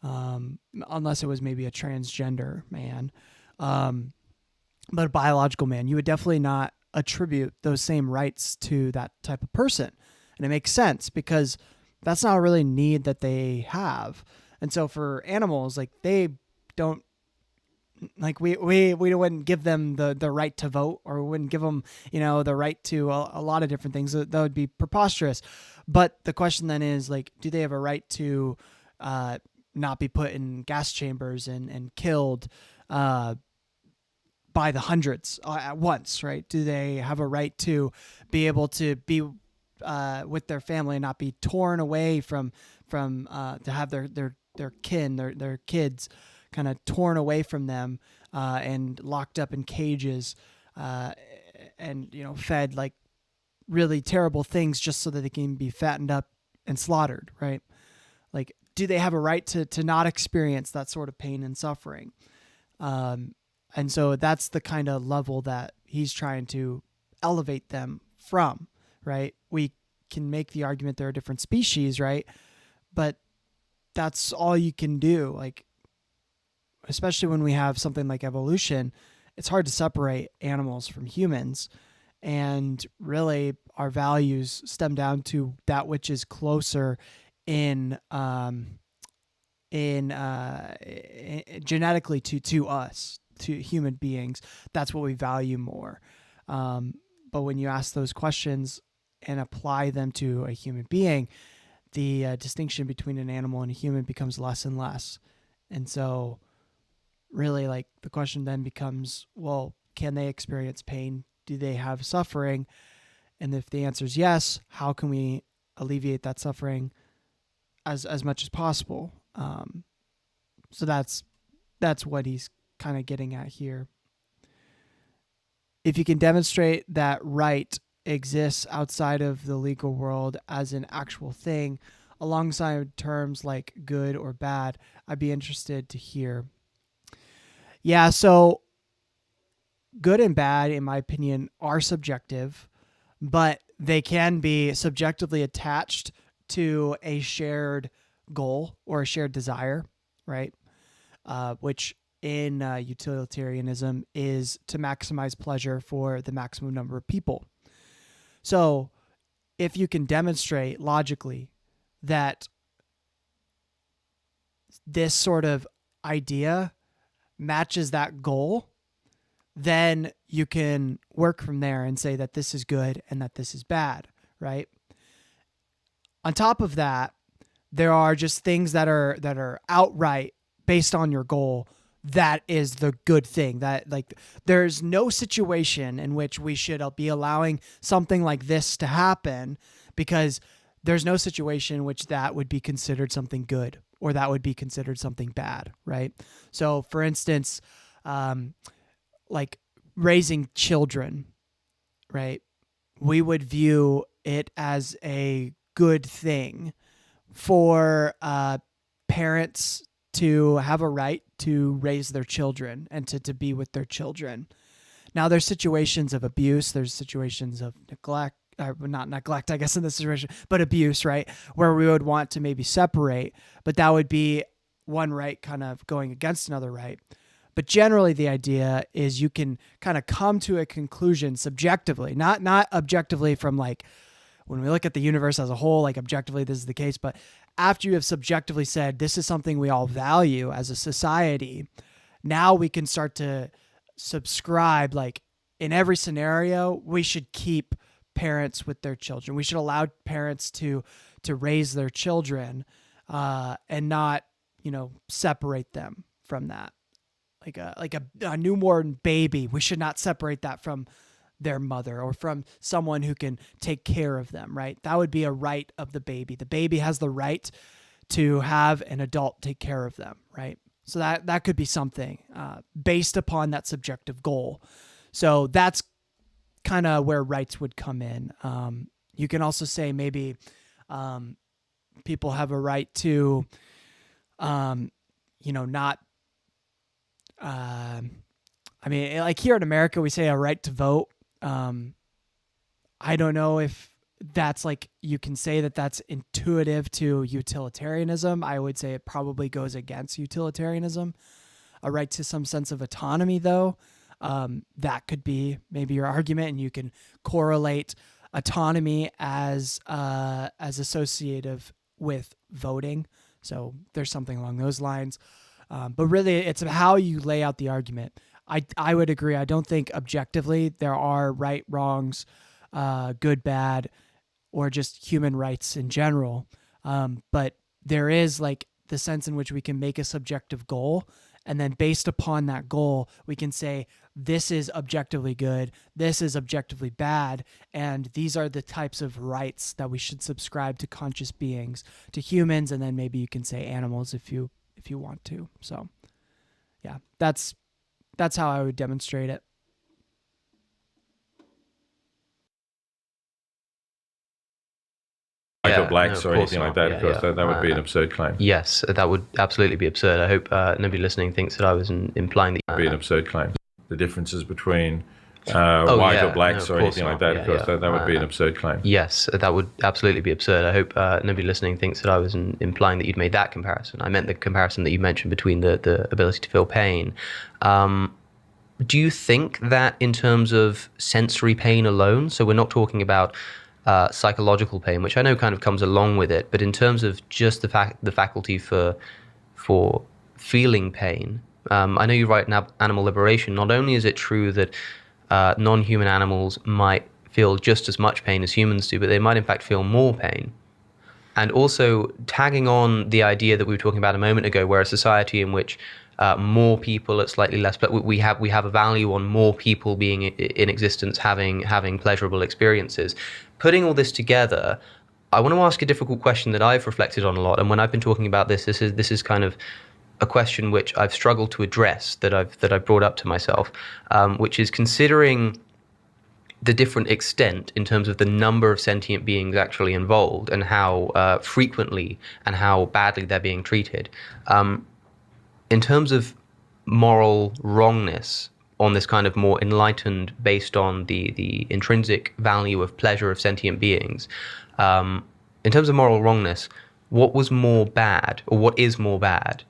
Speaker 1: unless it was maybe a transgender man. But a biological man, you would definitely not attribute those same rights to that type of person. And it makes sense because that's not a really need that they have. And so for animals, like they don't, like we wouldn't give them the right to vote, or we wouldn't give them, the right to a lot of different things. That would be preposterous. But the question then is like, do they have a right to not be put in gas chambers and killed by the hundreds at once, right? Do they have a right to be able to be with their family and not be torn away from to have their kin, their kids kind of torn away from them and locked up in cages and fed like really terrible things just so that they can be fattened up and slaughtered, right? Like, do they have a right to not experience that sort of pain and suffering? And so that's the kind of level that he's trying to elevate them from, right? We can make the argument there are different species, right? But that's all you can do. Like, especially when we have something like evolution, it's hard to separate animals from humans. And really, our values stem down to that which is closer in genetically to us, to human beings. That's what we value more. But when you ask those questions and apply them to a human being, the distinction between an animal and a human becomes less and less. And so really, like, the question then becomes, well, can they experience pain? Do they have suffering? And if the answer is yes, how can we alleviate that suffering as much as possible? So that's what he's kind of getting at here. If you can demonstrate that right exists outside of the legal world as an actual thing, alongside terms like good or bad, I'd be interested to hear. Yeah, so good and bad, in my opinion, are subjective, but they can be subjectively attached to a shared goal or a shared desire, right? Which in utilitarianism is to maximize pleasure for the maximum number of people. So if you can demonstrate logically that this sort of idea matches that goal, then you can work from there and say that this is good and that this is bad, right? On top of that, there are just things that are outright based on your goal. That is the good thing. That, like, there's no situation in which we should be allowing something like this to happen, because there's no situation in which that would be considered something good or that would be considered something bad, right? So for instance, like raising children, right? We would view it as a good thing for parents to have a right to raise their children and to be with their children. Now, there's situations of abuse. There's situations of neglect, not neglect, I guess, in this situation, but abuse, right? Where we would want to maybe separate, but that would be one right kind of going against another right. But generally, the idea is you can kind of come to a conclusion subjectively, not objectively from, like, when we look at the universe as a whole, like objectively this is the case, but after you have subjectively said this is something we all value as a society, now we can start to subscribe, like, in every scenario, we should keep parents with their children. We should allow parents to raise their children and not, separate them from that. Like a newborn baby, we should not separate that from their mother or from someone who can take care of them, right? That would be a right of the baby. The baby has the right to have an adult take care of them, right? So that could be something based upon that subjective goal. So that's kind of where rights would come in. You can also say maybe people have a right to, not, like here in America, we say a right to vote. I don't know if that's, like, you can say that that's intuitive to utilitarianism. I would say it probably goes against utilitarianism. A right to some sense of autonomy, though, that could be maybe your argument, and you can correlate autonomy as associative with voting. So there's something along those lines. But really, it's how you lay out the argument. I would agree. I don't think objectively there are right, wrongs, good, bad, or just human rights in general. But there is, like, the sense in which we can make a subjective goal, and then based upon that goal, we can say this is objectively good, this is objectively bad, and these are the types of rights that we should subscribe to conscious beings, to humans, and then maybe you can say animals if you want to. So, yeah, that's how I would demonstrate it.
Speaker 4: White or blacks or anything like that, of course, that would be an absurd claim.
Speaker 3: Yes, that would absolutely be absurd. I hope nobody listening thinks that I was implying that.
Speaker 4: That would be an absurd claim. The differences between white or blacks or anything like that, of course, that would be an absurd claim.
Speaker 3: Yes, that would absolutely be absurd. I hope nobody listening thinks that I was implying that you'd made that comparison. I meant the comparison that you mentioned between the ability to feel pain. Do you think that in terms of sensory pain alone, so we're not talking about psychological pain, which I know kind of comes along with it, but in terms of just the faculty for feeling pain, I know you write in Animal Liberation, not only is it true that non-human animals might feel just as much pain as humans do, but they might in fact feel more pain. And also tagging on the idea that we were talking about a moment ago, where a society in which more people at slightly less, but we have a value on more people being in existence, having pleasurable experiences. Putting all this together, I want to ask a difficult question that I've reflected on a lot. And when I've been talking about this is kind of a question which I've struggled to address, that I've brought up to myself, which is considering the different extent in terms of the number of sentient beings actually involved and how frequently and how badly they're being treated. In terms of moral wrongness on this kind of more enlightened, based on the intrinsic value of pleasure of sentient beings. In terms of moral wrongness, what was more bad, or what is more bad,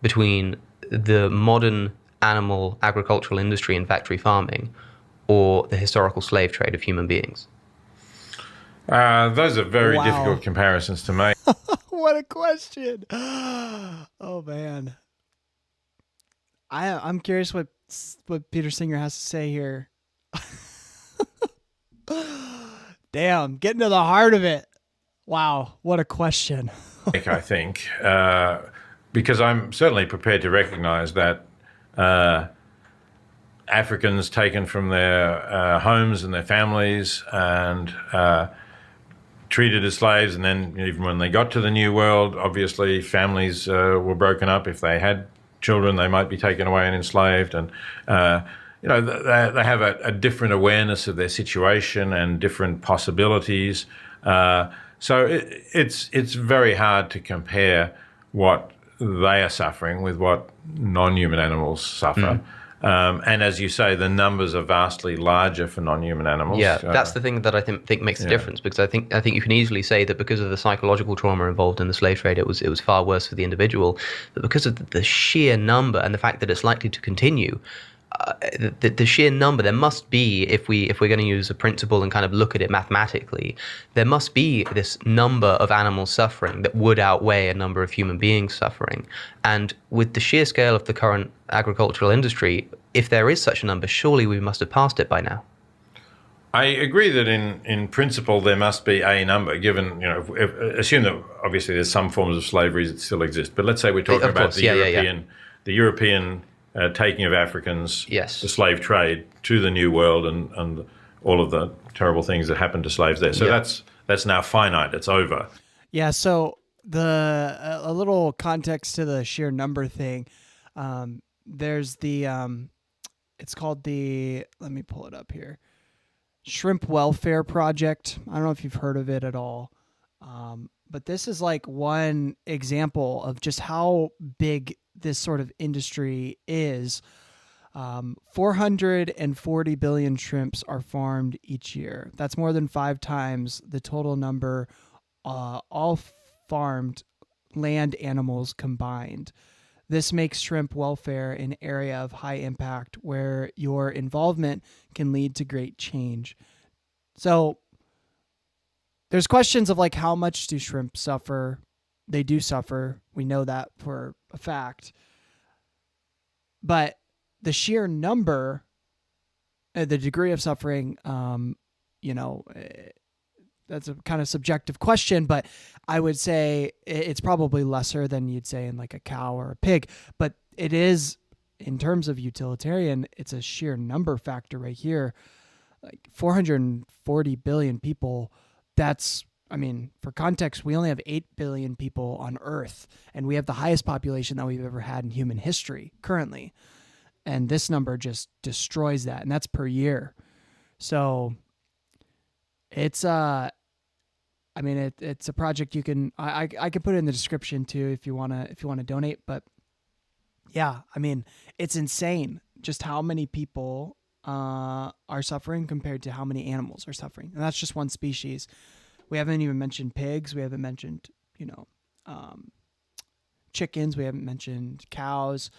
Speaker 3: between the modern animal agricultural industry and factory farming, or the historical slave trade of human beings?
Speaker 4: Those are very difficult comparisons to make.
Speaker 1: What a question. Oh, man. I'm curious what Peter Singer has to say here. Damn, getting to the heart of it. Wow, what a question.
Speaker 4: I think, because I'm certainly prepared to recognize that Africans taken from their homes and their families and treated as slaves, and then even when they got to the New World, obviously families were broken up. If they had children, they might be taken away and enslaved, and they have a different awareness of their situation and different possibilities. So it's very hard to compare what they are suffering with what non-human animals suffer. And as you say, the numbers are vastly larger for non-human animals.
Speaker 3: Yeah, that's the thing that I think makes the difference, because I think you can easily say that because of the psychological trauma involved in the slave trade, it was far worse for the individual. But because of the sheer number and the fact that it's likely to continue, the sheer number, there must be, if we're going to use a principle and kind of look at it mathematically, there must be this number of animals suffering that would outweigh a number of human beings suffering. And with the sheer scale of the current agricultural industry, if there is such a number, surely we must have passed it by now.
Speaker 4: I agree that in principle there must be a number, given, assume that obviously there's some forms of slavery that still exist. But let's say we're talking about the European taking of Africans, the slave trade to the New World, and all of the terrible things that happened to slaves there. So that's now finite. It's over.
Speaker 1: Yeah. So a little context to the sheer number thing. There's it's called let me pull it up here, Shrimp Welfare Project. I don't know if you've heard of it at all. But this is like one example of just how big this sort of industry is. 440 billion shrimps are farmed each year. That's more than 5 times the total number all farmed land animals combined. This makes shrimp welfare an area of high impact where your involvement can lead to great change. So there's questions of like, how much do shrimp suffer? They do suffer. We know that for a fact. But the sheer number, the degree of suffering, that's a kind of subjective question, but I would say it's probably lesser than you'd say in like a cow or a pig. But it is, in terms of utilitarian, it's a sheer number factor right here. Like 440 billion people. That's, for context, we only have 8 billion people on Earth, and we have the highest population that we've ever had in human history currently. And this number just destroys that, and that's per year. So it's it's a project you can, I could put it in the description too if you want to donate. But yeah, it's insane just how many people are suffering compared to how many animals are suffering. And that's just one species. We haven't even mentioned pigs. We haven't mentioned, chickens. We haven't mentioned cows.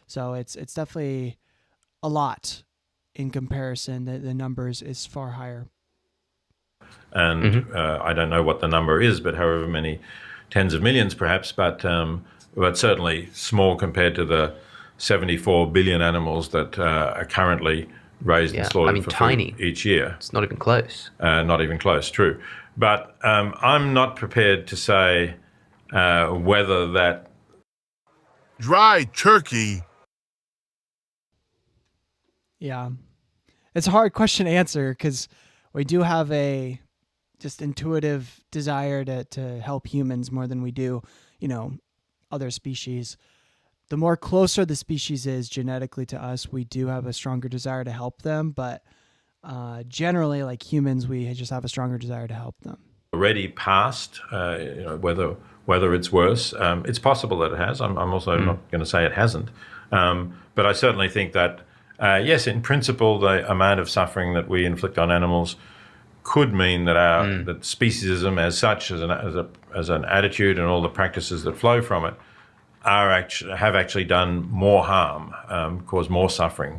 Speaker 1: So it's definitely a lot in comparison. The numbers is far higher.
Speaker 4: And I don't know what the number is, but however many tens of millions perhaps, but certainly small compared to the 74 billion animals that are currently raised and slaughtered for
Speaker 3: tiny
Speaker 4: food each year.
Speaker 3: It's not even close.
Speaker 4: Not even close, true. But I'm not prepared to say whether that
Speaker 8: dry turkey.
Speaker 1: Yeah, it's a hard question to answer because we do have a just intuitive desire to help humans more than we do, other species. The more closer the species is genetically to us, we do have a stronger desire to help them. But generally, like humans, we just have a stronger desire to help them.
Speaker 4: Already passed, whether it's worse. It's possible that it has. I'm also not going to say it hasn't. But I certainly think that, yes, in principle, the amount of suffering that we inflict on animals could mean that that speciesism as such, as an attitude and all the practices that flow from it, have actually done more harm, caused more suffering,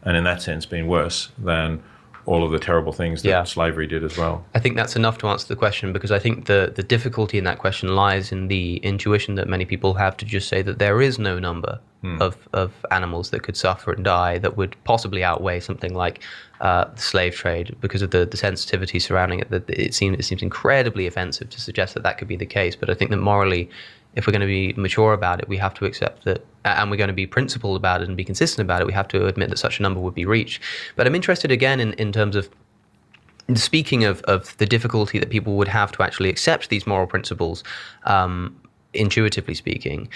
Speaker 4: and in that sense been worse than all of the terrible things that slavery did as well.
Speaker 3: I think that's enough to answer the question, because I think the difficulty in that question lies in the intuition that many people have to just say that there is no number of animals that could suffer and die that would possibly outweigh something like the slave trade, because of the sensitivity surrounding it. That it seems incredibly offensive to suggest that could be the case. But I think that morally, if we're going to be mature about it, we have to accept that, and we're going to be principled about it and be consistent about it, we have to admit that such a number would be reached. But I'm interested again in terms of, speaking of the difficulty that people would have to actually accept these moral principles, intuitively speaking.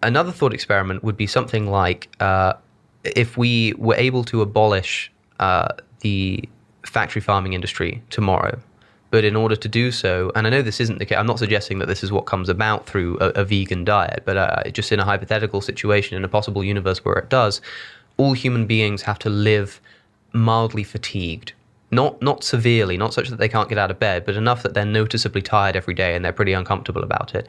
Speaker 3: Another thought experiment would be something like, if we were able to abolish the factory farming industry tomorrow, but in order to do so, and I know this isn't the case, I'm not suggesting that this is what comes about through a vegan diet, but just in a hypothetical situation, in a possible universe where it does, all human beings have to live mildly fatigued. Not severely, not such that they can't get out of bed, but enough that they're noticeably tired every day and they're pretty uncomfortable about it.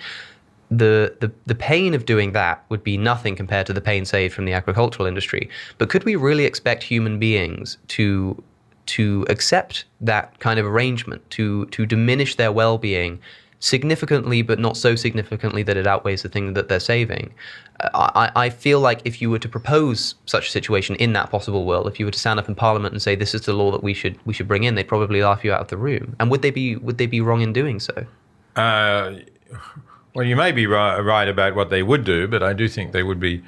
Speaker 3: The pain of doing that would be nothing compared to the pain saved from the agricultural industry. But could we really expect human beings to accept that kind of arrangement, to diminish their well-being significantly, but not so significantly that it outweighs the thing that they're saving? I feel like if you were to propose such a situation in that possible world, if you were to stand up in Parliament and say this is the law that we should bring in, they'd probably laugh you out of the room. And would they be wrong in doing so?
Speaker 4: Well, you may be right about what they would do, but I do think they would be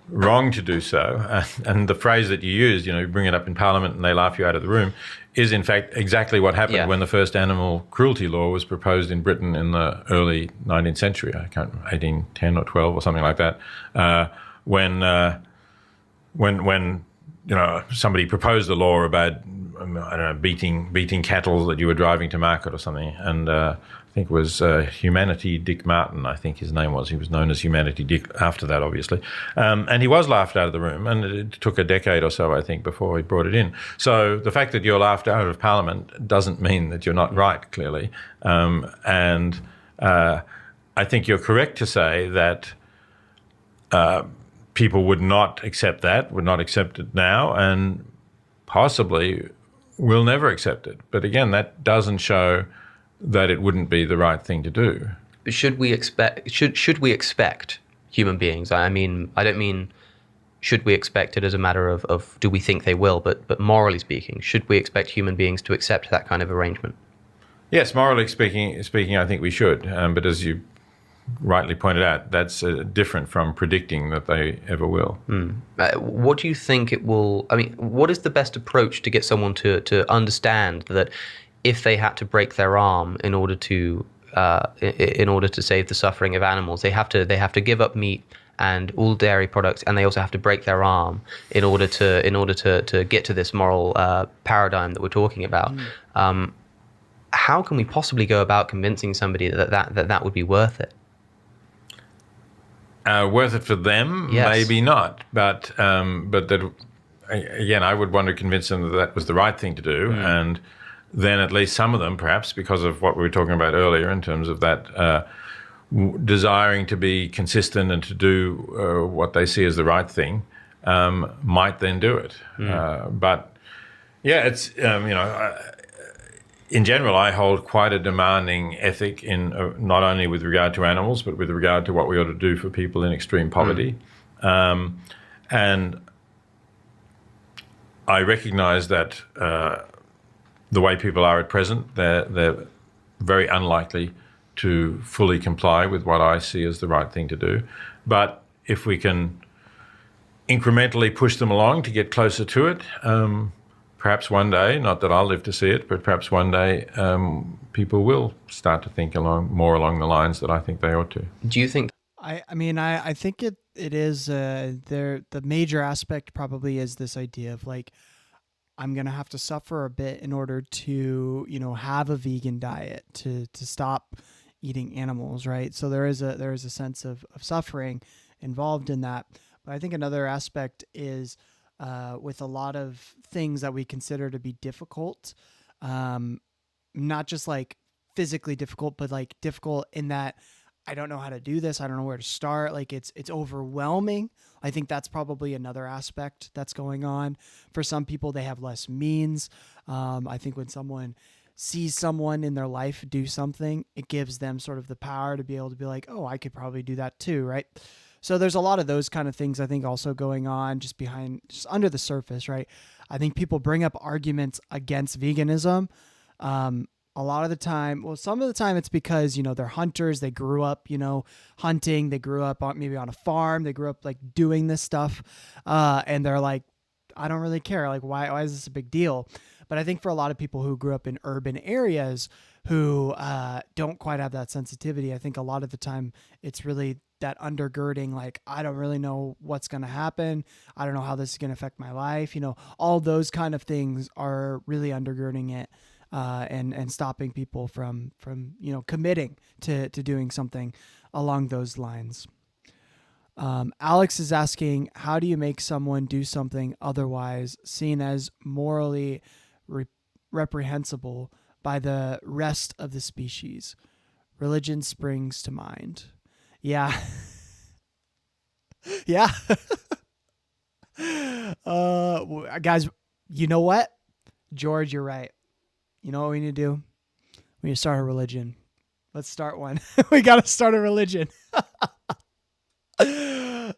Speaker 4: wrong to do so. And the phrase that you used, you bring it up in Parliament and they laugh you out of the room, is in fact exactly what happened when the first animal cruelty law was proposed in Britain in the early 19th century. I can't remember, 1810 or 12 or something like that. When somebody proposed a law about beating cattle that you were driving to market or something, and I think it was Humanity Dick Martin, I think his name was. He was known as Humanity Dick after that, obviously. And he was laughed out of the room, and it took a decade or so, I think, before he brought it in. So the fact that you're laughed out of Parliament doesn't mean that you're not right, clearly. And I think you're correct to say that people would not accept that, would not accept it now, and possibly will never accept it. But again, that doesn't show that it wouldn't be the right thing to do.
Speaker 3: But should we expect human beings? I mean, I don't mean should we expect it as a matter of do we think they will, but morally speaking, should we expect human beings to accept that kind of arrangement?
Speaker 4: Yes, morally speaking, I think we should. But as you rightly pointed out, that's different from predicting that they ever will.
Speaker 3: What do you think it will? I mean, what is the best approach to get someone to understand that if they had to break their arm in order to save the suffering of animals, they have to give up meat and all dairy products, and they also have to break their arm in order to get to this moral paradigm that we're talking about? How can we possibly go about convincing somebody that would be worth it?
Speaker 4: Worth it for them?
Speaker 3: Yes.
Speaker 4: Maybe not. But that, again, I would want to convince them that was the right thing to do, and then at least some of them, perhaps because of what we were talking about earlier in terms of that desiring to be consistent and to do what they see as the right thing, might then do it. But yeah, it's in general, I hold quite a demanding ethic in not only with regard to animals, but with regard to what we ought to do for people in extreme poverty. And I recognise that the way people are at present, they're very unlikely to fully comply with what I see as the right thing to do. But if we can incrementally push them along to get closer to it, perhaps one day, not that I'll live to see it, but perhaps one day people will start to think more along the lines that I think they ought to.
Speaker 3: Do you think?
Speaker 1: I think it is the major aspect probably is this idea of like, I'm going to have to suffer a bit in order to, have a vegan diet, to stop eating animals, right? So there is a sense of suffering involved in that. But I think another aspect is with a lot of things that we consider to be difficult, not just like physically difficult, but like difficult in that I don't know how to do this. I don't know where to start. Like it's overwhelming. I think that's probably another aspect that's going on. For some people, they have less means. I think when someone sees someone in their life do something, it gives them sort of the power to be able to be like, oh, I could probably do that too, right? So there's a lot of those kind of things I think also going on just under the surface, right? I think people bring up arguments against veganism. A lot of the time, well, some of the time it's because, they're hunters. They grew up, hunting. They grew up maybe on a farm. They grew up like doing this stuff. And they're like, I don't really care. Like, why is this a big deal? But I think for a lot of people who grew up in urban areas who don't quite have that sensitivity, I think a lot of the time it's really that undergirding, like, I don't really know what's going to happen. I don't know how this is going to affect my life. All those kind of things are really undergirding it. And stopping people from committing to doing something along those lines. Alex is asking, how do you make someone do something otherwise seen as morally reprehensible by the rest of the species? Religion springs to mind. Yeah. Yeah. Guys, you know what? George, you're right. You know what we need to do? We need to start a religion. Let's start one. We got to start a religion. That's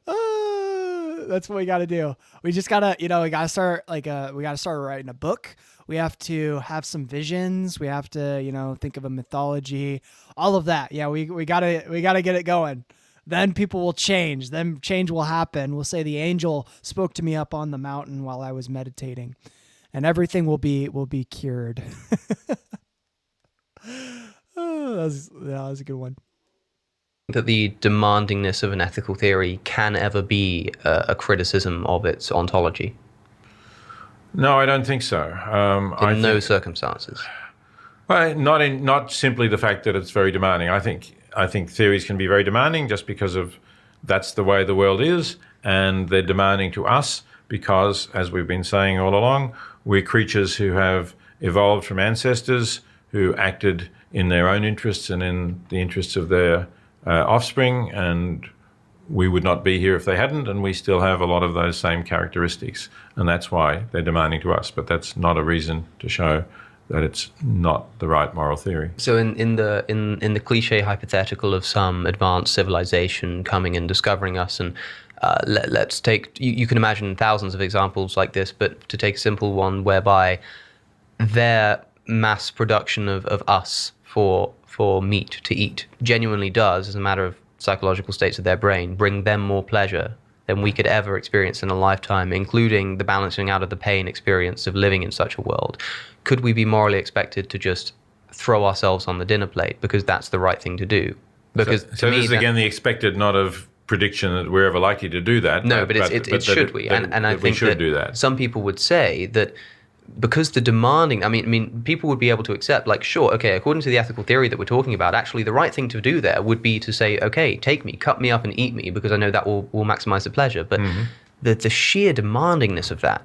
Speaker 1: what we got to do. We just got to, we got to start we got to start writing a book. We have to have some visions. We have to, think of a mythology, all of that. Yeah. We got to get it going. Then people will change. Then change will happen. We'll say the angel spoke to me up on the mountain while I was meditating. And everything will be cured. That was a good one.
Speaker 3: That the demandingness of an ethical theory can ever be a criticism of its ontology?
Speaker 4: No, I don't think so.
Speaker 3: In no circumstances.
Speaker 4: Well, not simply the fact that it's very demanding. I think theories can be very demanding just because of that's the way the world is, and they're demanding to us because, as we've been saying all along, we're creatures who have evolved from ancestors who acted in their own interests and in the interests of their offspring, and we would not be here if they hadn't, and we still have a lot of those same characteristics, and that's why they're demanding to us. But that's not a reason to show that it's not the right moral theory.
Speaker 3: So in the cliche hypothetical of some advanced civilization coming and discovering us, and let's take, you can imagine thousands of examples like this, but to take a simple one whereby their mass production of us for meat to eat genuinely does, as a matter of psychological states of their brain, bring them more pleasure than we could ever experience in a lifetime, including the balancing out of the pain experience of living in such a world. Could we be morally expected to just throw ourselves on the dinner plate because that's the right thing to do? Because
Speaker 4: so this is again the expected not of prediction that we're ever likely to do that.
Speaker 3: No, but it should we? And I think that do that. Some people would say that because the demanding, I mean, people would be able to accept, like, sure, okay, according to the ethical theory that we're talking about, actually the right thing to do there would be to say, okay, take me, cut me up and eat me, because I know that will maximize the pleasure. But the sheer demandingness of that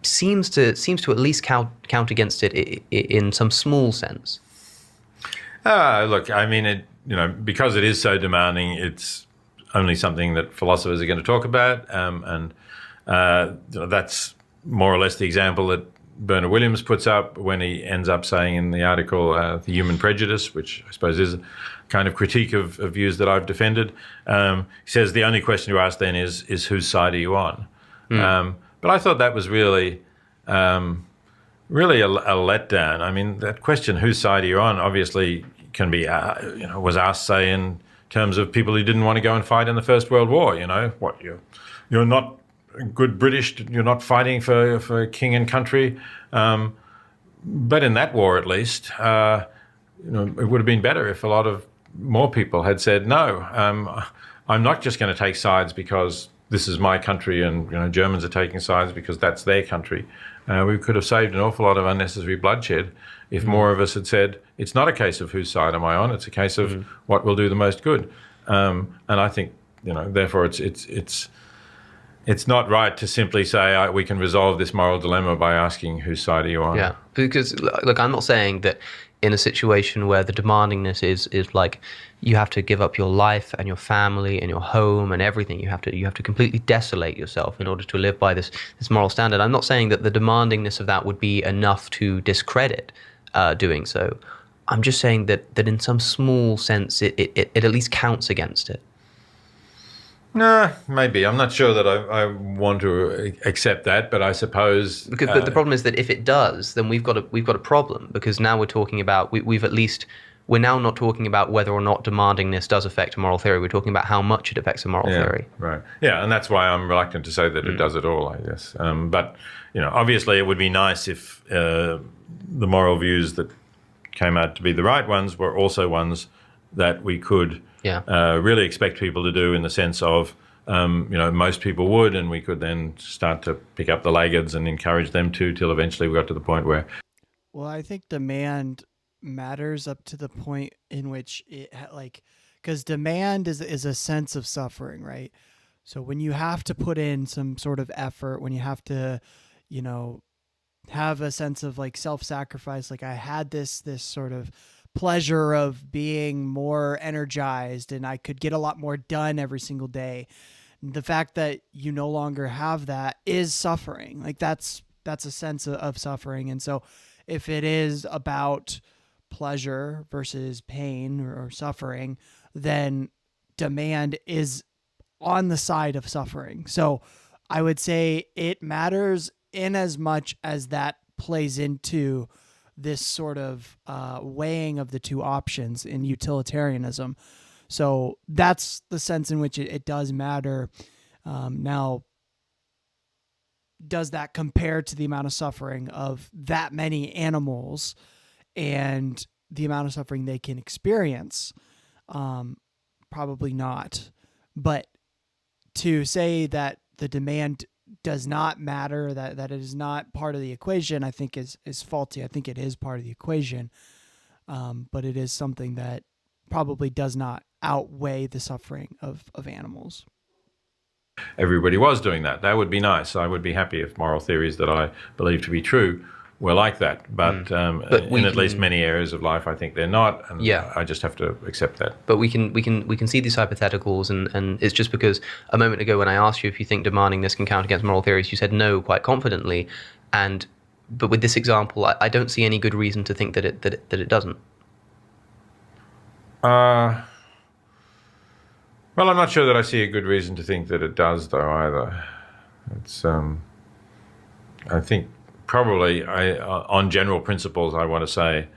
Speaker 3: seems to at least count against it in some small sense.
Speaker 4: Look, I mean, because it is so demanding, it's only something that philosophers are going to talk about, and that's more or less the example that Bernard Williams puts up when he ends up saying in the article, The Human Prejudice, which I suppose is a kind of critique of views that I've defended. He says the only question to ask then is whose side are you on? But I thought that was really a letdown. I mean, that question, whose side are you on, obviously can be, was asked, say, in terms of people who didn't want to go and fight in the First World War. What, you're not good British, you're not fighting for king and country. But in that war, at least, it would have been better if a lot of more people had said, no, I'm not just going to take sides because this is my country and Germans are taking sides because that's their country. We could have saved an awful lot of unnecessary bloodshed if more of us had said, it's not a case of whose side am I on, it's a case of what will do the most good. And I think, therefore it's it's not right to simply say we can resolve this moral dilemma by asking whose side are you on.
Speaker 3: Yeah, because look, I'm not saying that in a situation where the demandingness is like you have to give up your life and your family and your home and everything. You have to completely desolate yourself in order to live by this moral standard. I'm not saying that the demandingness of that would be enough to discredit doing so. I'm just saying that in some small sense it at least counts against it.
Speaker 4: Nah, maybe. I'm not sure that I want to accept that, but I suppose.
Speaker 3: But the problem is that if it does, then we've got a problem, because now we're talking about we're now not talking about whether or not demandingness does affect a moral theory. We're talking about how much it affects a moral theory.
Speaker 4: Right. Yeah, and that's why I'm reluctant to say that it does at all, I guess. But obviously, it would be nice if the moral views that came out to be the right ones were also ones that we could really expect people to do, in the sense of, most people would, and we could then start to pick up the laggards and encourage them to, till eventually we got to the point where...
Speaker 1: Well, I think demand matters up to the point in which because demand is a sense of suffering, right? So when you have to put in some sort of effort, when you have to, have a sense of like self-sacrifice, like I had this sort of pleasure of being more energized and I could get a lot more done every single day. The fact that you no longer have that is suffering. Like that's a sense of suffering. And so if it is about pleasure versus pain or suffering, then demand is on the side of suffering. So I would say it matters in as much as that plays into this sort of weighing of the two options in utilitarianism. So that's the sense in which it does matter. Now, does that compare to the amount of suffering of that many animals and the amount of suffering they can experience? Probably not. But to say that the demand does not matter, that it is not part of the equation, I think is faulty. I think it is part of the equation, but it is something that probably does not outweigh the suffering of animals.
Speaker 4: Everybody was doing that. That would be nice. I would be happy if moral theories that I believe to be true were like that. But in at least many areas of life, I think they're not. And I just have to accept that.
Speaker 3: But we can see these hypotheticals, and it's just because a moment ago when I asked you if you think demandingness can count against moral theories, you said no quite confidently. But with this example, I don't see any good reason to think that it doesn't.
Speaker 4: Well, I'm not sure that I see a good reason to think that it does, though, either. It's, I think probably on general principles, I want to say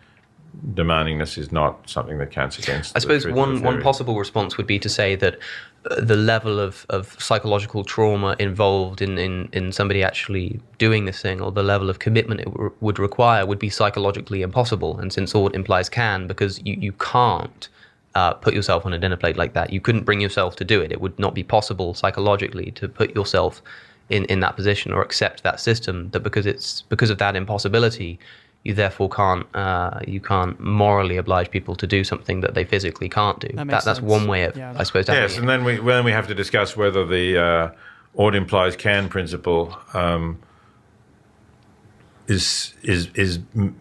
Speaker 4: demandingness is not something that counts against.
Speaker 3: I suppose one possible response would be to say that the level of psychological trauma involved in somebody actually doing this thing, or the level of commitment it would require, would be psychologically impossible. And since ought implies can, because you can't put yourself on a dinner plate like that. You couldn't bring yourself to do it. It would not be possible psychologically to put yourself in that position or accept that system. That because of that impossibility, you therefore can't morally oblige people to do something that they physically can't do. That's one way of, I suppose.
Speaker 4: Yes, and then we have to discuss whether the ought implies can principle is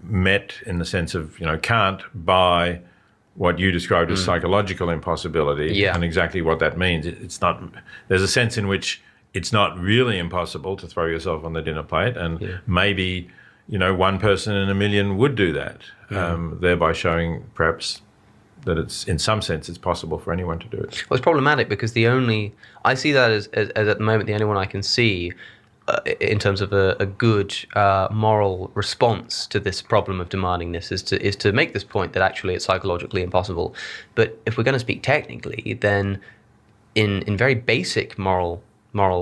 Speaker 4: met in the sense of can't by what you described as psychological impossibility, and exactly what that means. It's not. There's a sense in which it's not really impossible to throw yourself on the dinner plate, and maybe one person in a million would do that, thereby showing perhaps that it's in some sense it's possible for anyone to do it.
Speaker 3: Well, it's problematic because I see that as at the moment the only one I can see in terms of a good moral response to this problem of demandingness is to make this point that actually it's psychologically impossible. But if we're going to speak technically, then in very basic moral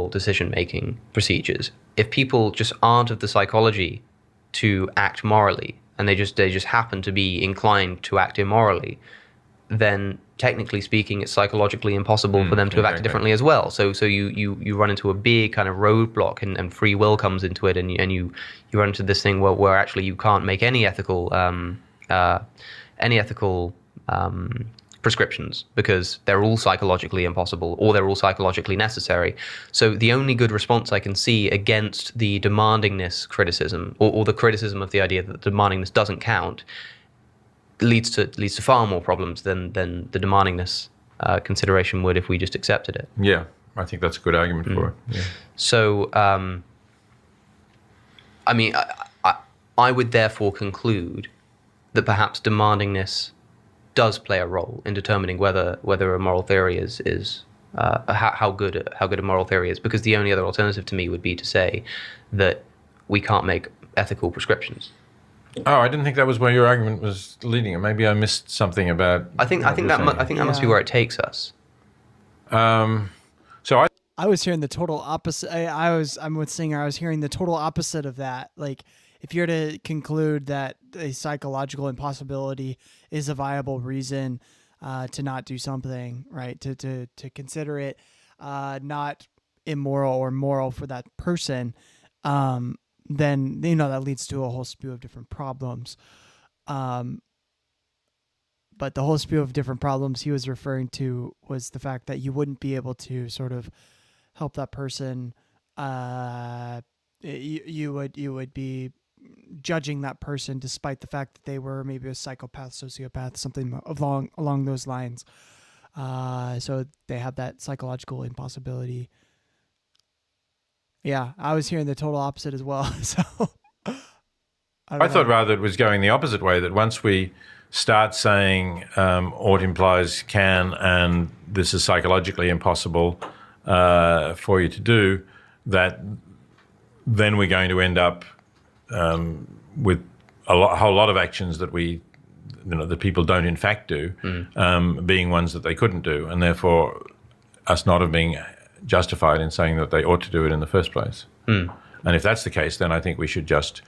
Speaker 3: decision-making procedures, if people just aren't of the psychology to act morally, and they just happen to be inclined to act immorally, then technically speaking, it's psychologically impossible for them to have acted differently as well. So you run into a big kind of roadblock, and free will comes into it, and you run into this thing where actually you can't make any ethical prescriptions because they're all psychologically impossible or they're all psychologically necessary. So the only good response I can see against the demandingness criticism or the criticism of the idea that the demandingness doesn't count leads to far more problems than the demandingness consideration would if we just accepted it.
Speaker 4: Yeah, I think that's a good argument for it. Yeah.
Speaker 3: So, I mean, I would therefore conclude that perhaps demandingness does play a role in determining whether a moral theory is how good a moral theory is, because the only other alternative to me would be to say that we can't make ethical prescriptions.
Speaker 4: Oh, I didn't think that was where your argument was leading. Maybe I missed something about.
Speaker 3: I think that must be where it takes us.
Speaker 4: So
Speaker 1: I was hearing the total opposite. I'm with Singer. I was hearing the total opposite of that. Like, if you're to conclude that a psychological impossibility is a viable reason to not do something, right? To consider it not immoral or moral for that person, then that leads to a whole spew of different problems. But the whole spew of different problems he was referring to was the fact that you wouldn't be able to sort of help that person. You would be judging that person despite the fact that they were maybe a psychopath, sociopath, something along those lines. So they have that psychological impossibility. Yeah, I was hearing the total opposite as well. So
Speaker 4: I thought rather it was going the opposite way, that once we start saying ought implies can and this is psychologically impossible for you to do, that then we're going to end up with a whole lot of actions that that people don't in fact do, being ones that they couldn't do, and therefore us not have been justified in saying that they ought to do it in the first place. And if that's the case, then I think we should just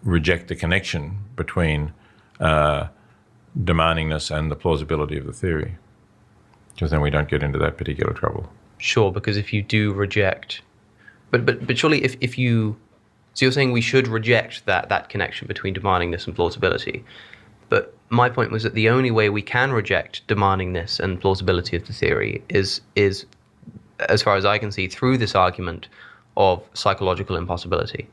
Speaker 4: reject the connection between demandingness and the plausibility of the theory, because then we don't get into that particular trouble.
Speaker 3: Sure, because if you do reject, but surely if you, so you're saying we should reject that connection between demandingness and plausibility. But my point was that the only way we can reject demandingness and plausibility of the theory is as far as I can see, through this argument of psychological impossibility.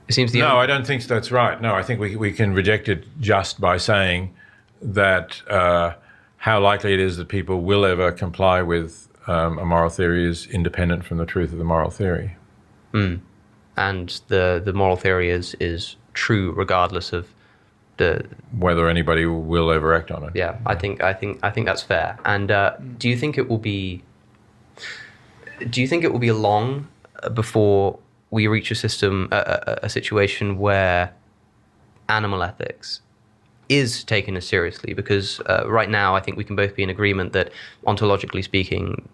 Speaker 3: It seems
Speaker 4: I don't think that's right. No, I think we can reject it just by saying that how likely it is that people will ever comply with a moral theory is independent from the truth of the moral theory.
Speaker 3: And the moral theory is true regardless of
Speaker 4: whether anybody will ever act on it.
Speaker 3: Yeah, I think that's fair. And do you think it will be long before we reach a situation where animal ethics is taken as seriously? Because right now, I think we can both be in agreement that, ontologically speaking,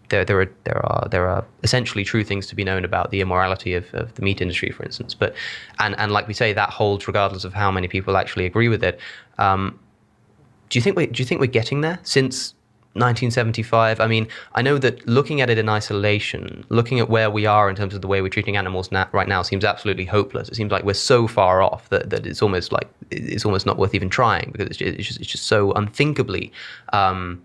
Speaker 3: there are essentially true things to be known about the immorality of the meat industry, for instance. But and like we say, that holds regardless of how many people actually agree with it. Do you think we're getting there since 1975? I mean, I know that looking at it in isolation, looking at where we are in terms of the way we're treating animals right now seems absolutely hopeless. It seems like we're so far off that it's almost not worth even trying, because it's just so unthinkably wrong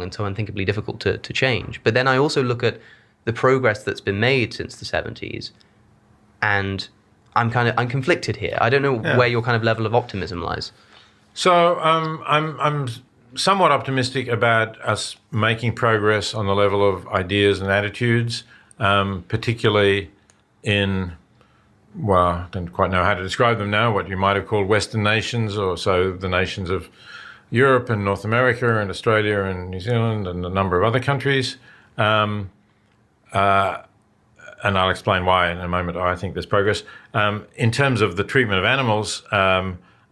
Speaker 3: and so unthinkably difficult to change. But then I also look at the progress that's been made since the 70s, and I'm conflicted here. I don't know where your kind of level of optimism lies.
Speaker 4: So I'm somewhat optimistic about us making progress on the level of ideas and attitudes, particularly in, well, I don't quite know how to describe them now, what you might have called Western nations, or so the nations of Europe and North America and Australia and New Zealand and a number of other countries. And I'll explain why in a moment. I think there's progress. In terms of the treatment of animals,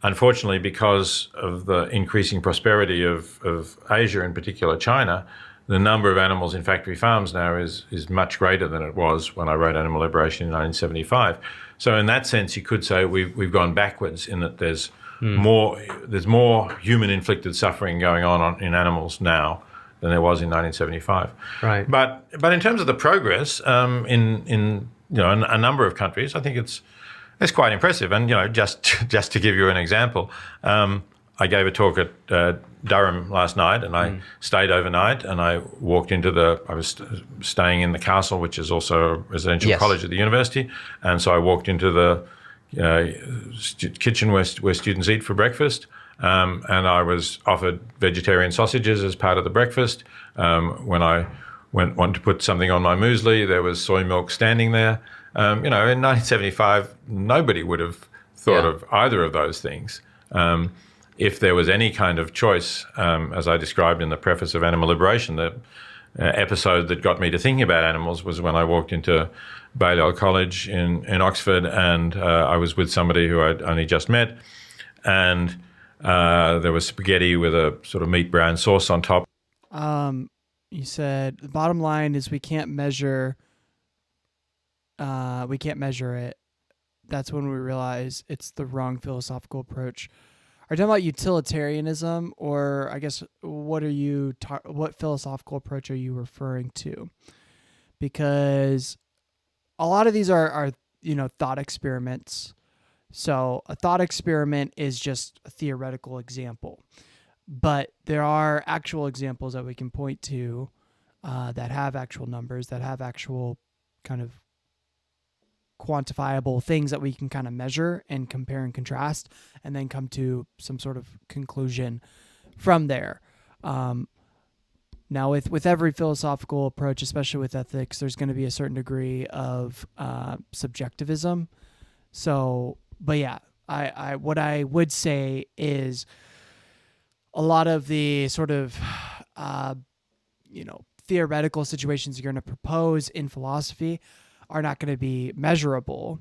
Speaker 4: unfortunately, because of the increasing prosperity of Asia, in particular China, the number of animals in factory farms now is much greater than it was when I wrote Animal Liberation in 1975. So in that sense, you could say we've gone backwards in that there's more human-inflicted suffering going on in animals now than there was in 1975.
Speaker 3: Right.
Speaker 4: But in terms of the progress in a number of countries, I think it's quite impressive. And just to give you an example, I gave a talk at Durham last night, and I stayed overnight, and I walked into I was staying in the castle, which is also a residential college at the university, and so I walked into the kitchen where students eat for breakfast, and I was offered vegetarian sausages as part of the breakfast. When I wanted to put something on my muesli, there was soy milk standing there. In 1975, nobody would have thought of either of those things. If there was any kind of choice, as I described in the preface of Animal Liberation, the episode that got me to thinking about animals was when I walked into Balliol College in Oxford, and I was with somebody who I'd only just met, and there was spaghetti with a sort of meat brown sauce on top.
Speaker 1: You said the bottom line is we can't measure it. That's when we realize it's the wrong philosophical approach. Are you talking about utilitarianism, or I guess what philosophical approach are you referring to? Because a lot of these are thought experiments. So a thought experiment is just a theoretical example, but there are actual examples that we can point to that have actual numbers, that have actual kind of quantifiable things that we can kind of measure and compare and contrast, and then come to some sort of conclusion from there. Now, with every philosophical approach, especially with ethics, there's going to be a certain degree of subjectivism. So, but yeah, I what I would say is a lot of the sort of theoretical situations you're going to propose in philosophy are not going to be measurable,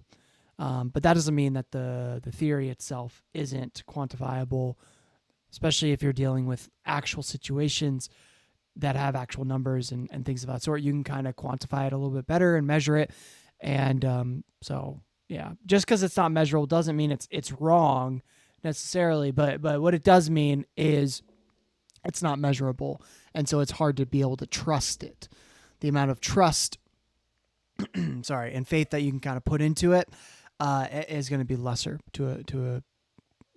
Speaker 1: but that doesn't mean that the theory itself isn't quantifiable, especially if you're dealing with actual situations that have actual numbers and things of that sort. You can kind of quantify it a little bit better and measure it, and so yeah, just because it's not measurable doesn't mean it's wrong necessarily, but what it does mean is it's not measurable, and so it's hard to be able to trust it. The amount of trust and faith that you can kind of put into it is going to be lesser to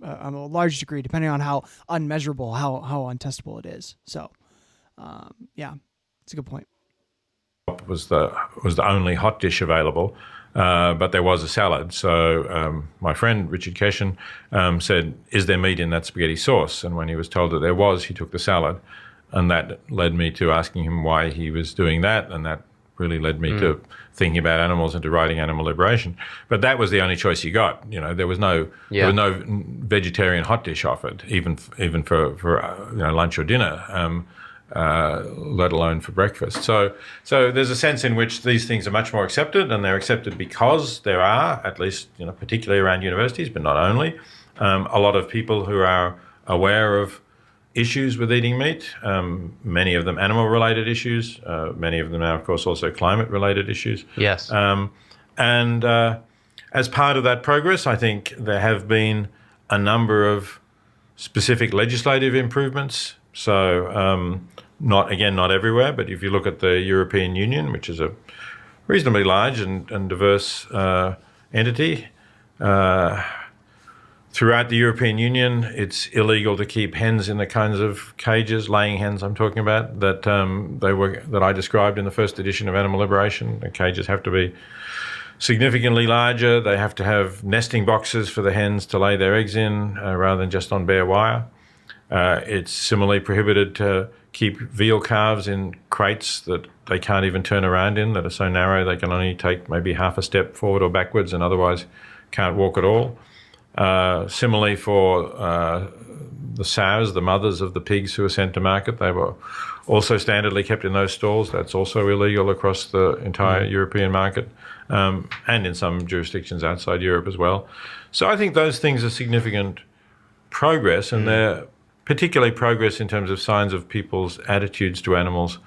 Speaker 1: a large degree, depending on how unmeasurable, how untestable it is. So, yeah, it's a good point.
Speaker 4: Was the only hot dish available, but there was a salad. So my friend Richard Keshen said, "Is there meat in that spaghetti sauce?" And when he was told that there was, he took the salad, and that led me to asking him why he was doing that, and that really led me to thinking about animals and to writing Animal Liberation. But that was the only choice you got. There was no vegetarian hot dish offered, even for lunch or dinner, let alone for breakfast. So there's a sense in which these things are much more accepted, and they're accepted because there are, at least particularly around universities, but not only, a lot of people who are aware of issues with eating meat, many of them animal-related issues, many of them are, of course, also climate-related issues.
Speaker 3: Yes.
Speaker 4: And as part of that progress, I think there have been a number of specific legislative improvements. So not everywhere, but if you look at the European Union, which is a reasonably large and diverse entity, throughout the European Union, it's illegal to keep hens in the kinds of cages, laying hens I'm talking about, that I described in the first edition of Animal Liberation. The cages have to be significantly larger. They have to have nesting boxes for the hens to lay their eggs in, rather than just on bare wire. It's similarly prohibited to keep veal calves in crates that they can't even turn around in, that are so narrow they can only take maybe half a step forward or backwards and otherwise can't walk at all. Similarly for the sows, the mothers of the pigs who were sent to market, they were also standardly kept in those stalls. That's also illegal across the entire European market, and in some jurisdictions outside Europe as well. So I think those things are significant progress, and they're particularly progress in terms of signs of people's attitudes to animals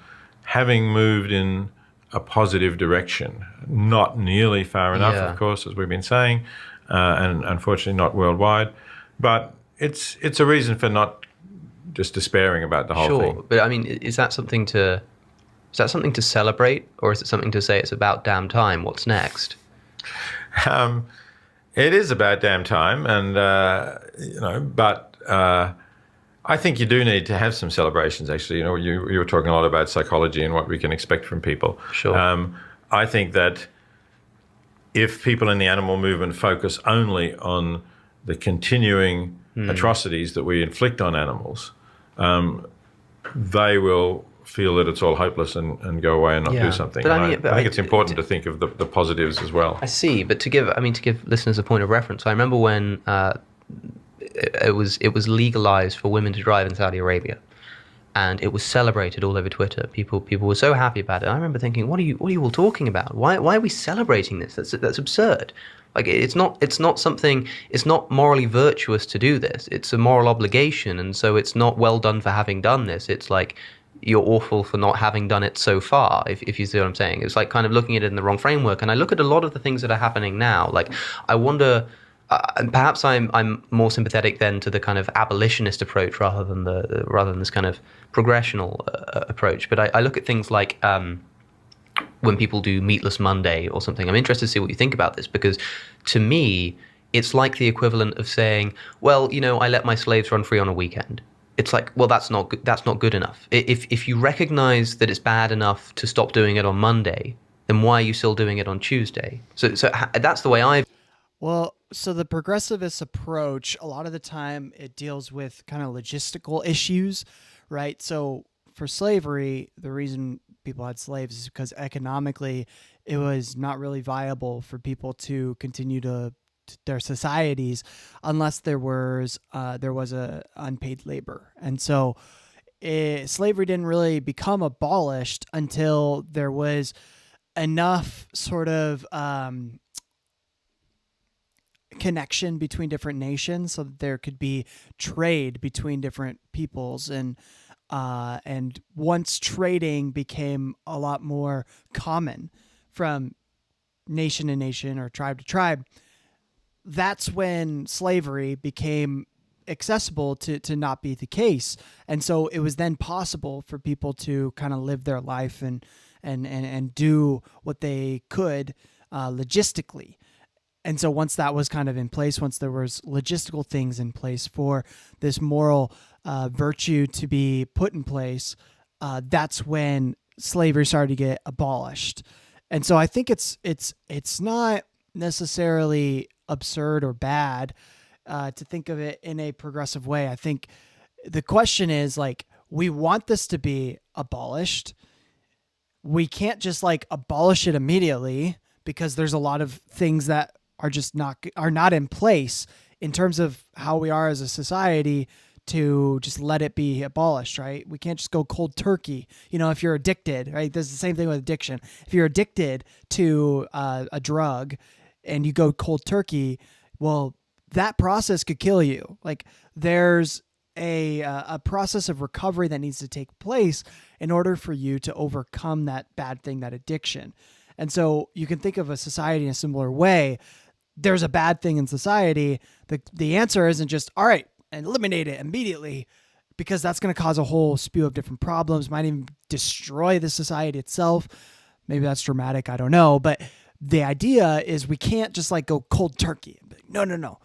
Speaker 4: having moved in a positive direction. Not nearly far enough, of course, as we've been saying, and unfortunately not worldwide. But it's a reason for not just despairing about the whole thing.
Speaker 3: Sure, but I mean, is that something to celebrate, or is it something to say it's about damn time? What's next?
Speaker 4: It is about damn time, and but I think you do need to have some celebrations, actually. You were talking a lot about psychology and what we can expect from people.
Speaker 3: Sure.
Speaker 4: I think that if people in the animal movement focus only on the continuing atrocities that we inflict on animals, they will feel that it's all hopeless and go away and not do something. But I think it's important to think of the positives as well.
Speaker 3: I see, but to give listeners a point of reference, I remember when it was legalized for women to drive in Saudi Arabia, and it was celebrated all over Twitter. People were so happy about it. I remember thinking, what are you all talking about? Why are we celebrating this? That's absurd. Like, it's not something. It's not morally virtuous to do this. It's a moral obligation, and so it's not well done for having done this. It's like, you're awful for not having done it so far, if you see what I'm saying. It's like kind of looking at it in the wrong framework. And I look at a lot of the things that are happening now. Like, I wonder. Perhaps I'm more sympathetic then to the kind of abolitionist approach rather than this kind of progressional approach. But I look at things like when people do Meatless Monday or something. I'm interested to see what you think about this, because to me it's like the equivalent of saying, well, I let my slaves run free on a weekend. It's like, well, that's not good enough. If you recognize that it's bad enough to stop doing it on Monday, then why are you still doing it on Tuesday? So that's the way
Speaker 1: Well, so the progressivist approach, a lot of the time it deals with kind of logistical issues, right? So for slavery, the reason people had slaves is because economically it was not really viable for people to continue to their societies unless there was a unpaid labor. And so slavery didn't really become abolished until there was enough sort of connection between different nations so that there could be trade between different peoples. And once trading became a lot more common from nation to nation or tribe to tribe, that's when slavery became accessible to not be the case. And so it was then possible for people to kind of live their life and do what they could logistically. And so once that was kind of in place, once there was logistical things in place for this moral virtue to be put in place, that's when slavery started to get abolished. And so I think it's not necessarily absurd or bad to think of it in a progressive way. I think the question is, like, we want this to be abolished. We can't just like abolish it immediately because there's a lot of things that are just not in place in terms of how we are as a society to just let it be abolished, right? We can't just go cold turkey. If you're addicted, right? This is the same thing with addiction. If you're addicted to a drug and you go cold turkey, well, that process could kill you. Like, there's a process of recovery that needs to take place in order for you to overcome that bad thing, that addiction. And so you can think of a society in a similar way. There's a bad thing in society. The answer isn't just, all right, and eliminate it immediately, because that's going to cause a whole spew of different problems, might even destroy the society itself. Maybe that's dramatic, I don't know. But the idea is we can't just like go cold turkey. No.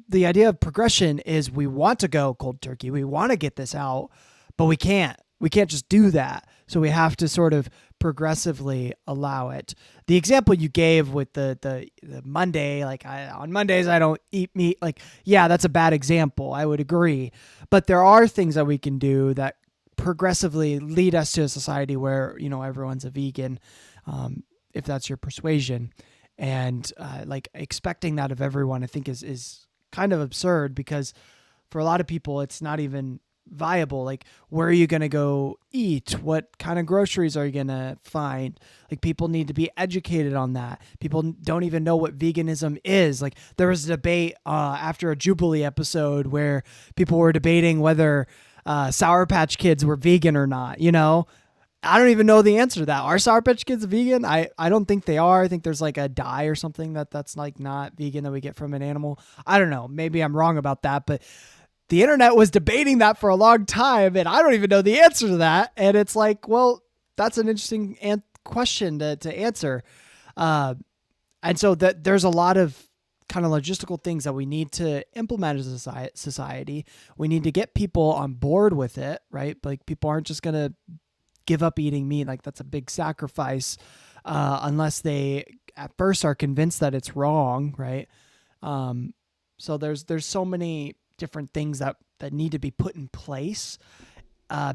Speaker 1: The idea of progression is we want to go cold turkey. We want to get this out, but we can't. We can't just do that. So we have to sort of progressively allow it. The example you gave with the Monday, like on Mondays I don't eat meat, like, yeah, that's a bad example. I would agree. But there are things that we can do that progressively lead us to a society where, everyone's a vegan, if that's your persuasion. And like expecting that of everyone, I think is kind of absurd, because for a lot of people, it's not even viable. Like, where are you going to go eat? What kind of groceries are you going to find? Like, people need to be educated on that. People don't even know what veganism is. Like, there was a debate after a Jubilee episode where people were debating whether Sour Patch Kids were vegan or not. I don't even know the answer to that. Are Sour Patch Kids vegan? I don't think they are. I think there's like a dye or something that's like not vegan that we get from an animal. I don't know. Maybe I'm wrong about that, but the internet was debating that for a long time, and I don't even know the answer to that. And it's like, well, that's an interesting question to answer. And so that there's a lot of kind of logistical things that we need to implement as a society. We need to get people on board with it, right? Like people aren't just going to give up eating meat. Like that's a big sacrifice unless they at first are convinced that it's wrong, right? So there's so many different things that need to be put in place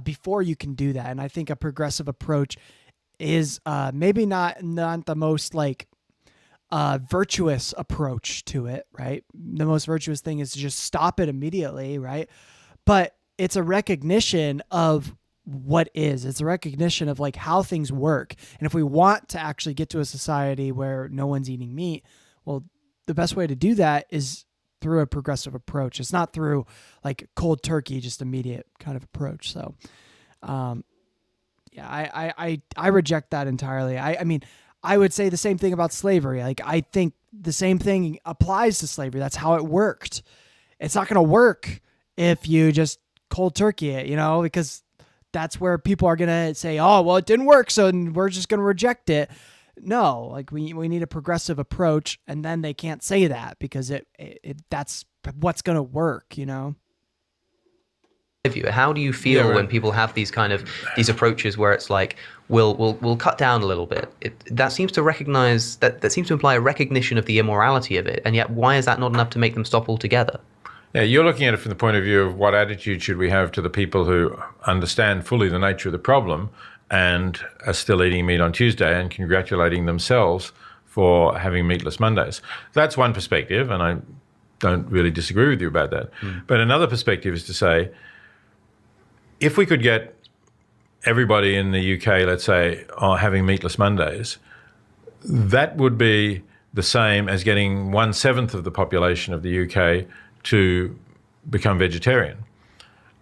Speaker 1: before you can do that. And I think a progressive approach is maybe not the most like virtuous approach to it, right? The most virtuous thing is to just stop it immediately, right? But it's a recognition of what is. It's a recognition of like how things work. And if we want to actually get to a society where no one's eating meat, well, the best way to do that is through a progressive approach. It's not through like cold turkey, just immediate kind of approach. So, I reject that entirely. I mean, I would say the same thing about slavery. Like, I think the same thing applies to slavery. That's how it worked. It's not going to work if you just cold turkey it, because that's where people are going to say, oh, well, it didn't work, so we're just going to reject it. No, like we need a progressive approach, and then they can't say that because that's what's going to work,
Speaker 3: How do you feel when people have these kind of these approaches where it's like we'll cut down a little bit? That seems to recognize that seems to imply a recognition of the immorality of it, and yet why is that not enough to make them stop altogether?
Speaker 4: Yeah, you're looking at it from the point of view of what attitude should we have to the people who understand fully the nature of the problem and are still eating meat on Tuesday and congratulating themselves for having meatless Mondays. That's one perspective, and I don't really disagree with you about that. But another perspective is to say, if we could get everybody in the UK, let's say, having meatless Mondays, that would be the same as getting 1/7 of the population of the UK to become vegetarian.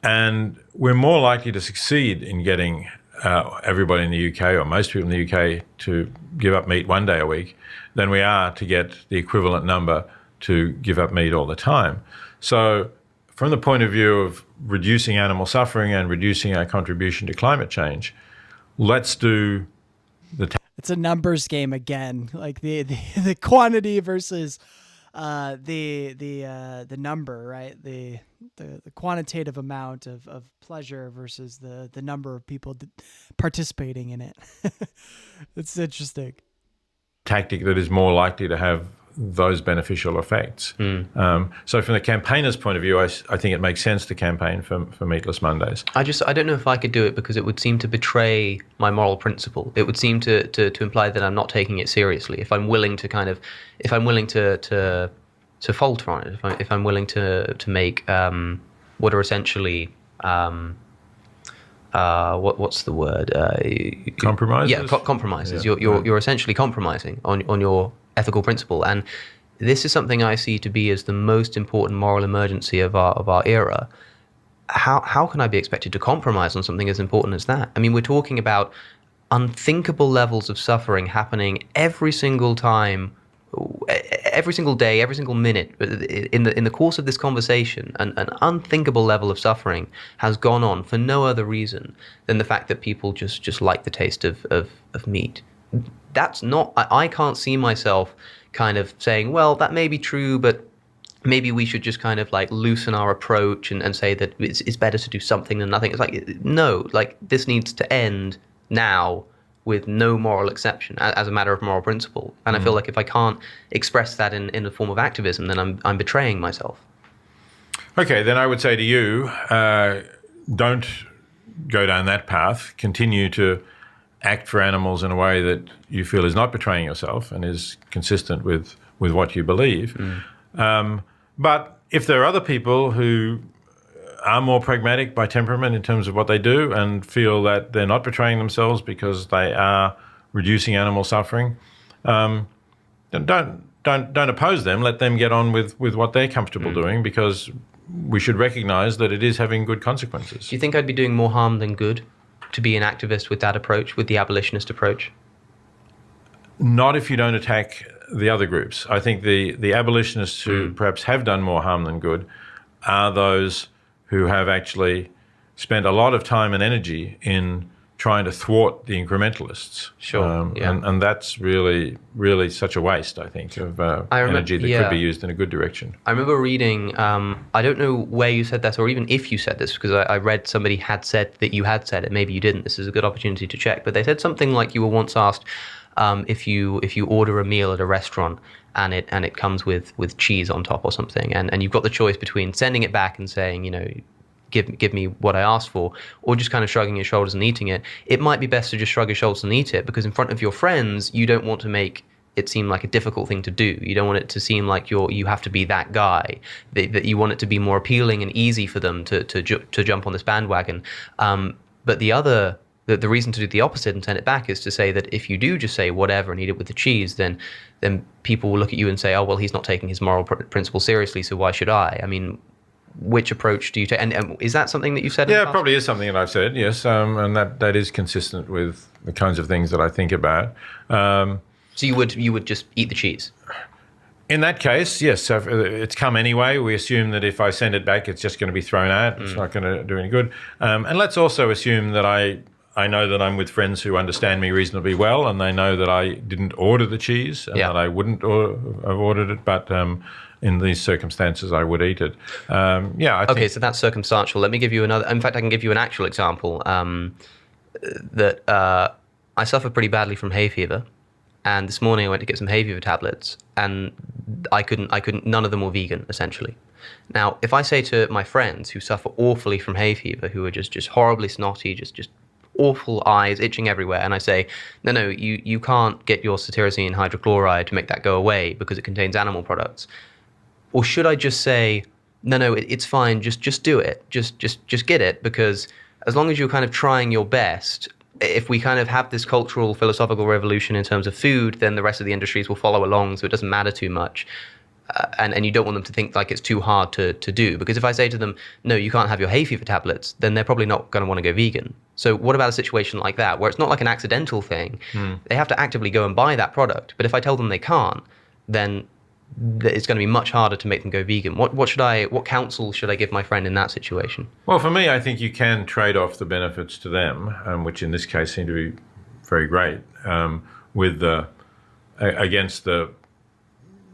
Speaker 4: And we're more likely to succeed in getting everybody in the UK, or most people in the UK, to give up meat one day a week than we are to get the equivalent number to give up meat all the time. So from the point of view of reducing animal suffering and reducing our contribution to climate change, let's do
Speaker 1: it's a numbers game again, like the quantity versus the number, right? The quantitative amount of pleasure versus the number of people participating in it. It's interesting.
Speaker 4: Tactic that is more likely to have those beneficial effects. So from the campaigner's point of view, I think it makes sense to campaign for Meatless Mondays.
Speaker 3: I don't know if I could do it because it would seem to betray my moral principle. It would seem to imply that I'm not taking it seriously. If I'm willing to to falter on it, if I'm willing to make what are essentially what's the word?
Speaker 4: Compromises?
Speaker 3: Yeah, compromises.
Speaker 4: Yeah.
Speaker 3: You're essentially compromising on your ethical principle, and this is something I see to be as the most important moral emergency of our era. How can I be expected to compromise on something as important as that? I mean, we're talking about unthinkable levels of suffering happening every single time, every single day, every single minute. In the course of this conversation, an unthinkable level of suffering has gone on for no other reason than the fact that people just like the taste of meat. That's not, I can't see myself kind of saying, well, that may be true, but maybe we should just kind of like loosen our approach and say that it's better to do something than nothing. It's like, no, like this needs to end now with no moral exception as a matter of moral principle. And I feel like if I can't express that in the form of activism, then I'm betraying myself.
Speaker 4: Okay, then I would say to you, don't go down that path. Continue to act for animals in a way that you feel is not betraying yourself and is consistent with what you believe. But if there are other people who are more pragmatic by temperament in terms of what they do and feel that they're not betraying themselves because they are reducing animal suffering, then don't oppose them. Let them get on with what they're comfortable doing, because we should recognize that it is having good consequences.
Speaker 3: Do you think I'd be doing more harm than good to be an activist with that approach, with the abolitionist approach?
Speaker 4: Not if you don't attack the other groups. I think the abolitionists who perhaps have done more harm than good are those who have actually spent a lot of time and energy in trying to thwart the incrementalists.
Speaker 3: Sure.
Speaker 4: And that's really, really such a waste, I think, of energy that could be used in a good direction.
Speaker 3: I remember reading, I don't know where you said that or even if you said this, because I read somebody had said that you had said it. Maybe you didn't. This is a good opportunity to check. But they said something like you were once asked if you order a meal at a restaurant and it comes with cheese on top or something, and you've got the choice between sending it back and saying, give me what I asked for, or just kind of shrugging your shoulders and eating it. It might be best to just shrug your shoulders and eat it, because in front of your friends, you don't want to make it seem like a difficult thing to do. You don't want it to seem like you have to be that guy. That you want it to be more appealing and easy for them to jump on this bandwagon. But the reason to do the opposite and send it back is to say that if you do just say whatever and eat it with the cheese, then people will look at you and say, oh, well, he's not taking his moral principle seriously, so why should I? I mean, which approach do you take? And is that something that you've said?
Speaker 4: Yeah, it probably is something that I've said, yes. And that is consistent with the kinds of things that I think about.
Speaker 3: So you would just eat the cheese?
Speaker 4: In that case, yes. So if it's come anyway. We assume that if I send it back, it's just going to be thrown out. It's not going to do any good. And let's also assume that I know that I'm with friends who understand me reasonably well, and they know that I didn't order the cheese and that I wouldn't have ordered it, but in these circumstances, I would eat it.
Speaker 3: Okay, so that's circumstantial. Let me give you another. In fact, I can give you an actual example. That I suffer pretty badly from hay fever, and this morning I went to get some hay fever tablets, and I couldn't. None of them were vegan, essentially. Now, if I say to my friends who suffer awfully from hay fever, who are just horribly snotty, just awful eyes, itching everywhere, and I say, no, you can't get your cetirizine hydrochloride to make that go away because it contains animal products. Or should I just say, no, it's fine, just do it, just get it, because as long as you're kind of trying your best, if we kind of have this cultural, philosophical revolution in terms of food, then the rest of the industries will follow along, so it doesn't matter too much. And you don't want them to think like it's too hard to do. Because if I say to them, no, you can't have your hay fever tablets, then they're probably not going to want to go vegan. So what about a situation like that, where it's not like an accidental thing? They have to actively go and buy that product. But if I tell them they can't, then it's going to be much harder to make them go vegan. What counsel should I give my friend in that situation?
Speaker 4: Well, for me, I think you can trade off the benefits to them, which in this case seem to be very great, against the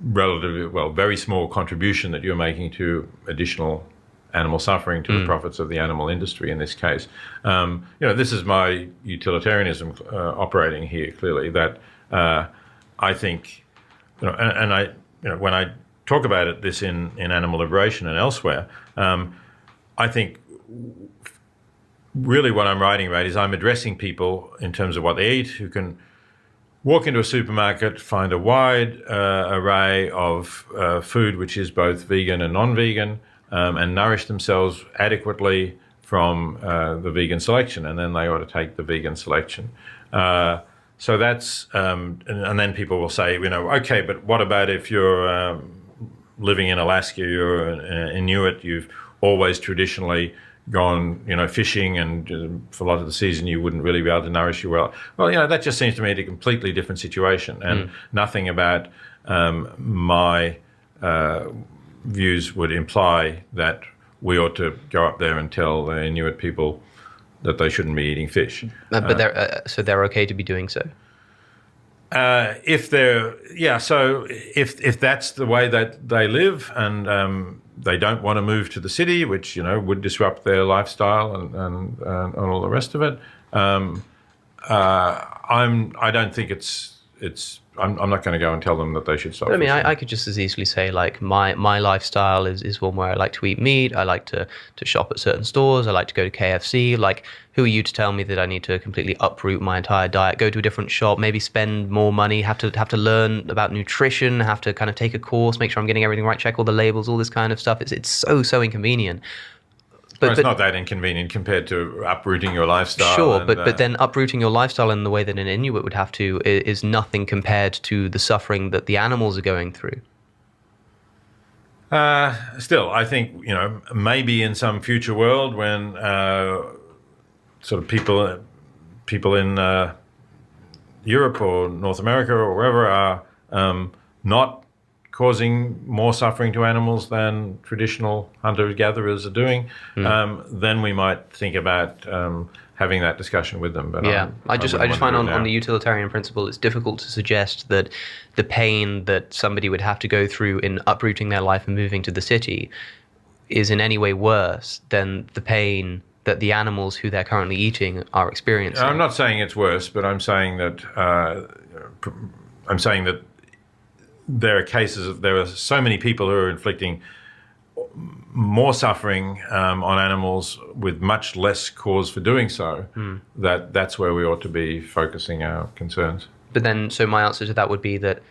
Speaker 4: relatively, very small contribution that you're making to additional animal suffering, to the profits of the animal industry in this case. This is my utilitarianism operating here, clearly, that I think, when I talk about this in Animal Liberation and elsewhere, I think really what I'm writing about is I'm addressing people in terms of what they eat, who can walk into a supermarket, find a wide array of food which is both vegan and non-vegan, and nourish themselves adequately from the vegan selection, and then they ought to take the vegan selection. So that's, and then people will say, okay, but what about if you're living in Alaska, you're an Inuit, you've always traditionally gone, fishing, and for a lot of the season you wouldn't really be able to nourish you well. Well, that just seems to me a completely different situation, and nothing about my views would imply that we ought to go up there and tell the Inuit people that they shouldn't be eating fish.
Speaker 3: But they're okay to be doing so?
Speaker 4: If that's the way that they live, and they don't want to move to the city, which would disrupt their lifestyle and all the rest of it, I don't think I'm not going to go and tell them that they should stop.
Speaker 3: But I could just as easily say, like, my lifestyle is one where I like to eat meat, I like to shop at certain stores, I like to go to KFC. Like, who are you to tell me that I need to completely uproot my entire diet, go to a different shop, maybe spend more money, have to learn about nutrition, have to kind of take a course, make sure I'm getting everything right, check all the labels, all this kind of stuff. It's so inconvenient.
Speaker 4: But it's not that inconvenient compared to uprooting your lifestyle.
Speaker 3: Sure, but then uprooting your lifestyle in the way that an Inuit would have to is nothing compared to the suffering that the animals are going through.
Speaker 4: Still, I think, maybe in some future world when sort of people in Europe or North America or wherever are not causing more suffering to animals than traditional hunter-gatherers are doing, then we might think about having that discussion with them. But
Speaker 3: yeah, I just find on the
Speaker 4: the
Speaker 3: utilitarian principle, it's difficult to suggest that the pain that somebody would have to go through in uprooting their life and moving to the city is in any way worse than the pain that the animals who they're currently eating are experiencing.
Speaker 4: I'm not saying it's worse, but I'm saying that there are cases there are so many people who are inflicting more suffering on animals with much less cause for doing so, that's where we ought to be focusing our concerns.
Speaker 3: But then, so my answer to that would be that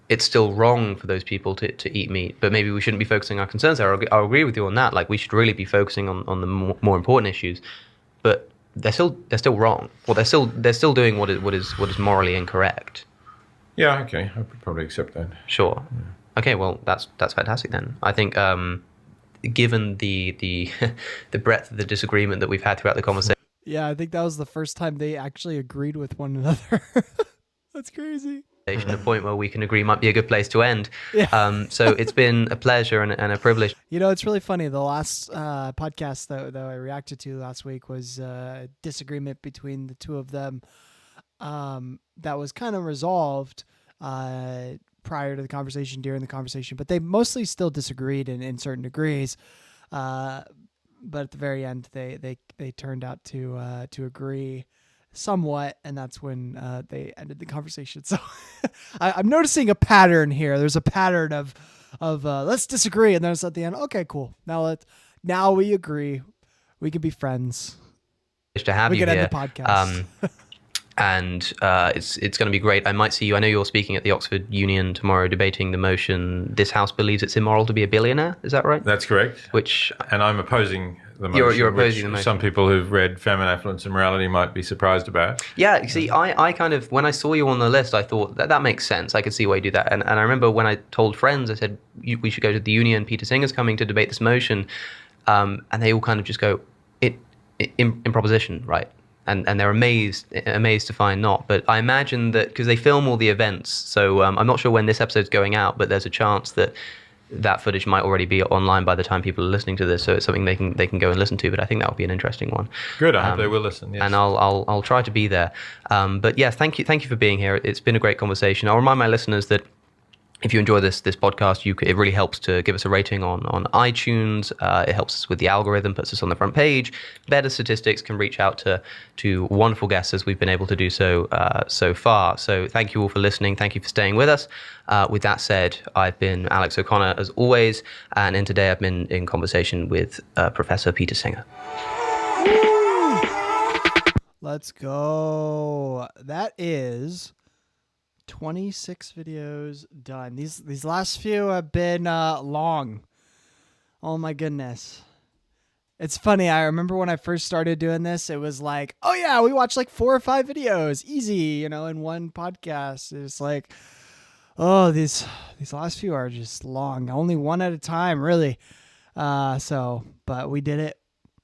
Speaker 3: it's still wrong for those people to eat meat, but maybe we shouldn't be focusing our concerns there. I'll agree with you on that. Like, we should really be focusing on the more important issues, but they're still wrong. Well, they're still doing what is morally incorrect.
Speaker 4: Yeah, okay, I would probably accept that.
Speaker 3: Sure. Yeah. Okay, well, that's fantastic then. I think given the the breadth of the disagreement that we've had throughout the conversation.
Speaker 1: Yeah, I think that was the first time they actually agreed with one another. That's crazy.
Speaker 3: A point where we can agree might be a good place to end.
Speaker 1: Yeah.
Speaker 3: So it's been a pleasure and a privilege.
Speaker 1: You know, it's really funny. The last podcast that I reacted to last week was a disagreement between the two of them that was kind of resolved prior to the conversation, during the conversation, but they mostly still disagreed in certain degrees. But at the very end, they turned out to agree somewhat, and that's when they ended the conversation. So I'm noticing a pattern here. There's a pattern of let's disagree, and then it's at the end. Okay, cool. Now we agree. We can be friends.
Speaker 3: To have
Speaker 1: we
Speaker 3: you
Speaker 1: can
Speaker 3: here.
Speaker 1: End the podcast.
Speaker 3: And it's going to be great. I might see you. I know you're speaking at the Oxford Union tomorrow, debating the motion. This House believes it's immoral to be a billionaire. Is that right?
Speaker 4: That's correct.
Speaker 3: And
Speaker 4: I'm opposing the motion.
Speaker 3: You're opposing the motion.
Speaker 4: Some people who've read Famine, Affluence, and Morality might be surprised about.
Speaker 3: Yeah. See, I kind of, when I saw you on the list, I thought that makes sense. I could see why you do that. And I remember when I told friends, I said we should go to the Union. Peter Singer's coming to debate this motion, and they all kind of just go, improposition, right? And they're amazed to find not. But I imagine that because they film all the events, so I'm not sure when this episode's going out, but there's a chance that footage might already be online by the time people are listening to this. So it's something they can go and listen to. But I think that would be an interesting one.
Speaker 4: Good. I hope they will listen. Yes.
Speaker 3: And I'll try to be there. But yes, thank you for being here. It's been a great conversation. I'll remind my listeners that if you enjoy this podcast, it really helps to give us a rating on iTunes. It helps us with the algorithm, puts us on the front page. Better statistics, can reach out to wonderful guests as we've been able to do so far. So thank you all for listening. Thank you for staying with us. With that said, I've been Alex O'Connor as always, and today I've been in conversation with Professor Peter Singer.
Speaker 1: Let's go. That is 26 videos done. These last few have been long. Oh my goodness. It's funny. I remember when I first started doing this, it was like, oh yeah, we watched like 4 or 5 videos easy, in one podcast. It's like, oh, these last few are just long. Only one at a time, really. But we did it.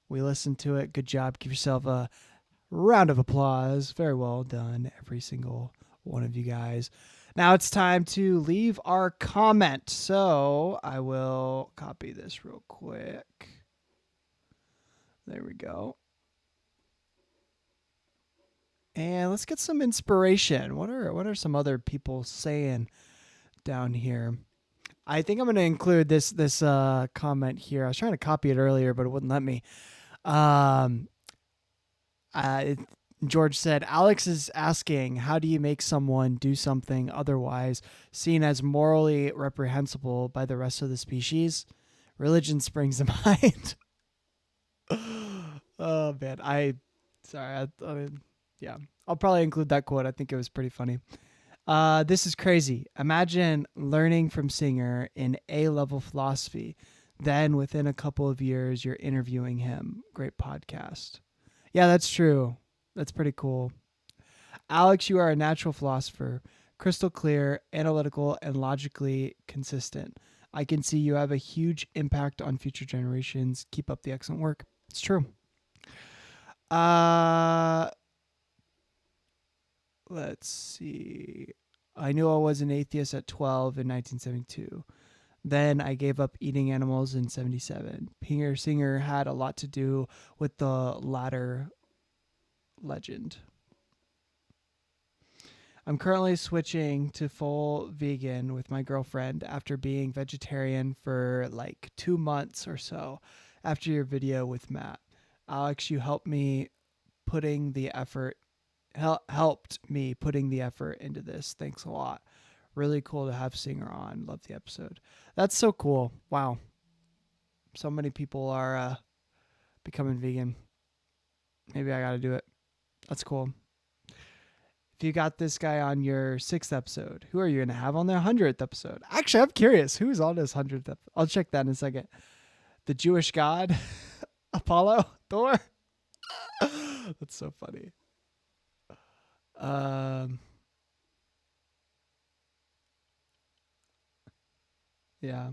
Speaker 1: We listened to it. Good job. Give yourself a round of applause. Very well done, every single one of you guys. Now it's time to leave our comment. So I will copy this real quick. There we go. And let's get some inspiration. What are some other people saying down here? I think I'm going to include this comment here. I was trying to copy it earlier, but it wouldn't let me. George said, Alex is asking, how do you make someone do something otherwise seen as morally reprehensible by the rest of the species? Religion springs to mind. Oh, man. Yeah, I'll probably include that quote. I think it was pretty funny. This is crazy. Imagine learning from Singer in A-level philosophy. Then within a couple of years, you're interviewing him. Great podcast. Yeah, that's true. That's pretty cool. Alex, you are a natural philosopher, crystal clear, analytical, and logically consistent. I can see you have a huge impact on future generations. Keep up the excellent work. It's true. Let's see. I knew I was an atheist at 12 in 1972. Then I gave up eating animals in 77. Peter Singer had a lot to do with the latter legend. I'm currently switching to full vegan with my girlfriend after being vegetarian for like 2 months or so after your video with Matt. Alex, you helped me putting the effort into this. Thanks a lot. Really cool to have Singer on. Love the episode. That's so cool. Wow. So many people are becoming vegan. Maybe I got to do it. That's cool. If you got this guy on your 6th episode, who are you going to have on their 100th episode? Actually, I'm curious. Who's on his 100th episode? I'll check that in a second. The Jewish god? Apollo? Thor? That's so funny. Yeah.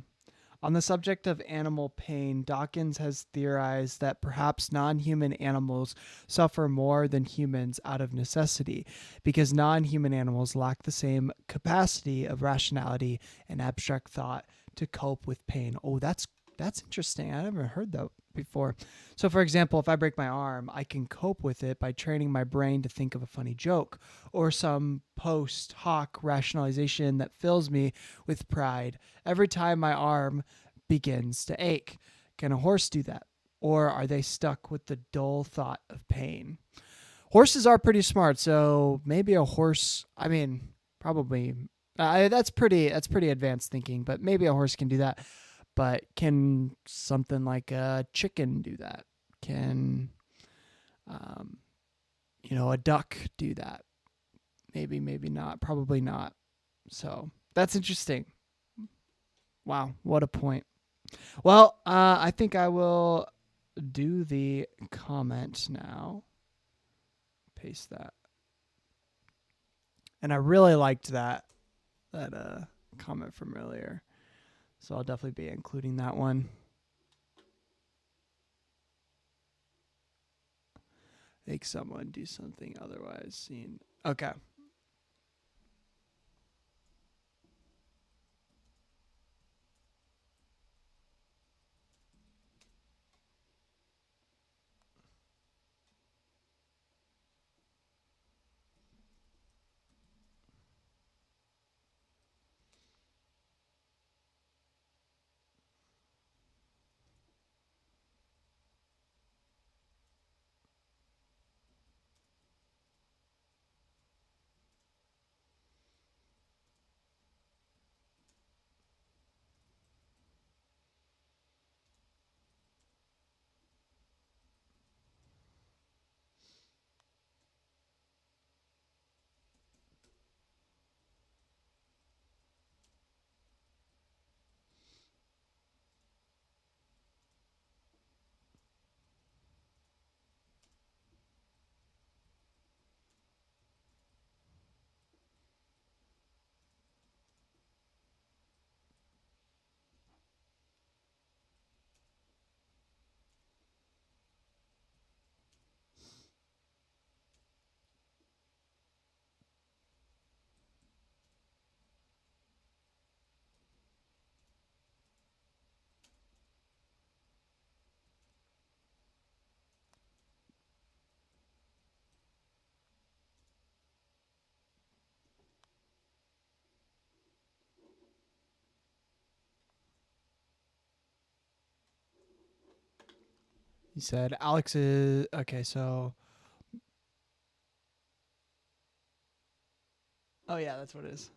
Speaker 1: On the subject of animal pain, Dawkins has theorized that perhaps non-human animals suffer more than humans out of necessity because non-human animals lack the same capacity of rationality and abstract thought to cope with pain. Oh, that's interesting. I never heard that before. So, for example, if I break my arm, I can cope with it by training my brain to think of a funny joke or some post hoc rationalization that fills me with pride every time my arm begins to ache. Can a horse do that? Or are they stuck with the dull thought of pain? Horses are pretty smart, so maybe a horse, I mean, probably, that's pretty advanced thinking, but maybe a horse can do that. But can something like a chicken do that? Can, a duck do that? Maybe not. Probably not. So that's interesting. Wow, what a point. Well, I think I will do the comment now. Paste that. And I really liked that comment from earlier. So I'll definitely be including that one. Make someone do something otherwise seen. Okay. He said Alex is okay, so oh yeah, that's what it is.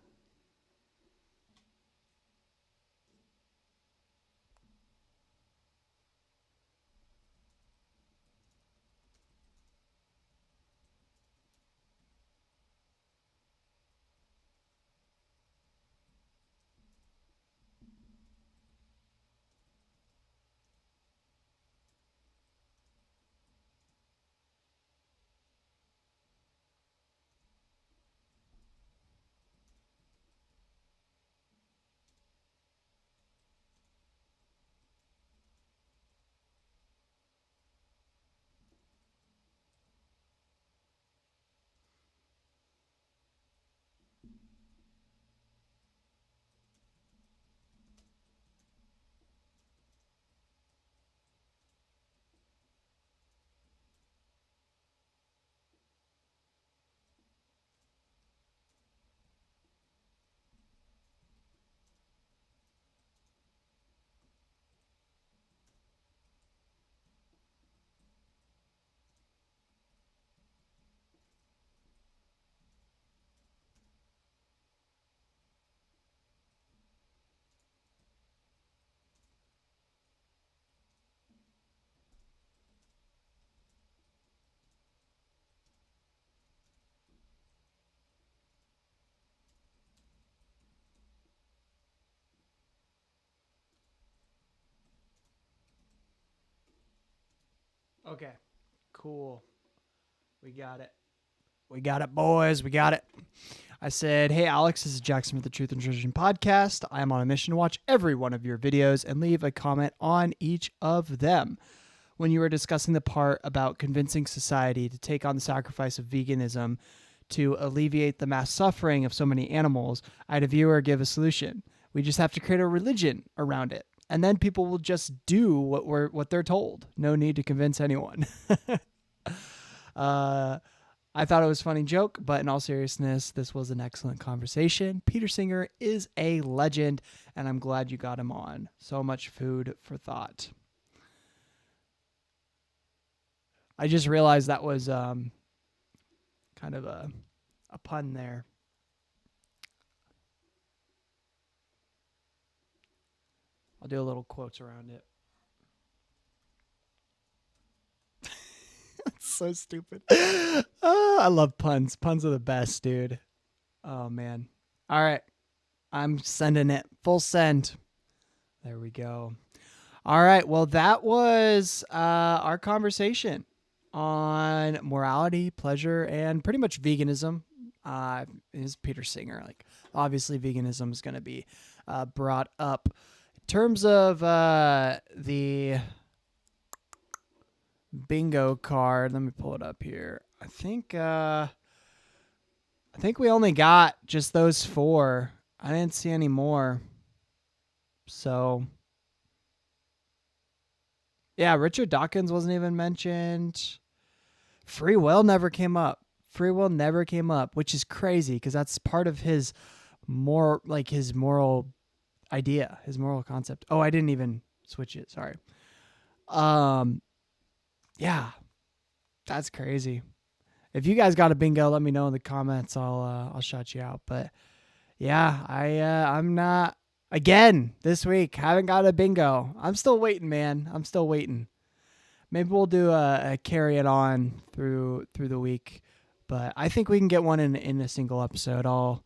Speaker 1: Okay, cool. We got it. We got it, boys. We got it. I said, hey, Alex, this is Jackson with the Truth and Tradition podcast. I am on a mission to watch every one of your videos and leave a comment on each of them. When you were discussing the part about convincing society to take on the sacrifice of veganism to alleviate the mass suffering of so many animals, I had a viewer give a solution. We just have to create a religion around it. And then people will just do what they're told. No need to convince anyone. I thought it was a funny joke, but in all seriousness, this was an excellent conversation. Peter Singer is a legend, and I'm glad you got him on. So much food for thought. I just realized that was kind of a pun there. I'll do a little quotes around it. That's so stupid. Oh, I love puns. Puns are the best, dude. Oh, man. All right. I'm sending it. Full send. There we go. All right. Well, that was our conversation on morality, pleasure, and pretty much veganism. Is Peter Singer. Like, obviously, veganism is going to be brought up. In terms of the bingo card, let me pull it up here. I think we only got just those 4. I didn't see any more. So, yeah, Richard Dawkins wasn't even mentioned. Free will never came up. Free will never came up, which is crazy because that's part of his moral idea, his moral concept. Oh, I didn't even switch it. Sorry. Yeah, that's crazy. If you guys got a bingo, let me know in the comments. I'll shout you out. But yeah, I'm not again this week. Haven't got a bingo. I'm still waiting, man. I'm still waiting. Maybe we'll do a carry it on through the week. But I think we can get one in a single episode. I'll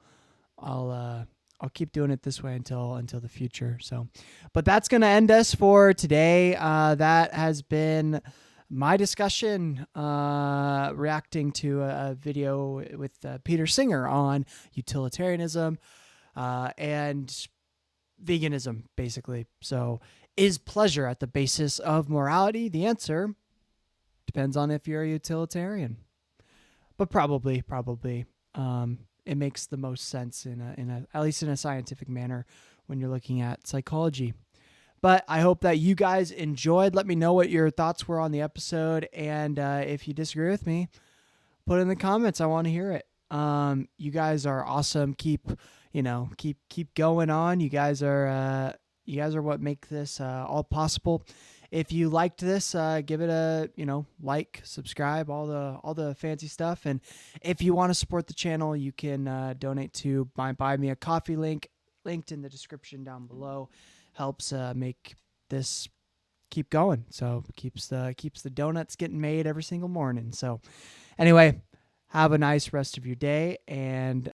Speaker 1: keep doing it this way until the future. So, but that's going to end us for today. That has been my discussion, reacting to a video with Peter Singer on utilitarianism and veganism, basically. So, is pleasure at the basis of morality? The answer depends on if you're a utilitarian, but probably. It makes the most sense in a at least in a scientific manner when you're looking at psychology. But I hope that you guys enjoyed. Let me know what your thoughts were on the episode, and if you disagree with me, put it in the comments. I want to hear it. You guys are awesome. Keep going on. You guys are what make this all possible. If you liked this, give it a like, subscribe, all the fancy stuff. And if you want to support the channel, you can donate to my Buy Me a Coffee link, linked in the description down below. Helps make this keep going. So keeps the donuts getting made every single morning. So anyway, have a nice rest of your day, and